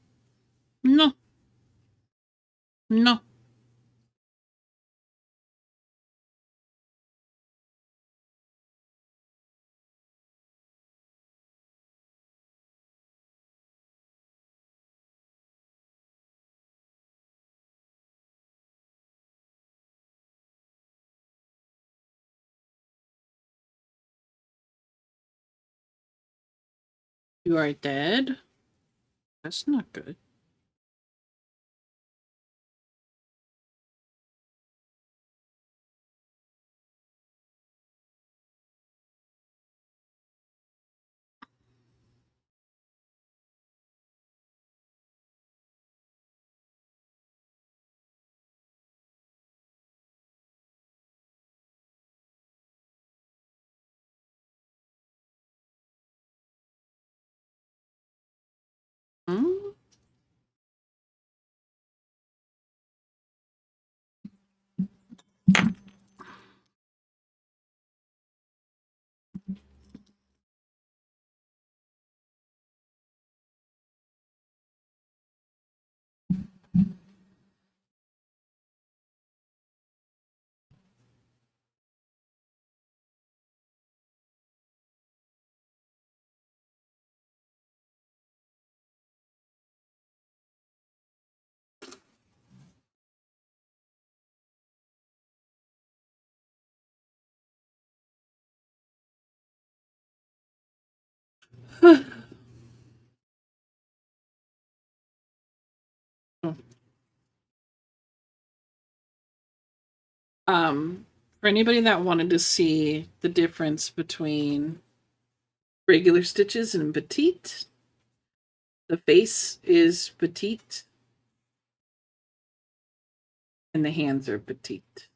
No. No. You are dead? That's not good. Hmm? For anybody that wanted to see the difference between regular stitches and petite, the face is petite and the hands are petite.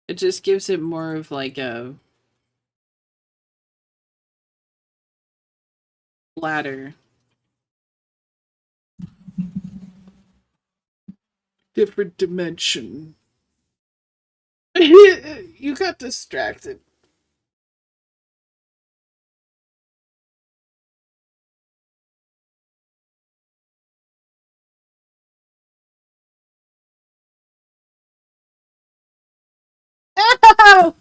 It just gives it more of like a flatter, different dimension. You got distracted. Ow!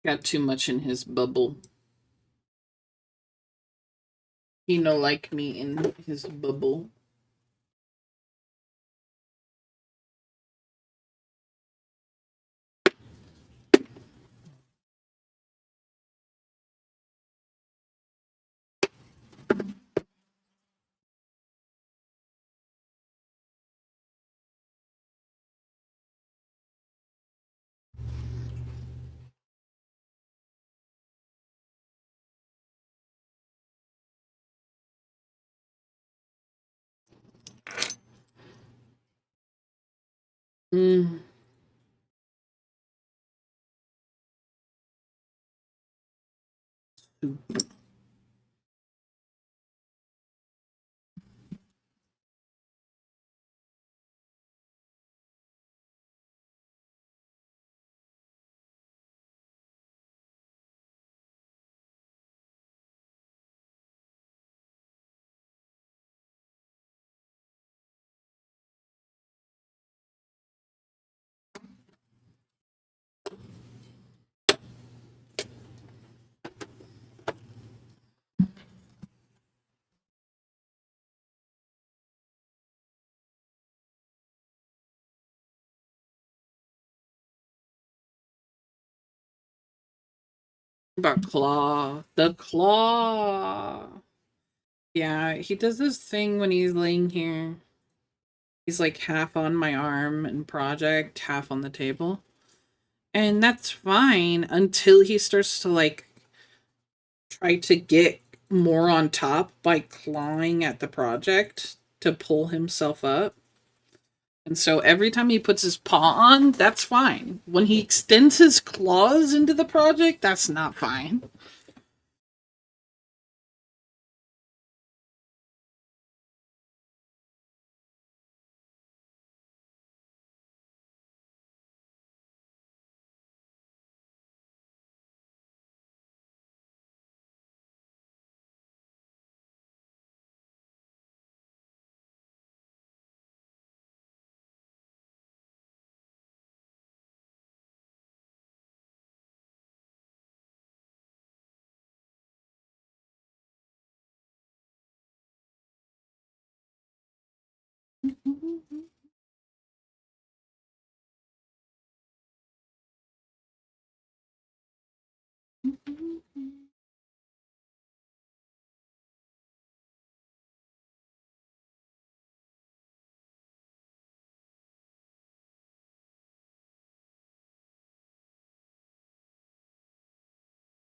Got too much in his bubble. He no like me in his bubble. Mm. About Claw. The Claw. Yeah, he does this thing when he's laying here. He's like half on my arm and project, half on the table. And that's fine until he starts to like try to get more on top by clawing at the project to pull himself up. And so every time he puts his paw on, that's fine. When he extends his claws into the project, that's not fine.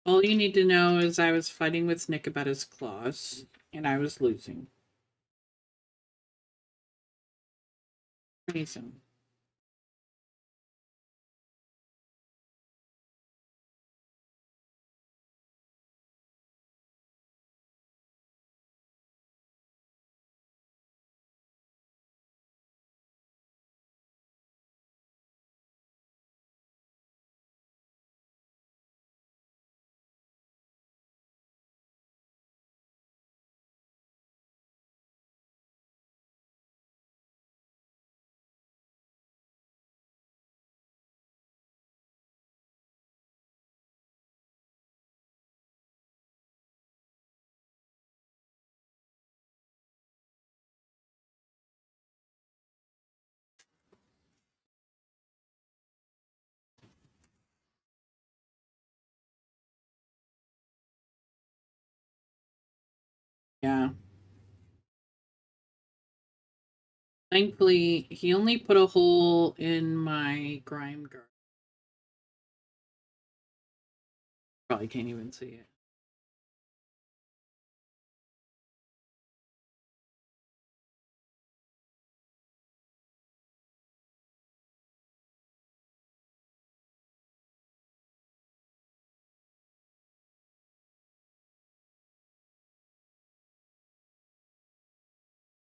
All you need to know is I was fighting with Nick about his claws, and I was losing. Reason. Yeah. Thankfully, he only put a hole in my grime guard. Probably can't even see it.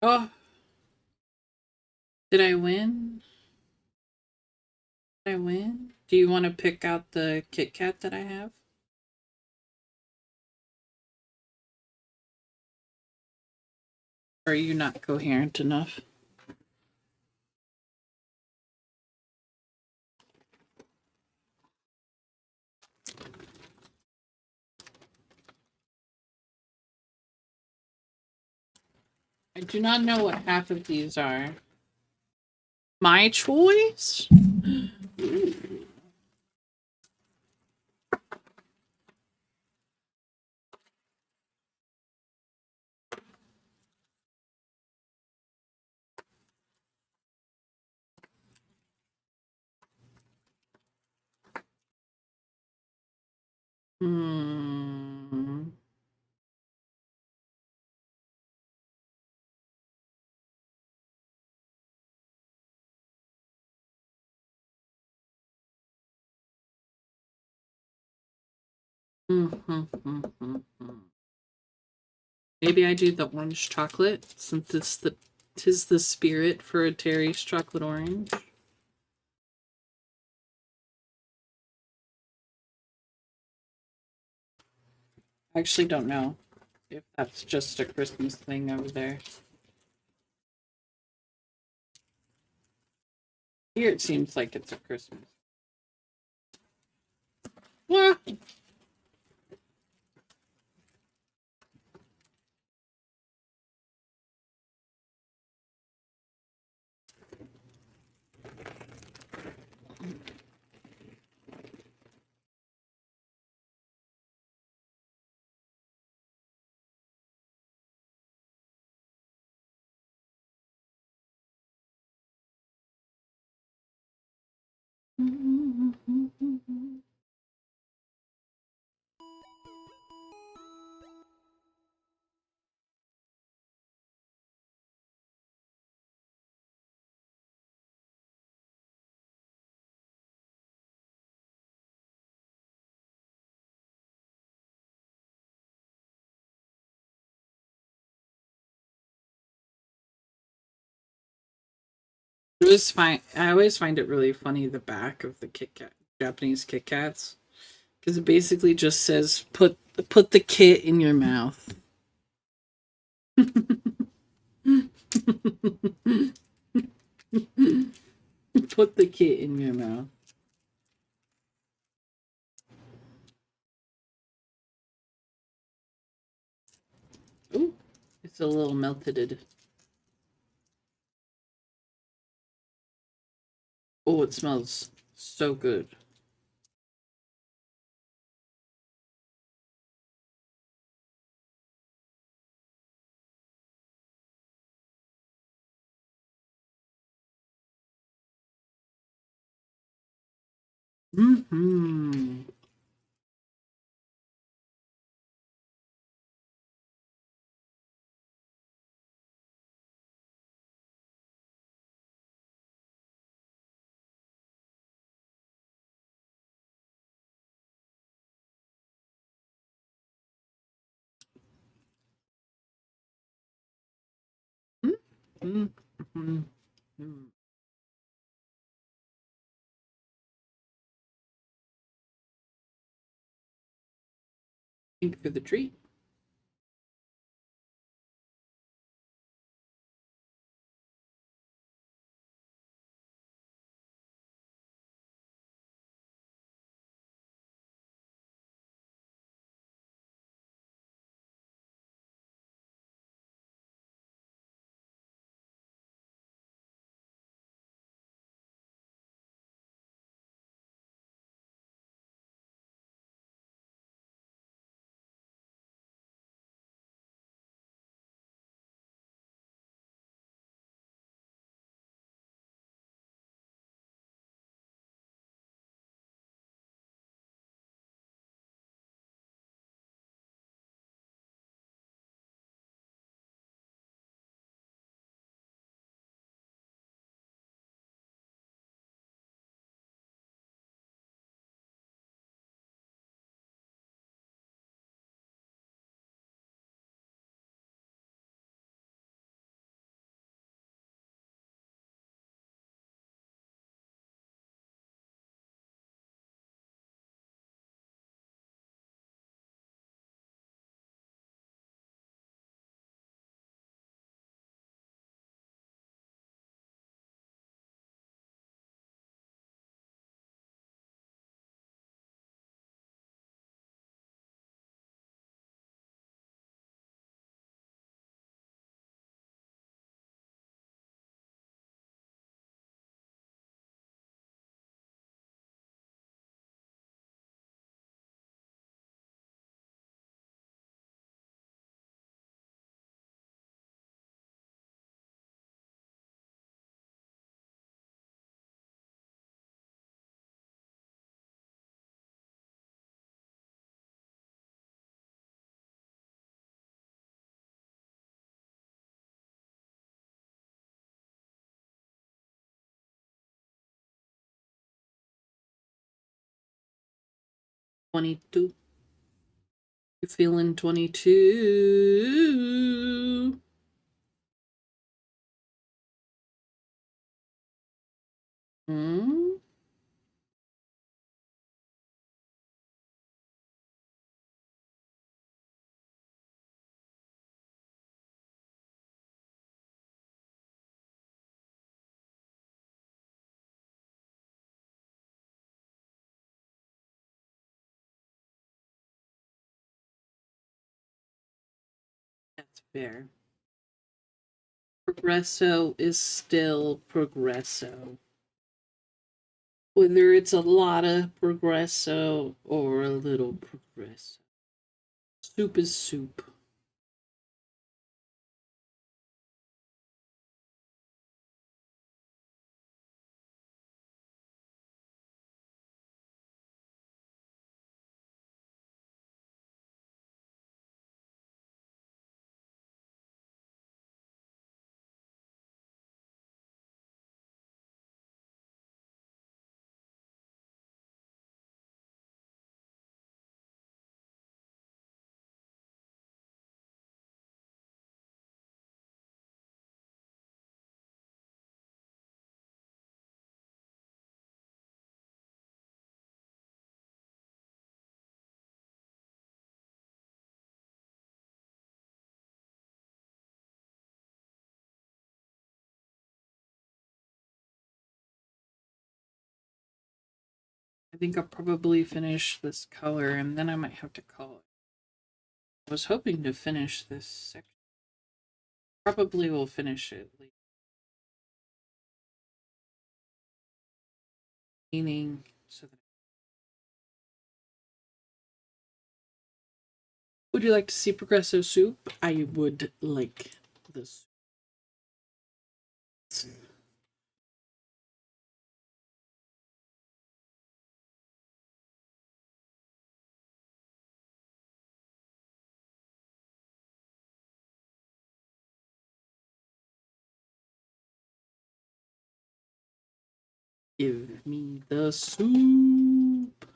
Oh, did I win? Did I win? Do you want to pick out the Kit Kat that I have? Or are you not coherent enough? I do not know what half of these are. My choice? Hmm. Maybe I do the orange chocolate since tis the spirit for a Terry's chocolate orange. I actually don't know if that's just a Christmas thing over there. Here it seems like it's a Christmas. What? I always find it really funny the back of the Kit Kat, Japanese Kit Kats, because it basically just says put the kit in your mouth. Put the kit in your mouth. Ooh, it's a little melted. Oh, it smells so good. Mm-hmm. Mm-hmm. Mm-hmm. Thank you for the treat. $22. You feeling 22? Hmm? That's fair. Progresso is still Progresso. Whether it's a lot of Progresso or a little Progresso. Soup is soup. I think I'll probably finish this color and then I might have to call it. I was hoping to finish this section. Probably will finish it later. Meaning so that. Would you like to see progressive soup? I would like this. Give me the soup.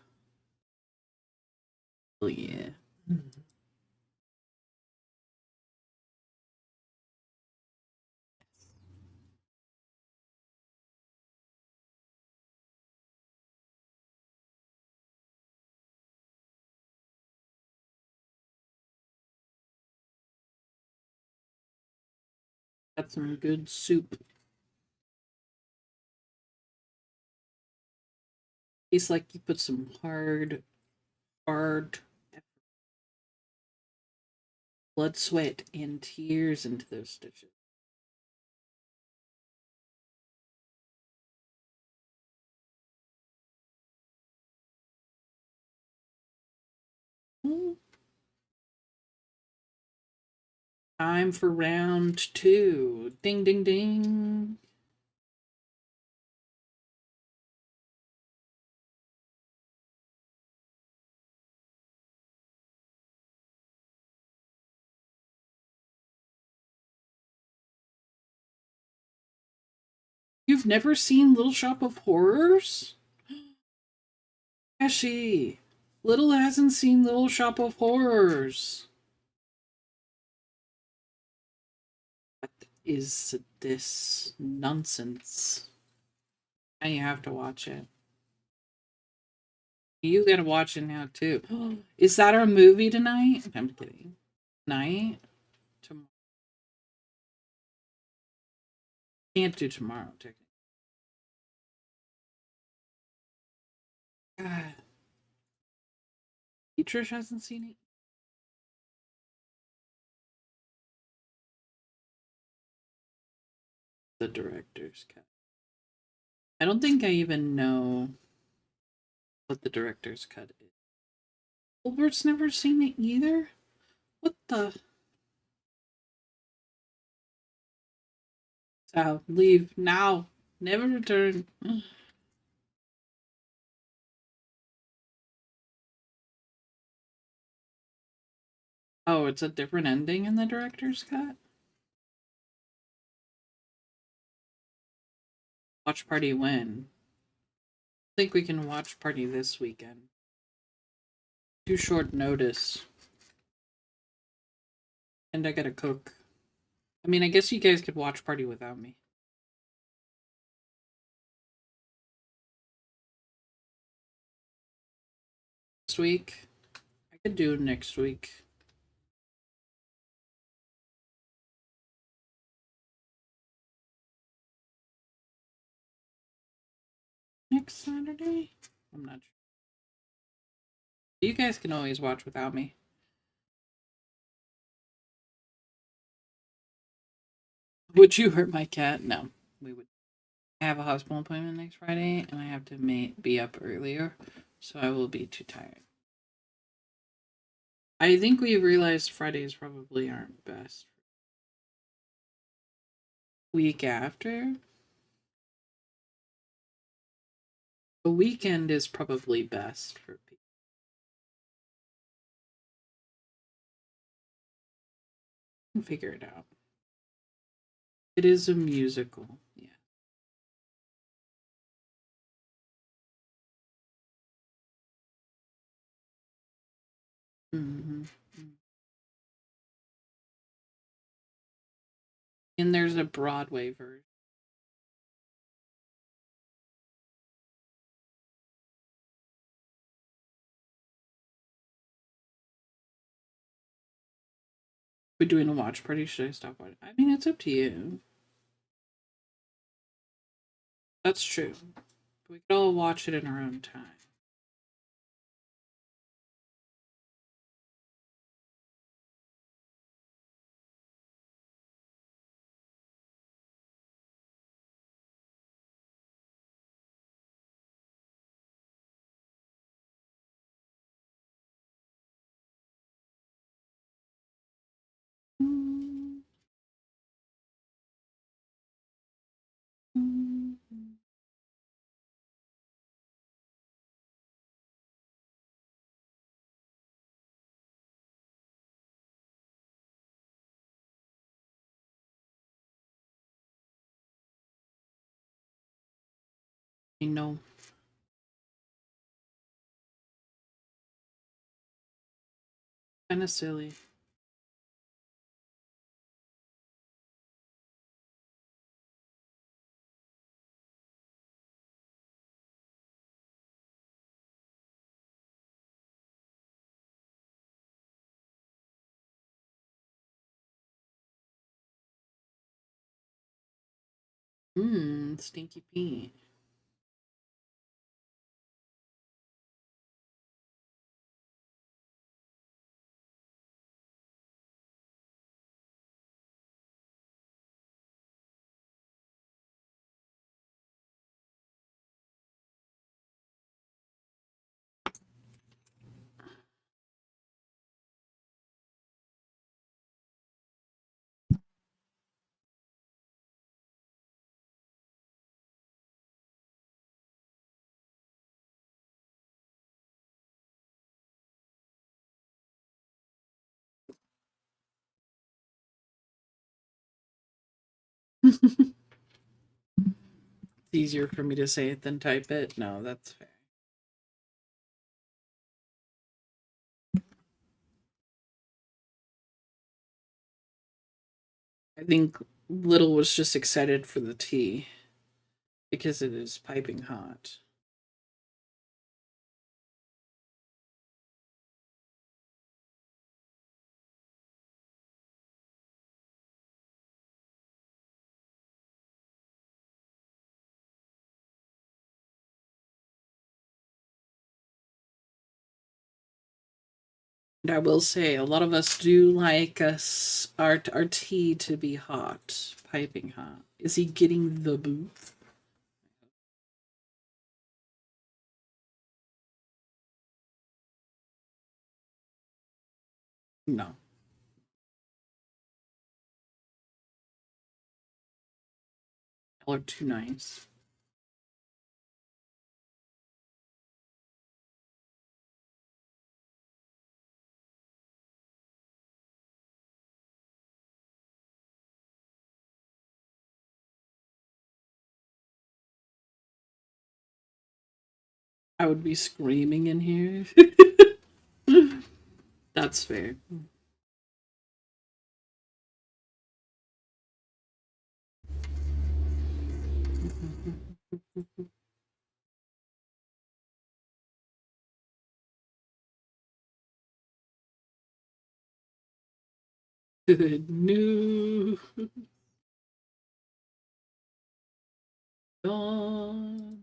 Oh yeah. Got some good soup. Tastes like you put some hard blood, sweat, and tears into those stitches. Time for round 2. Ding, ding, ding. You've never seen Little Shop of Horrors? Ashy. Little hasn't seen Little Shop of Horrors. What is this nonsense? Now you have to watch it. You gotta watch it now too. Is that our movie tonight? I'm kidding. Night? Tomorrow. Can't do tomorrow, technically. God. Trish hasn't seen it. The director's cut. I don't think I even know what the director's cut is. Gilbert's never seen it either? What the? Sal, leave now. Never return. Oh, it's a different ending in the director's cut? Watch party when? I think we can watch party this weekend. Too short notice. And I gotta cook. I mean, I guess you guys could watch party without me. Next week? I could do it next week. Next Saturday? I'm not sure. You guys can always watch without me. Would you hurt my cat? No, we would. I have a hospital appointment next Friday, and I have to be up earlier, so I will be too tired. I think we realized Fridays probably aren't best. Week after? The weekend is probably best for people. You can figure it out. It is a musical, yeah. Mm-hmm. And there's a Broadway version. We're doing a watch party. Should I stop watching? I mean, it's up to you. That's true. We could all watch it in our own time. I know. Kind of silly. Stinky Pete. It's easier for me to say it than type it. No, that's fair. I think Little was just excited for the tea because it is piping hot. And I will say, a lot of us do like us our tea to be hot, piping hot. Is he getting the booth? No. Y'all are too nice. I would be screaming in here. That's fair. Good news. Dawn.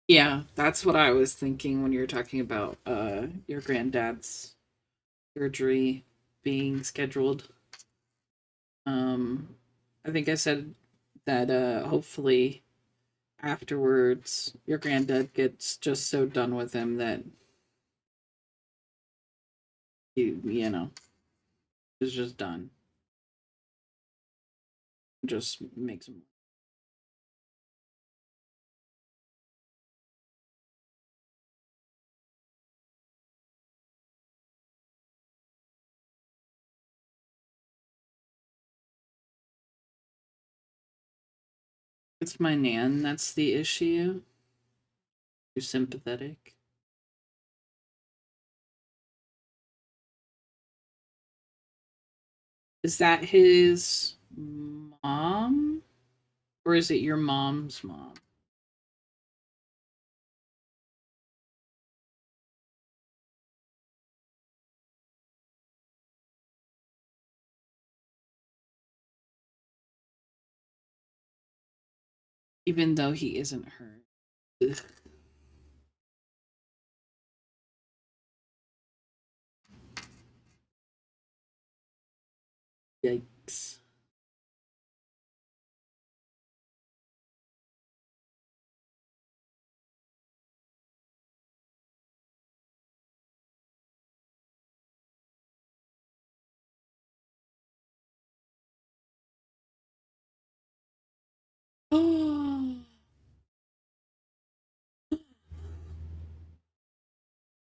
Yeah, that's what I was thinking when you were talking about your granddad's surgery being scheduled. Um I think I said that hopefully afterwards your granddad gets just so done with him that you know is just done. Just makes him. It's my nan that's the issue. Too sympathetic. Is that his mom? Or is it your mom's mom? Even though he isn't her. Ugh. Yikes. Oh,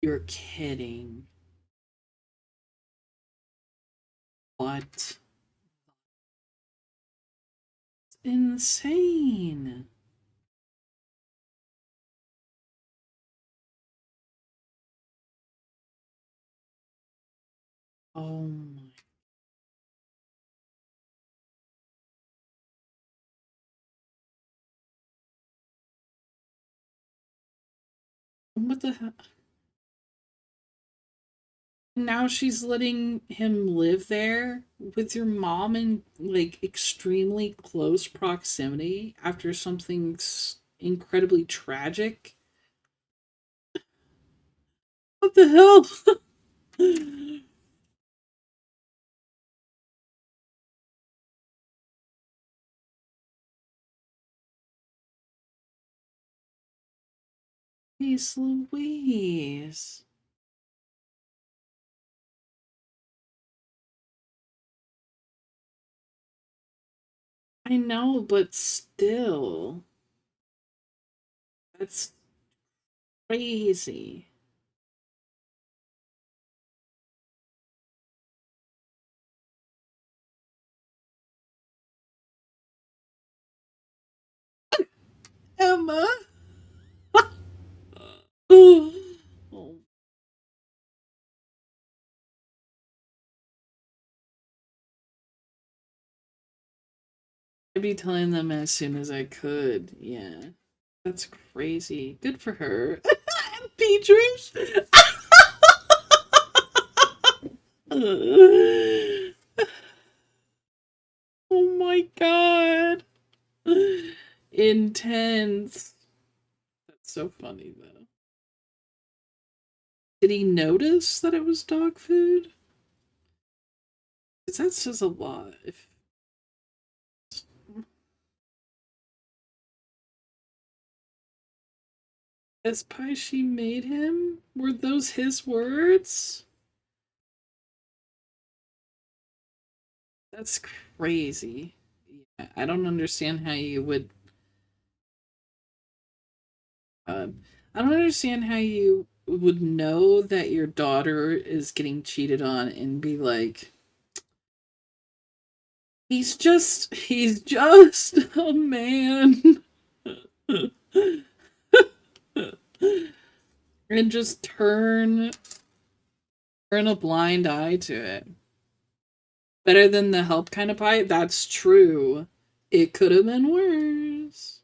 you're kidding. What? Insane. Oh my. What the hell? Now she's letting him live there with your mom in like extremely close proximity after something incredibly tragic. What the hell? Jeez Louise. I know, but still. That's crazy. Emma. Oh, I'd be telling them as soon as I could. Yeah. That's crazy. Good for her. Beatrice. Oh my god. Intense. That's so funny though. Did he notice that it was dog food? Because that says a lot. If as pie she made him? Were those his words? That's crazy. Yeah, I don't understand how you would. I don't understand how you would know that your daughter is getting cheated on and be like, he's just a man. And just turn a blind eye to it. Better than the help kind of pie? That's true. It could have been worse.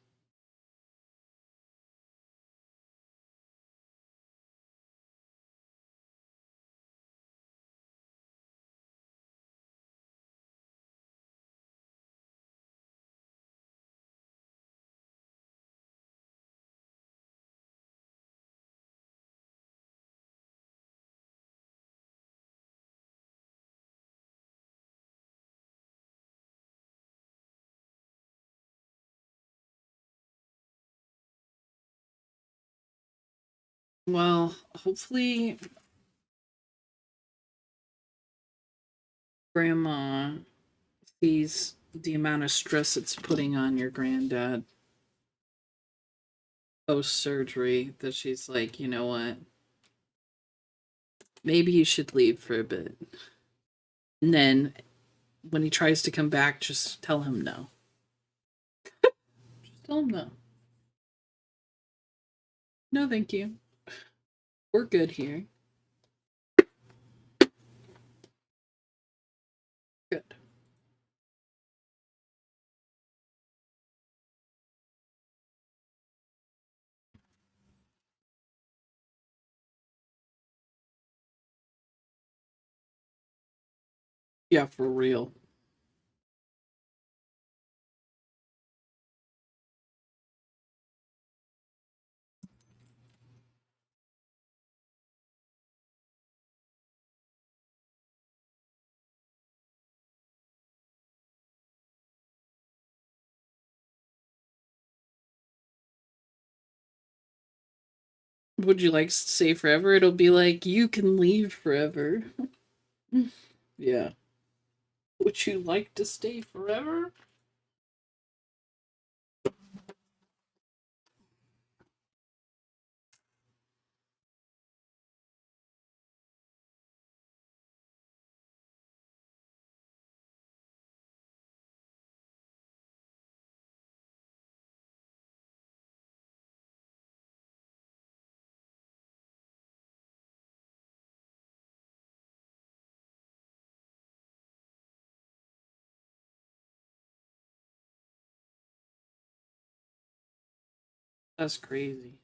Well, hopefully grandma sees the amount of stress it's putting on your granddad post surgery that she's like, you know what? Maybe you should leave for a bit. And then when he tries to come back, just tell him no. Just tell him no. No, thank you. We're good here. Good. Yeah, for real. Would you like to stay forever? It'll be like, you can leave forever. Yeah. Would you like to stay forever? That's crazy.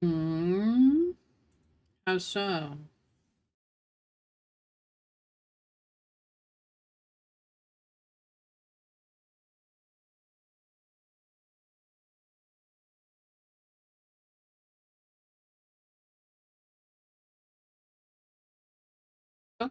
Hmm. How so? Oh,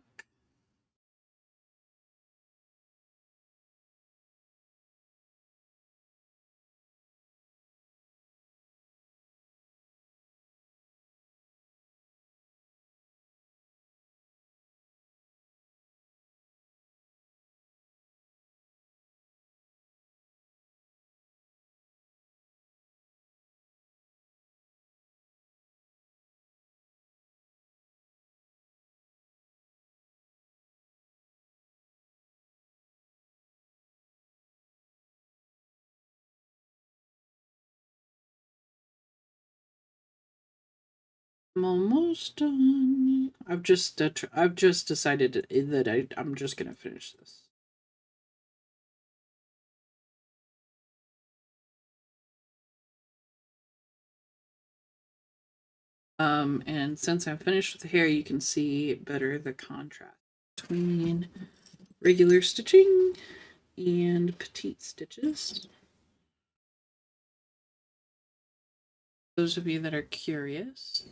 I'm almost done. I've just decided that I'm just gonna finish this. And since I'm finished with the hair, you can see better the contrast between regular stitching and petite stitches. Those of you that are curious,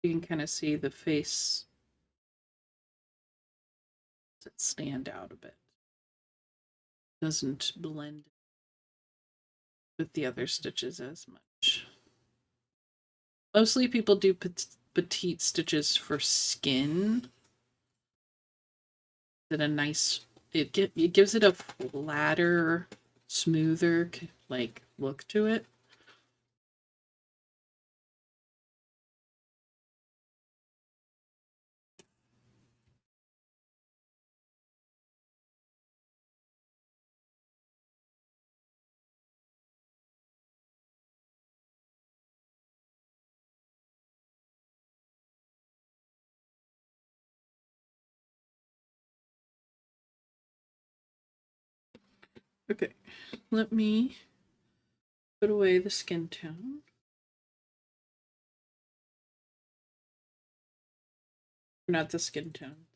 you can kind of see the face that stand out a bit. Doesn't blend with the other stitches as much. Mostly people do petite stitches for skin. That a nice it gives it a flatter, smoother like look to it. Okay, let me put away the skin tone. Not the skin tone.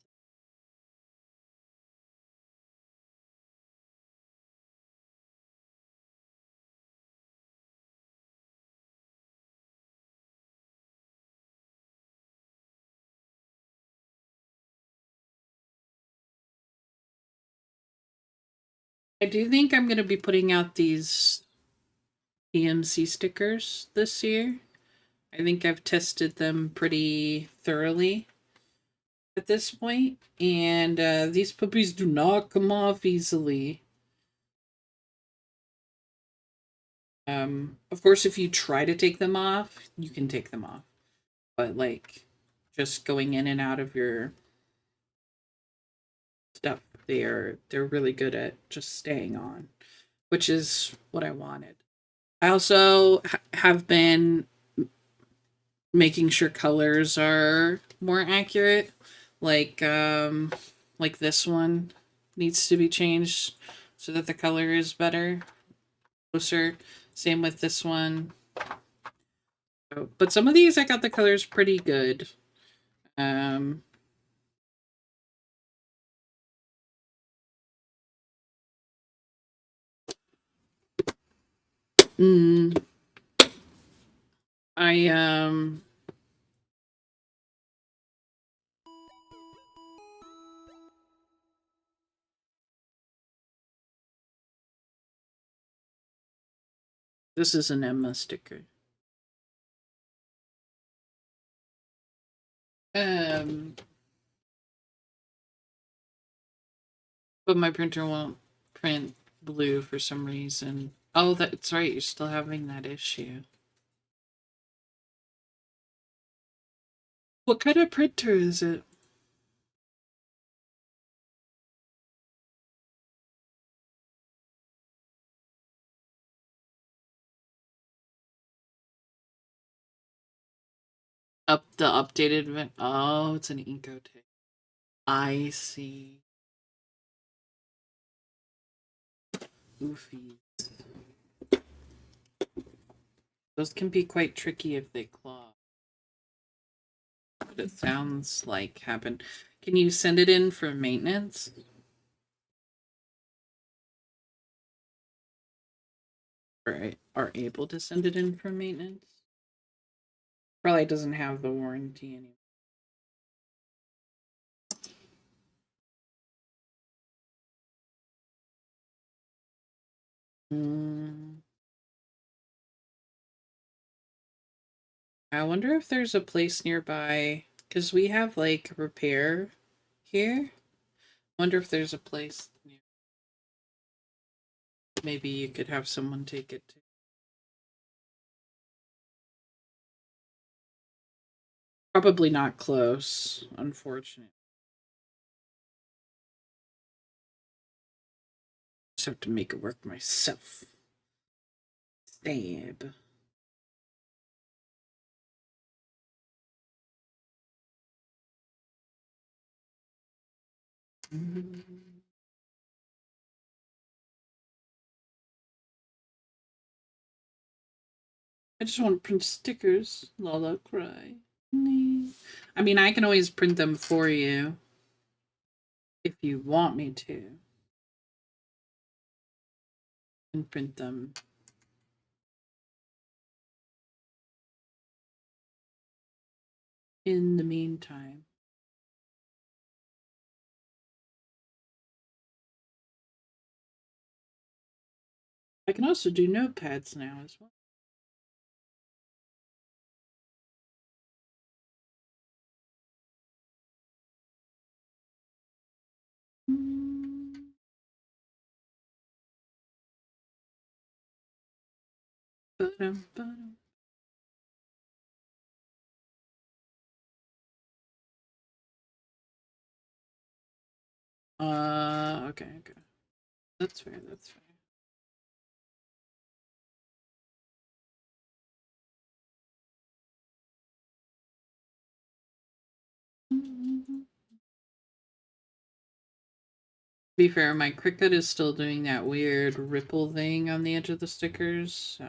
I do think I'm going to be putting out these PMC stickers this year. I think I've tested them pretty thoroughly at this point, and these puppies do not come off easily. Of course, if you try to take them off, you can take them off, but like just going in and out of your stuff, they're really good at just staying on, which is what I wanted. I also have been making sure colors are more accurate, like this one needs to be changed so that the color is better, closer. Same with this one. But some of these I got the colors pretty good. I this is an Emma sticker. But my printer won't print blue for some reason. Oh, that's right. You're still having that issue. What kind of printer is it? The updated. Oh, it's an Incotex. I see. Oofy. Those can be quite tricky if they claw. But it sounds like happened. Can you send it in for maintenance? Or are able to send it in for maintenance? Probably doesn't have the warranty anymore. I wonder if there's a place nearby, because we have like repair here. Wonder if there's a place near. Maybe you could have someone take it to. Probably not close, unfortunately. Just have to make it work myself. Stab. I just want to print stickers. Lala cry. I mean, I can always print them for you if you want me to. And print them. In the meantime. I can also do notepads now as well. Ba-dum. Okay. That's fair. Be fair, my Cricut is still doing that weird ripple thing on the edge of the stickers, so.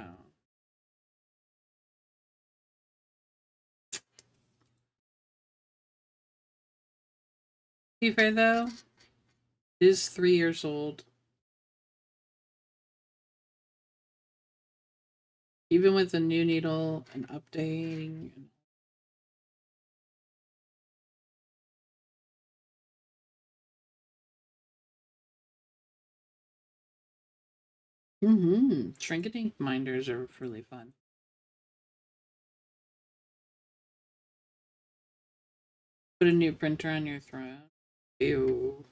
Be fair though, it is 3 years old. Even with the new needle and updating. Trinket ink minders are really fun. Put a new printer on your throne. Ew.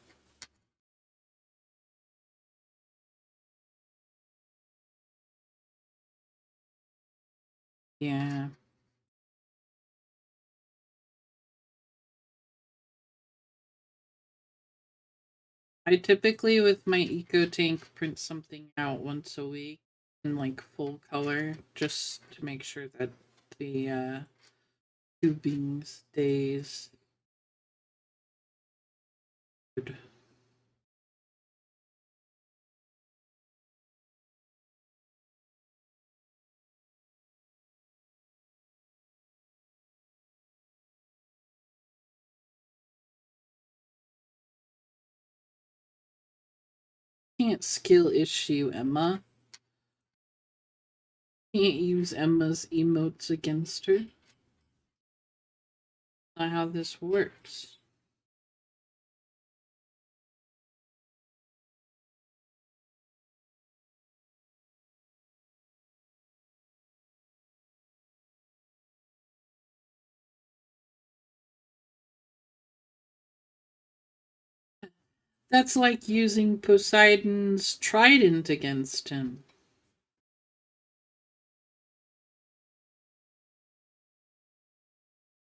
Yeah. I typically, with my EcoTank, print something out once a week in like full color, just to make sure that the tubing stays good. Can't skill issue Emma. Can't use Emma's emotes against her. Not how this works. That's like using Poseidon's trident against him.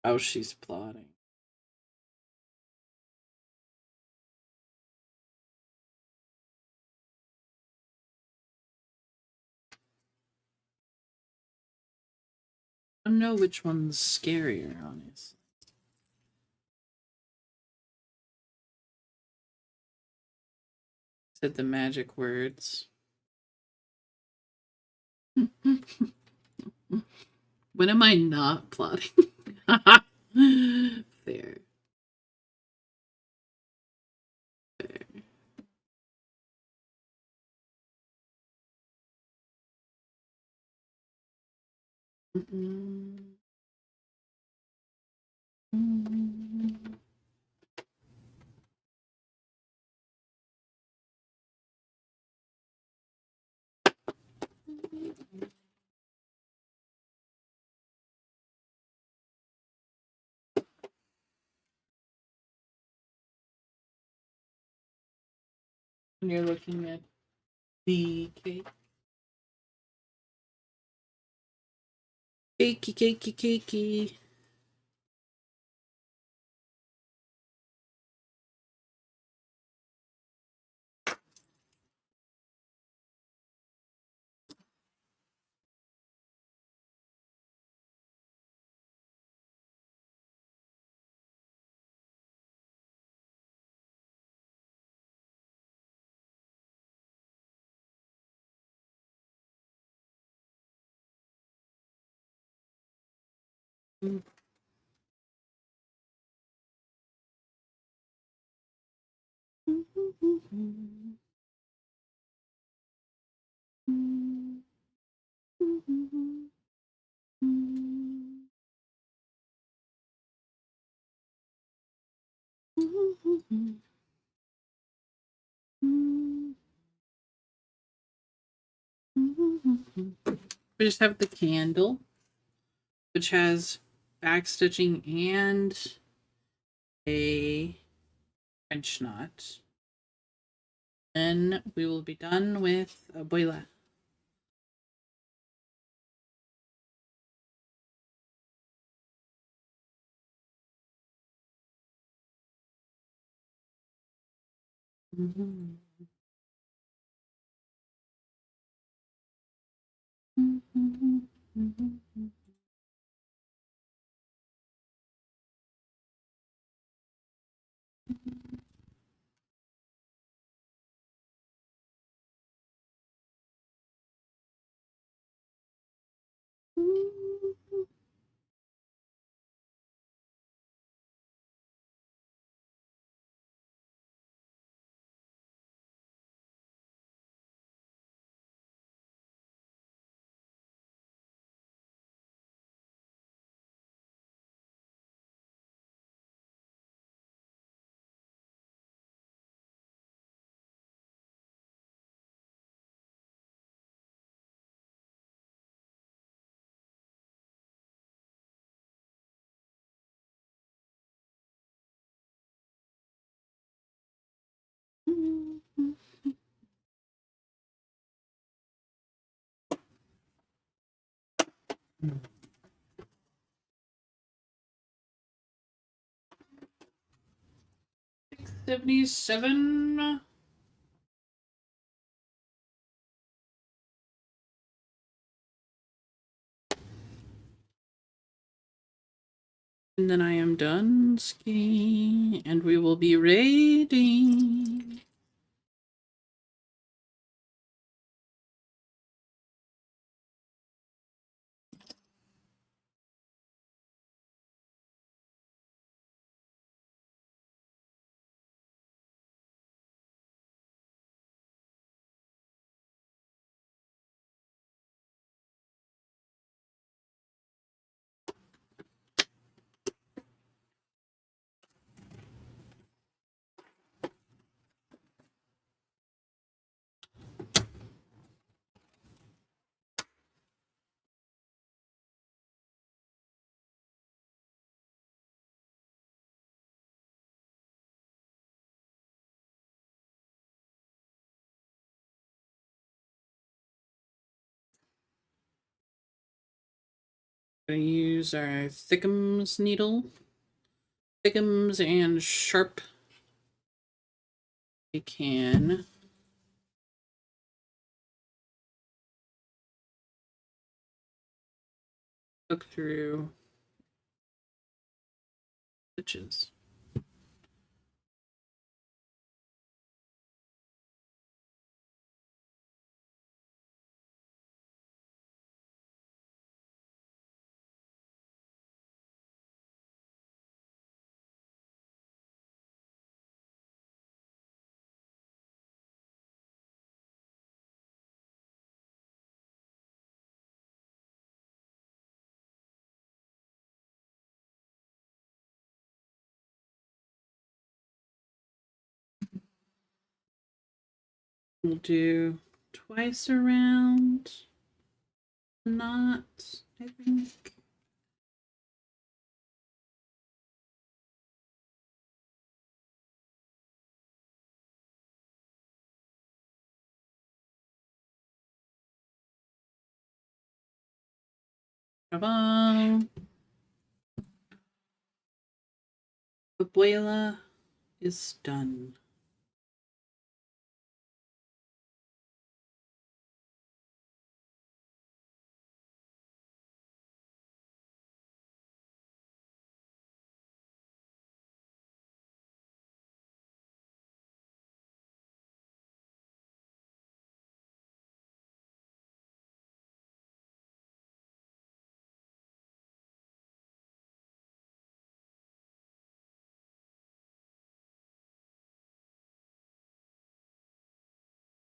Oh, she's plotting. I don't know which one's scarier, honestly. Said the magic words. When am I not plotting? Fair. When you're looking at the cake. Cakey. Mm. We just have the candle, which has back stitching and a French knot. Then we will be done with Abuela. Mm-hmm. Mm-hmm. Mm-hmm. Mm-hmm. 77. And then I am done skiing, and we will be raiding. Gonna use our Thickums needle. Thickums and sharp. We can look through stitches. We'll do twice around the knot, I think. Bravo. Abuela is done.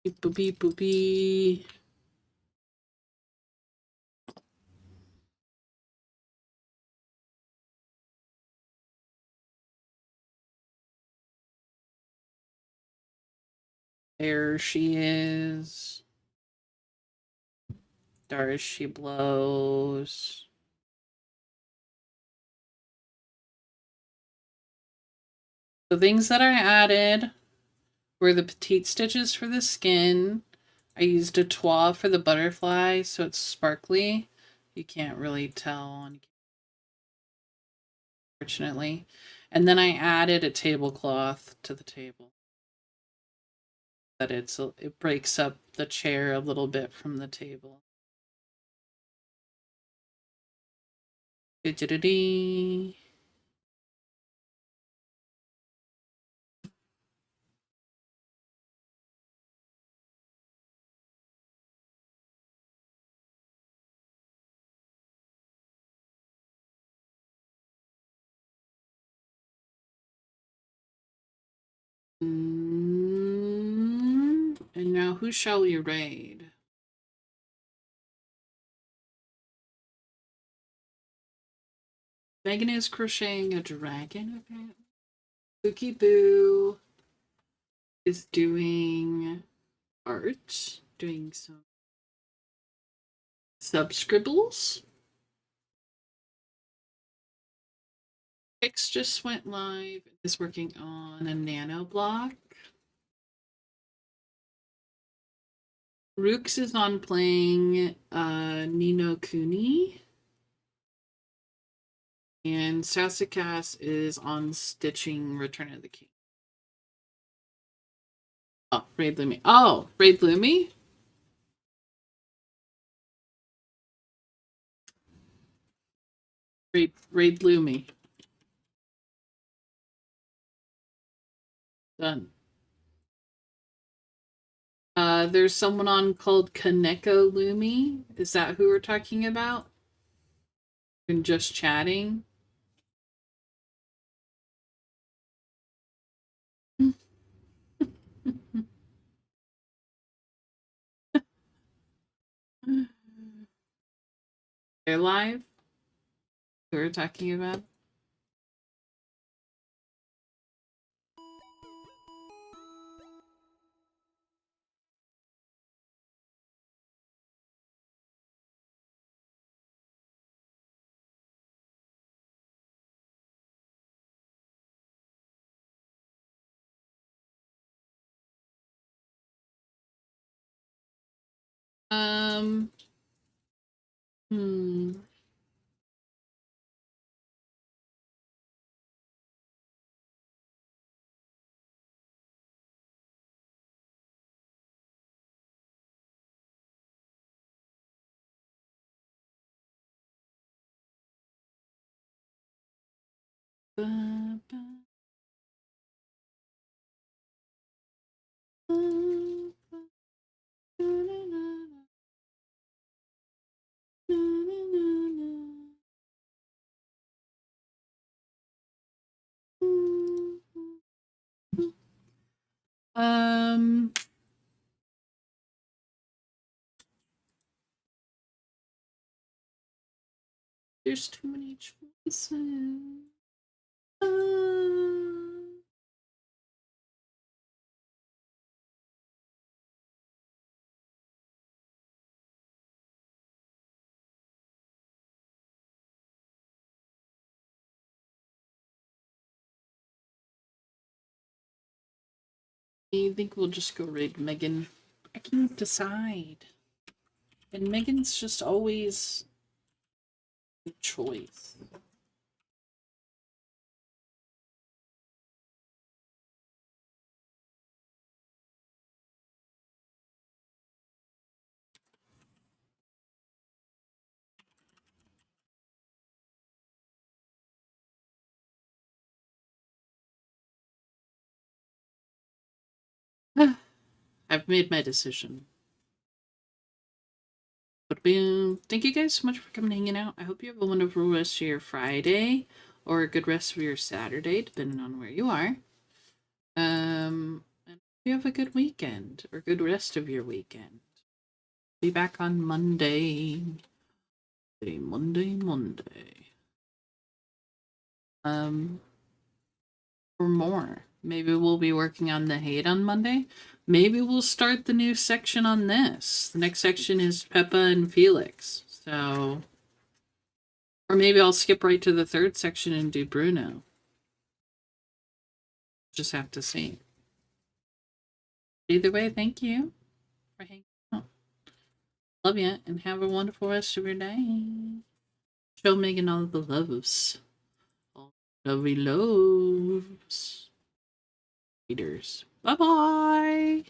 Beep boop beep boop beep. There she is. There she blows. The things that I added were the petite stitches for the skin. I used a toile for the butterfly, so it's sparkly. You can't really tell, unfortunately. And then I added a tablecloth to the table. That it breaks up the chair a little bit from the table. Do-do-do-dee. And now who shall we raid? Megan is crocheting a dragon, apparently. Spooky Boo is doing art, doing some scribbles. Pix just went live, is working on a nano block. Rooks is on playing Ni no Kuni. And Sassacas is on stitching Return of the King. Oh, Raid Lumi. Oh, Raid Lumi? Raid Lumi. Done. There's someone on called Kaneko Lumi. Is that who we're talking about? And just chatting. They're live? Who we're talking about? Hmm. Ba, ba, ba, ba, na, na, na, na, na, na. There's too many choices. I think we'll just go raid Megan. I can't decide. And Megan's just always a choice. I've made my decision. But boom. Thank you guys so much for coming and hanging out. I hope you have a wonderful rest of your Friday or a good rest of your Saturday, depending on where you are. And You have a good weekend or good rest of your weekend. Be back on Monday. Monday. For more. Maybe we'll be working on the hate on Monday. Maybe we'll start the new section on this. The next section is Peppa and Felix. So, or maybe I'll skip right to the third section and do Bruno. Just have to see. Either way, thank you for hanging out. Love you and have a wonderful rest of your day. Show Megan all the loves. All lovely loves. Readers. Bye bye.